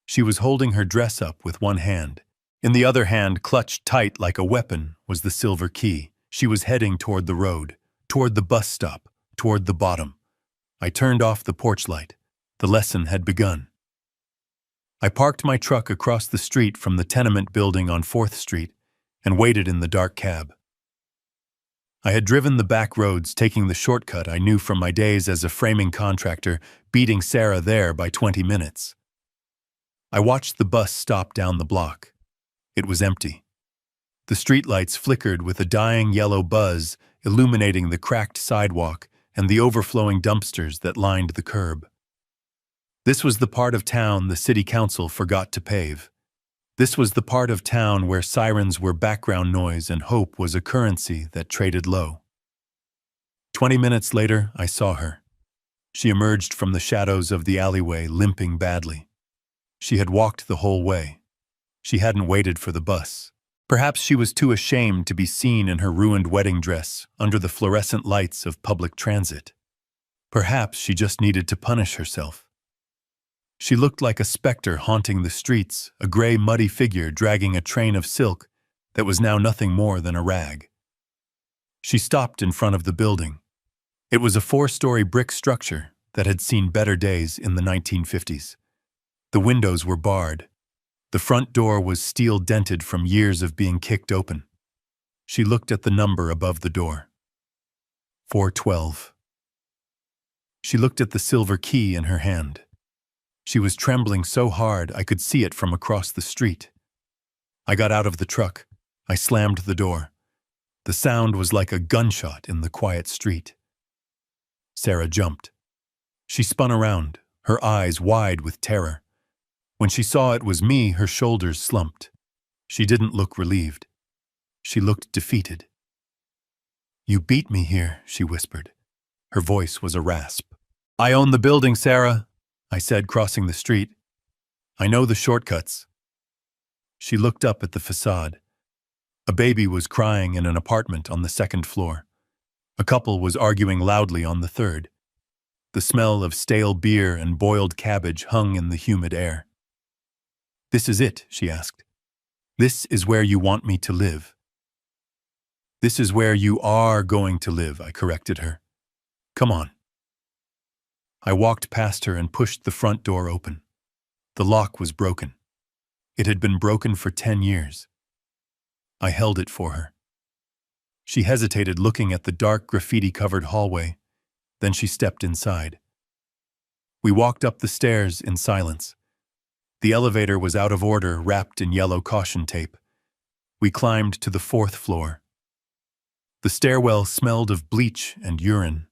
She was holding her dress up with one hand. In the other hand, clutched tight like a weapon, was the silver key. She was heading toward the road, toward the bus stop, toward the bottom. I turned off the porch light. The lesson had begun. I parked my truck across the street from the tenement building on 4th Street and waited in the dark cab. I had driven the back roads, taking the shortcut I knew from my days as a framing contractor, beating Sarah there by 20 minutes. I watched the bus stop down the block. It was empty. The streetlights flickered with a dying yellow buzz, illuminating the cracked sidewalk and the overflowing dumpsters that lined the curb. This was the part of town the city council forgot to pave. This was the part of town where sirens were background noise and hope was a currency that traded low. 20 minutes later, I saw her. She emerged from the shadows of the alleyway, limping badly. She had walked the whole way. She hadn't waited for the bus. Perhaps she was too ashamed to be seen in her ruined wedding dress under the fluorescent lights of public transit. Perhaps she just needed to punish herself. She looked like a specter haunting the streets, a gray, muddy figure dragging a train of silk that was now nothing more than a rag. She stopped in front of the building. It was a 4-story brick structure that had seen better days in the 1950s. The windows were barred. The front door was steel-dented from years of being kicked open. She looked at the number above the door. 412. She looked at the silver key in her hand. She was trembling so hard I could see it from across the street. I got out of the truck. I slammed the door. The sound was like a gunshot in the quiet street. Sarah jumped. She spun around, her eyes wide with terror. When she saw it was me, her shoulders slumped. She didn't look relieved. She looked defeated. "You beat me here," she whispered. Her voice was a rasp. "I own the building, Sarah," I said, crossing the street. "I know the shortcuts." She looked up at the facade. A baby was crying in an apartment on the 2nd floor. A couple was arguing loudly on the 3rd. The smell of stale beer and boiled cabbage hung in the humid air. "This is it?" she asked. "This is where you want me to live?" "This is where you are going to live," I corrected her. "Come on." I walked past her and pushed the front door open. The lock was broken. It had been broken for 10 years. I held it for her. She hesitated, looking at the dark graffiti-covered hallway. Then she stepped inside. We walked up the stairs in silence. The elevator was out of order, wrapped in yellow caution tape. We climbed to the 4th floor. The stairwell smelled of bleach and urine.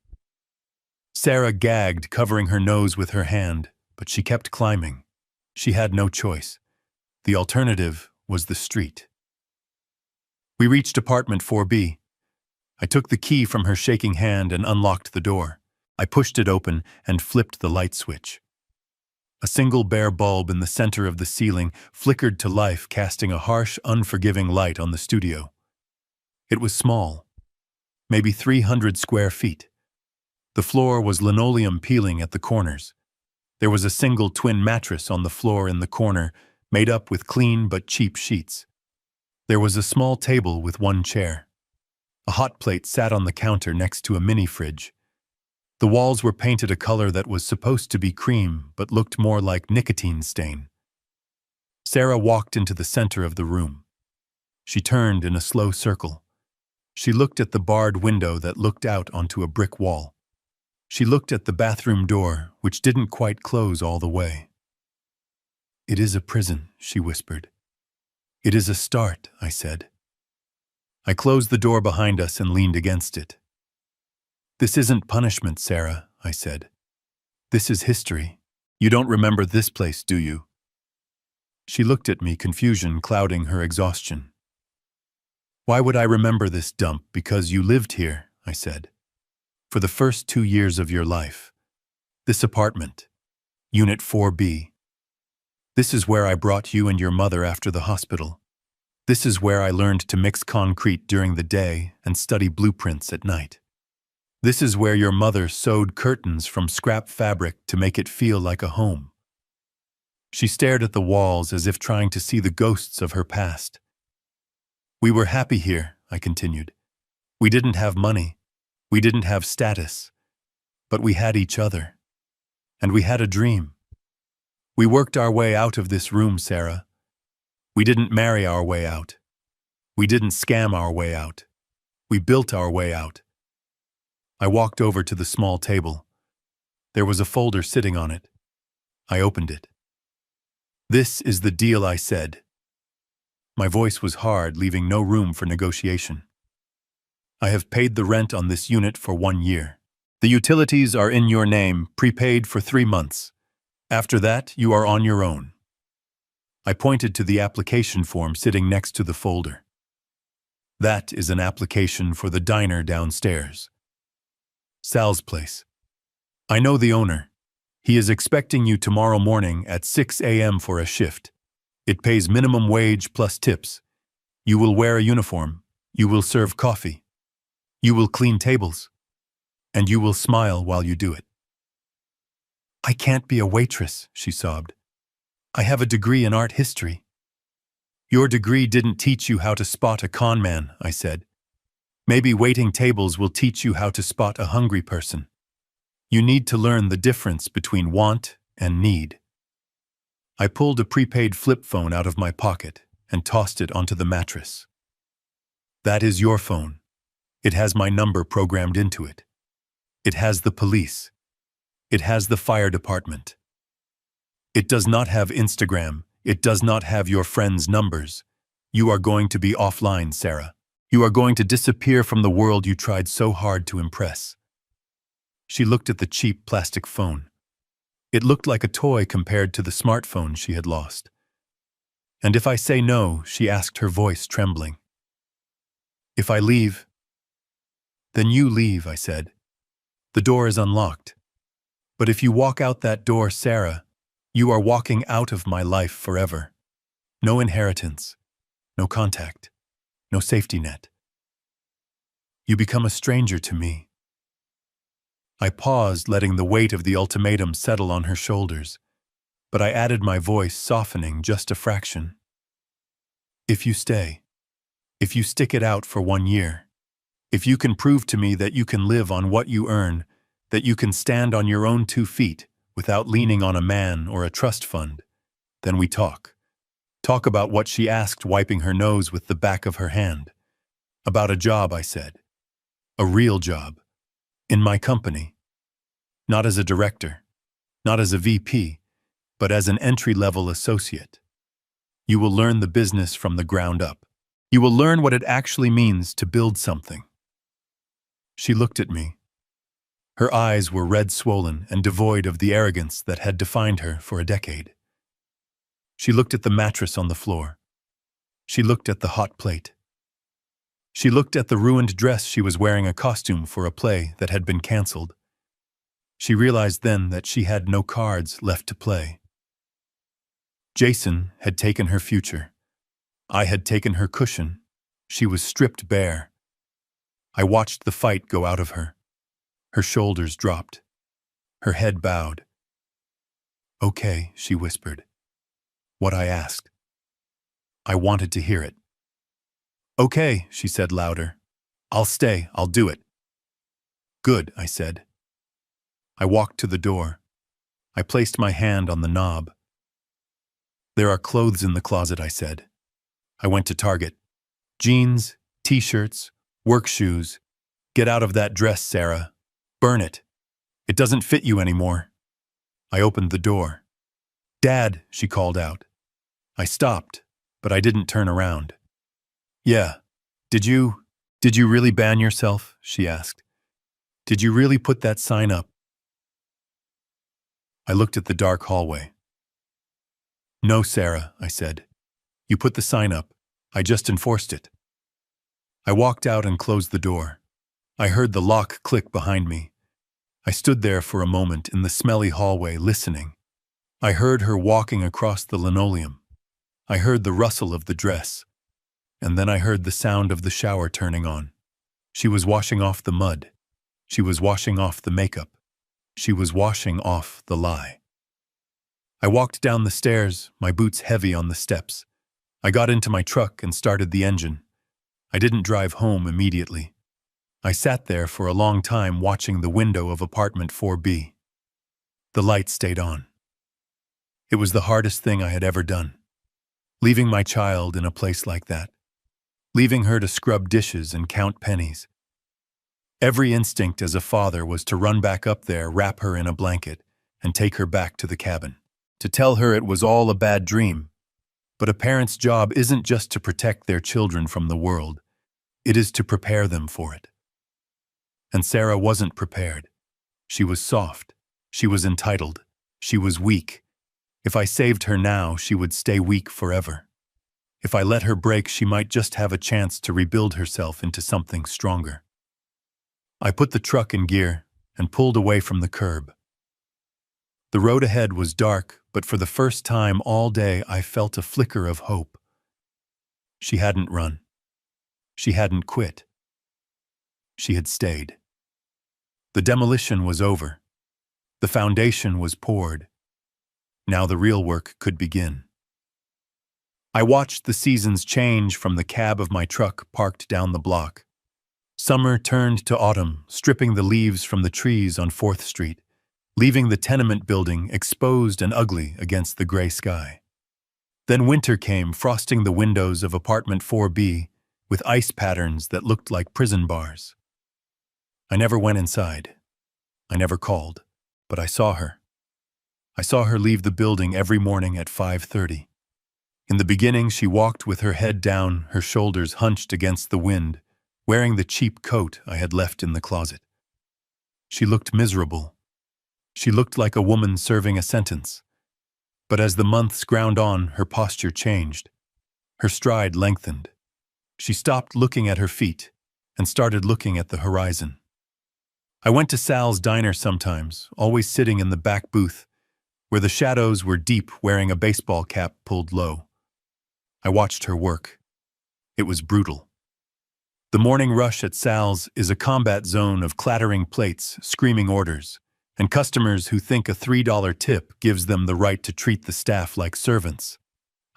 Sarah gagged, covering her nose with her hand, but she kept climbing. She had no choice. The alternative was the street. We reached apartment 4B. I took the key from her shaking hand and unlocked the door. I pushed it open and flipped the light switch. A single bare bulb in the center of the ceiling flickered to life, casting a harsh, unforgiving light on the studio. It was small, maybe 300 square feet. The floor was linoleum peeling at the corners. There was a single twin mattress on the floor in the corner, made up with clean but cheap sheets. There was a small table with one chair. A hot plate sat on the counter next to a mini fridge. The walls were painted a color that was supposed to be cream but looked more like nicotine stain. Sarah walked into the center of the room. She turned in a slow circle. She looked at the barred window that looked out onto a brick wall. She looked at the bathroom door, which didn't quite close all the way. "It is a prison," she whispered. "It is a start," I said. I closed the door behind us and leaned against it. "This isn't punishment, Sarah," I said. "This is history. You don't remember this place, do you?" She looked at me, confusion clouding her exhaustion. "Why would I remember this dump? Because you lived here," I said. "For the first 2 years of your life. This apartment, Unit 4B. This is where I brought you and your mother after the hospital. This is where I learned to mix concrete during the day and study blueprints at night. This is where your mother sewed curtains from scrap fabric to make it feel like a home." She stared at the walls as if trying to see the ghosts of her past. "We were happy here," I continued. "We didn't have money. We didn't have status. But we had each other. And we had a dream. We worked our way out of this room, Sarah. We didn't marry our way out. We didn't scam our way out. We built our way out." I walked over to the small table. There was a folder sitting on it. I opened it. "This is the deal," I said. My voice was hard, leaving no room for negotiation. "I have paid the rent on this unit for 1 year. The utilities are in your name, prepaid for 3 months. After that, you are on your own." I pointed to the application form sitting next to the folder. "That is an application for the diner downstairs. Sal's place. I know the owner. He is expecting you tomorrow morning at 6 a.m. for a shift. It pays minimum wage plus tips. You will wear a uniform. You will serve coffee. You will clean tables. And you will smile while you do it." "I can't be a waitress," she sobbed. "I have a degree in art history." "Your degree didn't teach you how to spot a con man," I said. "Maybe waiting tables will teach you how to spot a hungry person. You need to learn the difference between want and need." I pulled a prepaid flip phone out of my pocket and tossed it onto the mattress. "That is your phone. It has my number programmed into it. It has the police. It has the fire department. It does not have Instagram. It does not have your friends' numbers. You are going to be offline, Sarah. You are going to disappear from the world you tried so hard to impress." She looked at the cheap plastic phone. It looked like a toy compared to the smartphone she had lost. "And if I say no," she asked, her voice trembling. "If I leave?" "Then you leave," I said. "The door is unlocked. But if you walk out that door, Sarah, you are walking out of my life forever. No inheritance, no contact, no safety net. You become a stranger to me." I paused, letting the weight of the ultimatum settle on her shoulders, but I added my voice, softening just a fraction. "If you stay, if you stick it out for 1 year, if you can prove to me that you can live on what you earn, that you can stand on your own 2 feet without leaning on a man or a trust fund, then we talk. Talk about what," she asked, wiping her nose with the back of her hand. "About a job," I said. "A real job. In my company. Not as a director, not as a VP, but as an entry-level associate. You will learn the business from the ground up. You will learn what it actually means to build something." She looked at me. Her eyes were red, swollen, and devoid of the arrogance that had defined her for a decade. She looked at the mattress on the floor. She looked at the hot plate. She looked at the ruined dress she was wearing, a costume for a play that had been canceled. She realized then that she had no cards left to play. Jason had taken her future. I had taken her cushion. She was stripped bare. I watched the fight go out of her. Her shoulders dropped. Her head bowed. "Okay," she whispered. What I asked. I wanted to hear it. Okay, she said louder. I'll stay, I'll do it. Good, I said. I walked to the door. I placed my hand on the knob. There are clothes in the closet, I said. I went to Target. Jeans, t-shirts, work shoes. Get out of that dress, Sarah. Burn it. It doesn't fit you anymore. I opened the door. Dad, she called out. I stopped, but I didn't turn around. Yeah. Did you really ban yourself? She asked. Did you really put that sign up? I looked at the dark hallway. No, Sarah, I said. You put the sign up. I just enforced it. I walked out and closed the door. I heard the lock click behind me. I stood there for a moment in the smelly hallway, listening. I heard her walking across the linoleum. I heard the rustle of the dress. And then I heard the sound of the shower turning on. She was washing off the mud. She was washing off the makeup. She was washing off the lie. I walked down the stairs, my boots heavy on the steps. I got into my truck and started the engine. I didn't drive home immediately. I sat there for a long time watching the window of apartment 4B. The light stayed on. It was the hardest thing I had ever done. Leaving my child in a place like that. Leaving her to scrub dishes and count pennies. Every instinct as a father was to run back up there, wrap her in a blanket, and take her back to the cabin. To tell her it was all a bad dream. But a parent's job isn't just to protect their children from the world. It is to prepare them for it. And Sarah wasn't prepared. She was soft. She was entitled. She was weak. If I saved her now, she would stay weak forever. If I let her break, she might just have a chance to rebuild herself into something stronger. I put the truck in gear and pulled away from the curb. The road ahead was dark, but for the first time all day I felt a flicker of hope. She hadn't run. She hadn't quit. She had stayed. The demolition was over. The foundation was poured. Now the real work could begin. I watched the seasons change from the cab of my truck parked down the block. Summer turned to autumn, stripping the leaves from the trees on 4th Street, leaving the tenement building exposed and ugly against the gray sky. Then winter came, frosting the windows of apartment 4B with ice patterns that looked like prison bars. I never went inside. I never called, but I saw her. I saw her leave the building every morning at 5:30. In the beginning, she walked with her head down, her shoulders hunched against the wind, wearing the cheap coat I had left in the closet. She looked miserable. She looked like a woman serving a sentence. But as the months ground on, her posture changed. Her stride lengthened. She stopped looking at her feet and started looking at the horizon. I went to Sal's diner sometimes, always sitting in the back booth, where the shadows were deep, wearing a baseball cap pulled low. I watched her work. It was brutal. The morning rush at Sal's is a combat zone of clattering plates, screaming orders, and customers who think a $3 tip gives them the right to treat the staff like servants.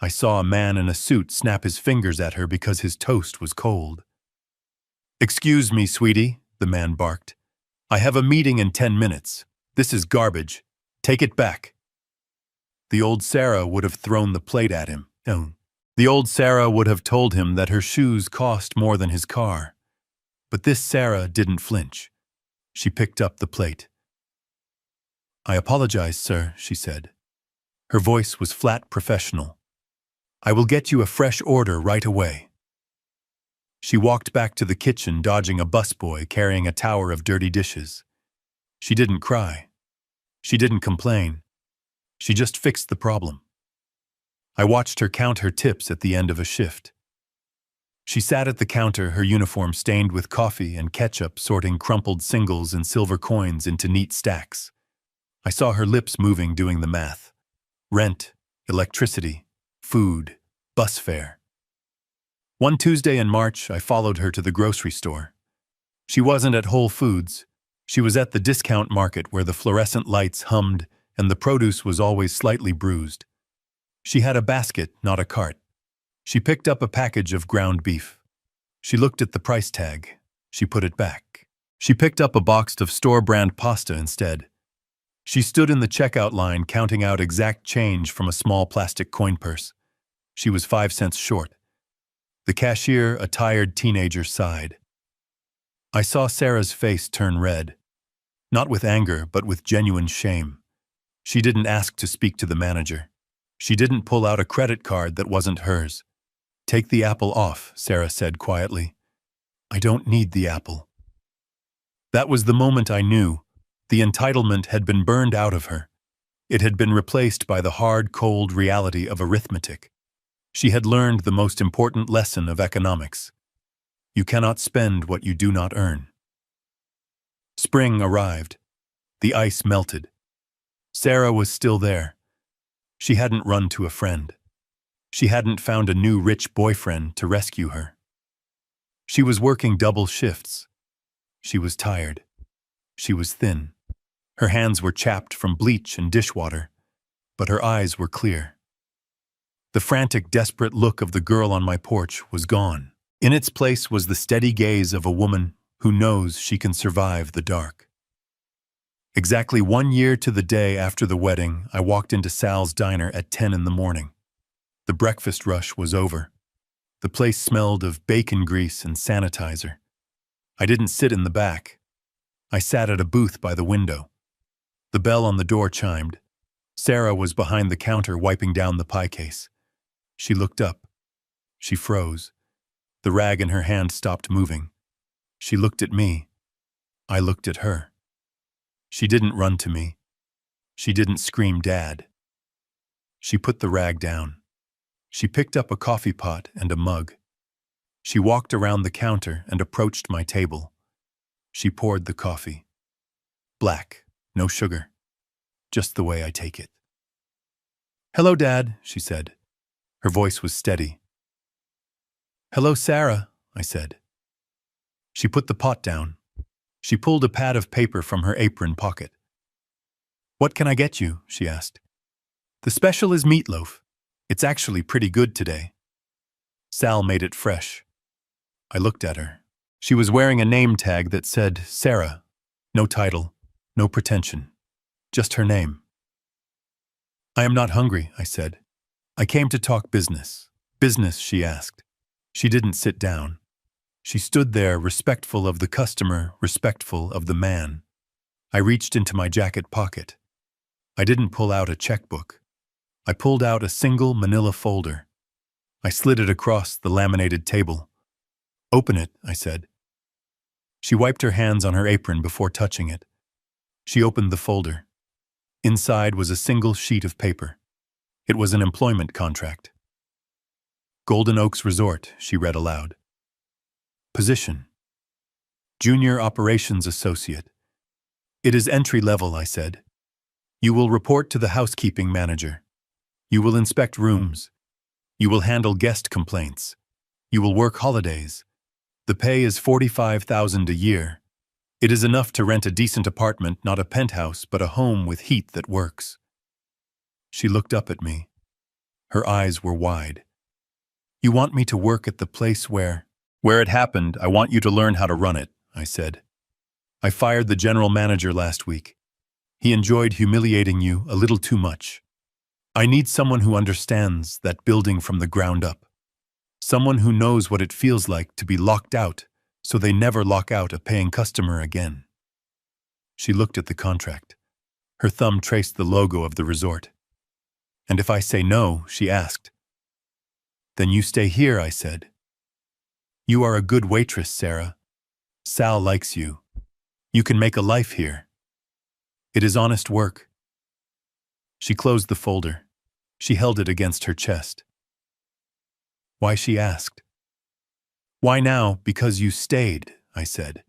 I saw a man in a suit snap his fingers at her because his toast was cold. "Excuse me, sweetie," the man barked. "I have a meeting in 10 minutes. This is garbage. Take it back." The old Sarah would have thrown the plate at him. The old Sarah would have told him that her shoes cost more than his car. But this Sarah didn't flinch. She picked up the plate. "I apologize, sir," she said. Her voice was flat professional. "I will get you a fresh order right away." She walked back to the kitchen, dodging a busboy carrying a tower of dirty dishes. She didn't cry. She didn't complain. She just fixed the problem. I watched her count her tips at the end of a shift. She sat at the counter, her uniform stained with coffee and ketchup, sorting crumpled singles and silver coins into neat stacks. I saw her lips moving, doing the math. Rent, electricity, food, bus fare. One Tuesday in March, I followed her to the grocery store. She wasn't at Whole Foods. She was at the discount market where the fluorescent lights hummed and the produce was always slightly bruised. She had a basket, not a cart. She picked up a package of ground beef. She looked at the price tag. She put it back. She picked up a box of store-brand pasta instead. She stood in the checkout line counting out exact change from a small plastic coin purse. She was 5 cents short. The cashier, a tired teenager, sighed. I saw Sarah's face turn red. Not with anger, but with genuine shame. She didn't ask to speak to the manager. She didn't pull out a credit card that wasn't hers. Take the apple off, Sarah said quietly. I don't need the apple. That was the moment I knew. The entitlement had been burned out of her. It had been replaced by the hard, cold reality of arithmetic. She had learned the most important lesson of economics. You cannot spend what you do not earn. Spring arrived. The ice melted. Sarah was still there. She hadn't run to a friend. She hadn't found a new rich boyfriend to rescue her. She was working double shifts. She was tired. She was thin. Her hands were chapped from bleach and dishwater, but her eyes were clear. The frantic, desperate look of the girl on my porch was gone. In its place was the steady gaze of a woman who knows she can survive the dark. Exactly 1 year to the day after the wedding, I walked into Sal's diner at 10 in the morning. The breakfast rush was over. The place smelled of bacon grease and sanitizer. I didn't sit in the back. I sat at a booth by the window. The bell on the door chimed. Sarah was behind the counter wiping down the pie case. She looked up. She froze. The rag in her hand stopped moving. She looked at me. I looked at her. She didn't run to me. She didn't scream, "Dad." She put the rag down. She picked up a coffee pot and a mug. She walked around the counter and approached my table. She poured the coffee. Black, no sugar. Just the way I take it. "Hello, Dad," she said. Her voice was steady. "Hello, Sarah," I said. She put the pot down. She pulled a pad of paper from her apron pocket. "What can I get you?" she asked. "The special is meatloaf. It's actually pretty good today. Sal made it fresh." I looked at her. She was wearing a name tag that said Sarah. No title, no pretension. Just her name. "I am not hungry," I said. "I came to talk business." "Business?" she asked. She didn't sit down. She stood there, respectful of the customer, respectful of the man. I reached into my jacket pocket. I didn't pull out a checkbook. I pulled out a single manila folder. I slid it across the laminated table. "Open it," I said. She wiped her hands on her apron before touching it. She opened the folder. Inside was a single sheet of paper. It was an employment contract. "Golden Oaks Resort," she read aloud. "Position: Junior Operations Associate." "It is entry level," I said. "You will report to the housekeeping manager. You will inspect rooms. You will handle guest complaints. You will work holidays. The pay is $45,000 a year. It is enough to rent a decent apartment, not a penthouse, but a home with heat that works." She looked up at me. Her eyes were wide. "You want me to work at the place where it happened. I want you to learn how to run it," I said. "I fired the general manager last week. He enjoyed humiliating you a little too much. I need someone who understands that building from the ground up. Someone who knows what it feels like to be locked out, so they never lock out a paying customer again." She looked at the contract. Her thumb traced the logo of the resort. "And if I say no," she asked. "Then you stay here," I said. "You are a good waitress, Sarah. Sal likes you. You can make a life here. It is honest work." She closed the folder. She held it against her chest. "Why?" she asked. "Why now? Because you stayed," I said.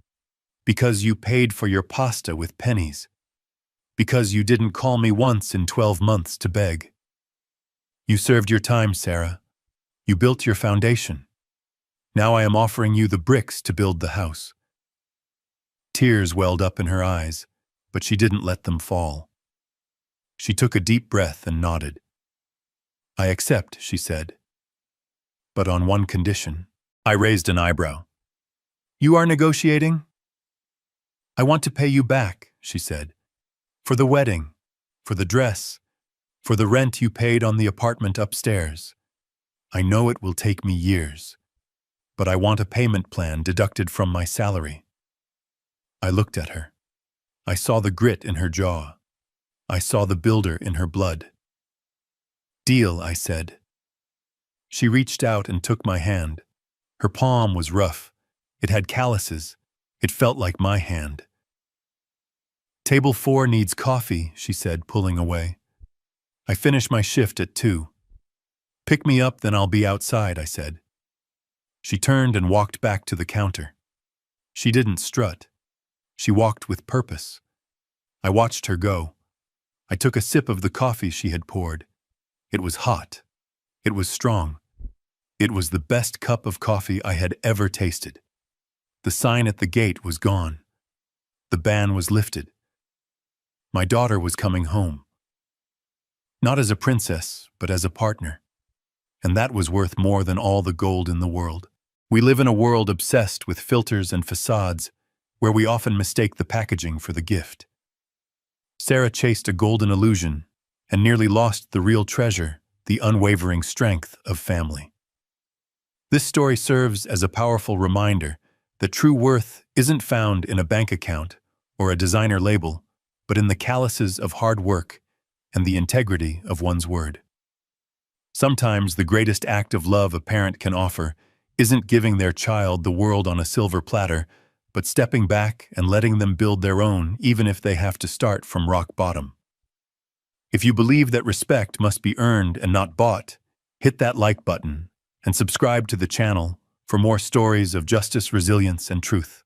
"Because you paid for your pasta with pennies. Because you didn't call me once in 12 months to beg. You served your time, Sarah. You built your foundation. Now I am offering you the bricks to build the house." Tears welled up in her eyes, but she didn't let them fall. She took a deep breath and nodded. "I accept," she said. "But on one condition." I raised an eyebrow. You are negotiating? I want to pay you back, she said. For the wedding, for the dress, for the rent you paid on the apartment upstairs. I know it will take me years, but I want a payment plan deducted from my salary. I looked at her. I saw the grit in her jaw. I saw the builder in her blood. Deal, I said. She reached out and took my hand. Her palm was rough. It had calluses. It felt like my hand. Table 4 needs coffee, she said, pulling away. I finish my shift at 2. Pick me up, then I'll be outside, I said. She turned and walked back to the counter. She didn't strut. She walked with purpose. I watched her go. I took a sip of the coffee she had poured. It was hot. It was strong. It was the best cup of coffee I had ever tasted. The sign at the gate was gone. The ban was lifted. My daughter was coming home. Not as a princess, but as a partner. And that was worth more than all the gold in the world. We live in a world obsessed with filters and facades, where we often mistake the packaging for the gift. Sarah chased a golden illusion and nearly lost the real treasure, the unwavering strength of family. This story serves as a powerful reminder that true worth isn't found in a bank account or a designer label, but in the calluses of hard work and the integrity of one's word. Sometimes the greatest act of love a parent can offer isn't giving their child the world on a silver platter, but stepping back and letting them build their own, even if they have to start from rock bottom. If you believe that respect must be earned and not bought, hit that like button and subscribe to the channel for more stories of justice, resilience, and truth.